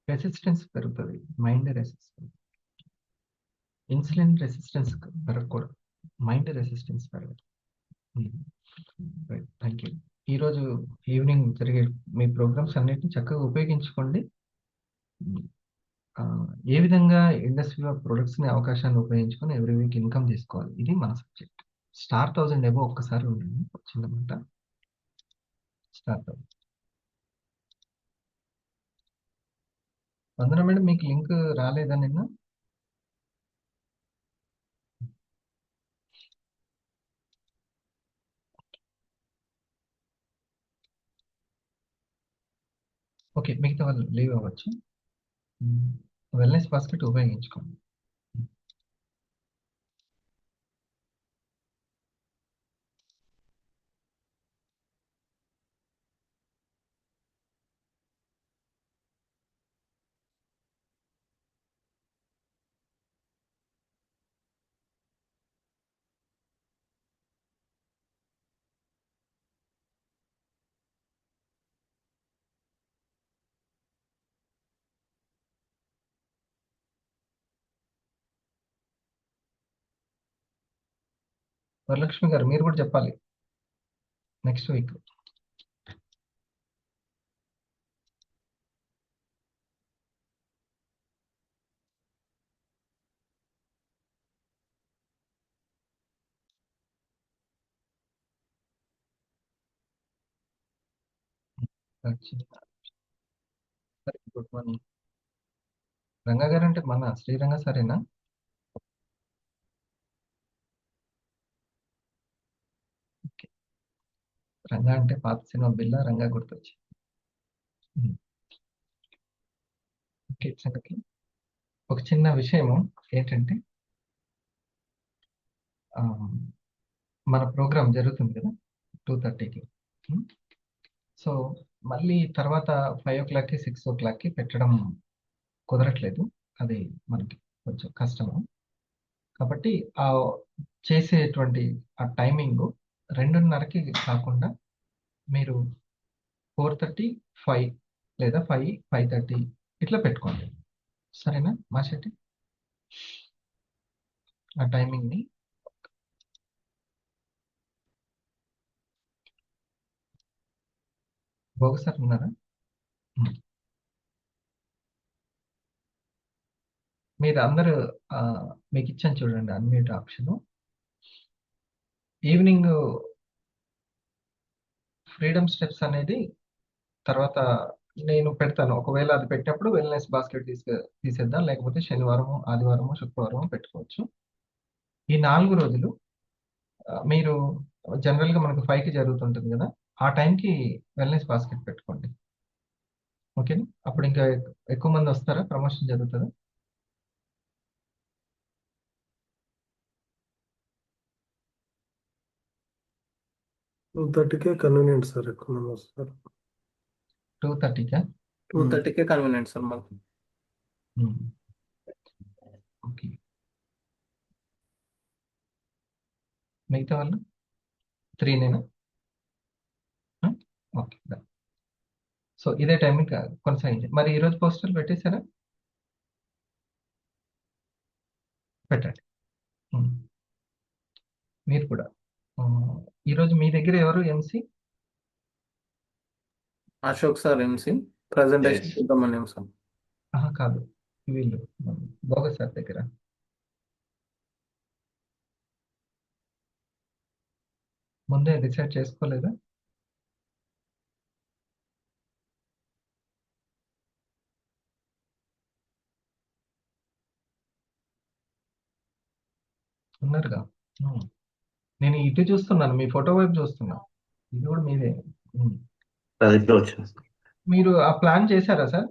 Resistance పెరుగుతుంది, మైండ్ రెసిస్టెన్స్. ఇన్సులిన్ రెసిస్టెన్స్ పెరగకూడదు, మైండ్ రెసిస్టెన్స్ పెరగదు. Thank you. ఈరోజు ఈవినింగ్ జరిగే మీ ప్రోగ్రామ్స్ అన్నిటిని చక్కగా ఉపయోగించుకోండి. ఏ విధంగా ఇండస్ట్రీలో ప్రొడక్ట్స్ని అవకాశాన్ని ఉపయోగించుకొని ఎవ్రీ వీక్ ఇన్కమ్ తీసుకోవాలి, ఇది మన సబ్జెక్ట్. స్టార్ 1000 ఏవో ఒక్కసారి ఉండండి, చిన్న మాట. స్టార్ 1000 వందన మేడం, మీకు లింక్ రాలేదా నిన్న? ఓకే, మిగతా వాళ్ళు లీవ్ అవ్వచ్చు. వెల్నెస్ బాస్కెట్ ఉపయోగించుకోండి. వరలక్ష్మి గారు, మీరు కూడా చెప్పాలి next week. Good morning. Ranga గారు అంటే మన శ్రీరంగ సరేనా? ఓకే. రంగా అంటే పాత సినిమా బిల్ల రంగా గుర్తొచ్చి. ఓకే, సంగతి ఒక చిన్న విషయము ఏంటంటే, మన ప్రోగ్రామ్ జరుగుతుంది కదా 2:30కి. సో మళ్ళీ తర్వాత 5 o'clockకి 6 o'clockకి పెట్టడం కుదరట్లేదు, అది మనకి కొంచెం కష్టము. కాబట్టి ఆ చేసేటువంటి ఆ టైమింగ్ 2:30కి కాకుండా మీరు 4:30, 5 లేదా 5, 5:30 ఇట్లా పెట్టుకోండి, సరేనా మాషెట్టి? ఆ టైమింగ్ని భోగ సార్ ఉన్నారా? మీరు అందరూ మీకు ఇచ్చాను చూడండి unmute option. Evening freedom steps అనేది తర్వాత నేను పెడతాను. ఒకవేళ అది పెట్టినప్పుడు వెల్నెస్ బాస్కెట్ తీసేద్దాం, లేకపోతే శనివారము, ఆదివారము, శుక్రవారము పెట్టుకోవచ్చు. ఈ 4 రోజులు మీరు జనరల్గా మనకు 5కి జరుగుతుంటుంది కదా, ఆ టైంకి వెల్నెస్ బాస్కెట్ పెట్టుకోండి, ఓకేనా? అప్పుడు ఇంకా ఎక్కువ మంది వస్తారా, ప్రమోషన్ జరుగుతుందా? 2:30కే కన్వీనియంట్ సార్ ఎక్కువ మంది వస్తారు. 2:30కా? 2:30కే కన్వీనియంట్ సార్ మాకు. ఓకే. మిగతా వాళ్ళు 3నేనా? ఓకే. సో ఇదే టైమింగ్ కొనసాగించి మరి ఈరోజు పోస్టర్లు పెట్టేశారా? పెట్టండి. మీరు కూడా ఈరోజు మీ దగ్గర ఎవరు MC? Ashok sir MC, presentation Subrahmanyam sir. కాదు, వీళ్ళు భోగ సార్ దగ్గర. ముందే డిసైడ్ చేసుకోలేదా? ఉన్నారుగా. నేను ఇటు చూస్తున్నాను, మీ ఫోటో వైపు చూస్తున్నా. ఇది కూడా మీదే. మీరు ఆ ప్లాన్ చేశారా సార్?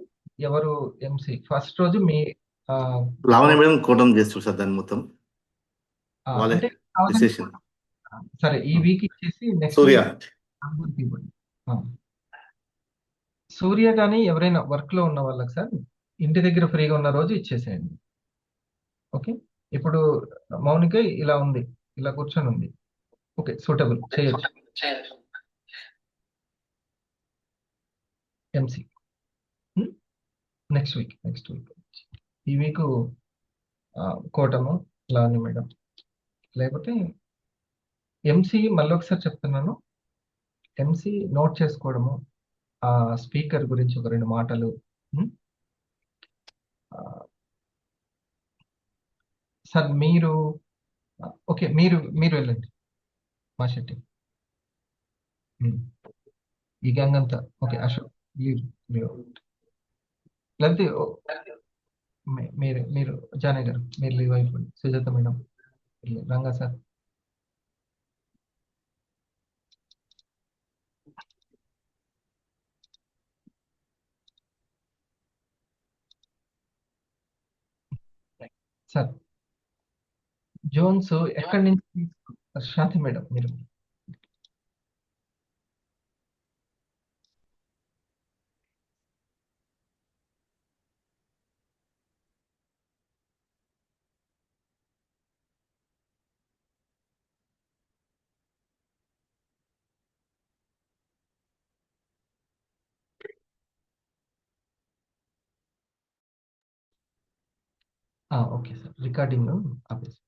ఎవరు ఎంసీ ఫస్ట్ రోజు మీ లావణ్య మేడం కోటం చేస్తారు సార్ దాన్ని మొత్తం. అంటే డిసిషన్ సరే ఈ వీక్ ఇచ్చేసి నెక్స్ట్ సూర్య వీక్ ఇవ్వండి. సూర్య కానీ ఎవరైనా వర్క్ లో ఉన్న వాళ్ళకి సార్ ఇంటి దగ్గర ఫ్రీగా ఉన్న రోజు ఇచ్చేసేయండి. ఓకే. ఇప్పుడు మౌనిక ఇలా ఉంది, ఇలా కూర్చొని ఉంది. ఓకే, సూటబుల్ చేయొచ్చు. ఎంసీ నెక్స్ట్ వీక్ ఈ వీక్ కోటము లావణ్య మేడం, లేకపోతే ఎంసీ మళ్ళీ ఒకసారి చెప్తున్నాను. ఎంసీ నోట్ చేసుకోవడము, ఆ స్పీకర్ గురించి ఒక 2 మాటలు. సార్ మీరు ఓకే, మీరు వెళ్ళండి మా శెట్టి. ఈ గ్యాంగ్ అంతా ఓకే. అశోక్ మీరు లేకపోతే మీరు జానయ్య గారు మీరు లీవ్ అయిపోండి. Sujatha madam, Ranga sir. Sir zones ఎక్కడి నుంచి? శాంతి మేడం మీరు. ఓకే సార్, రికార్డింగ్ ఆపేసి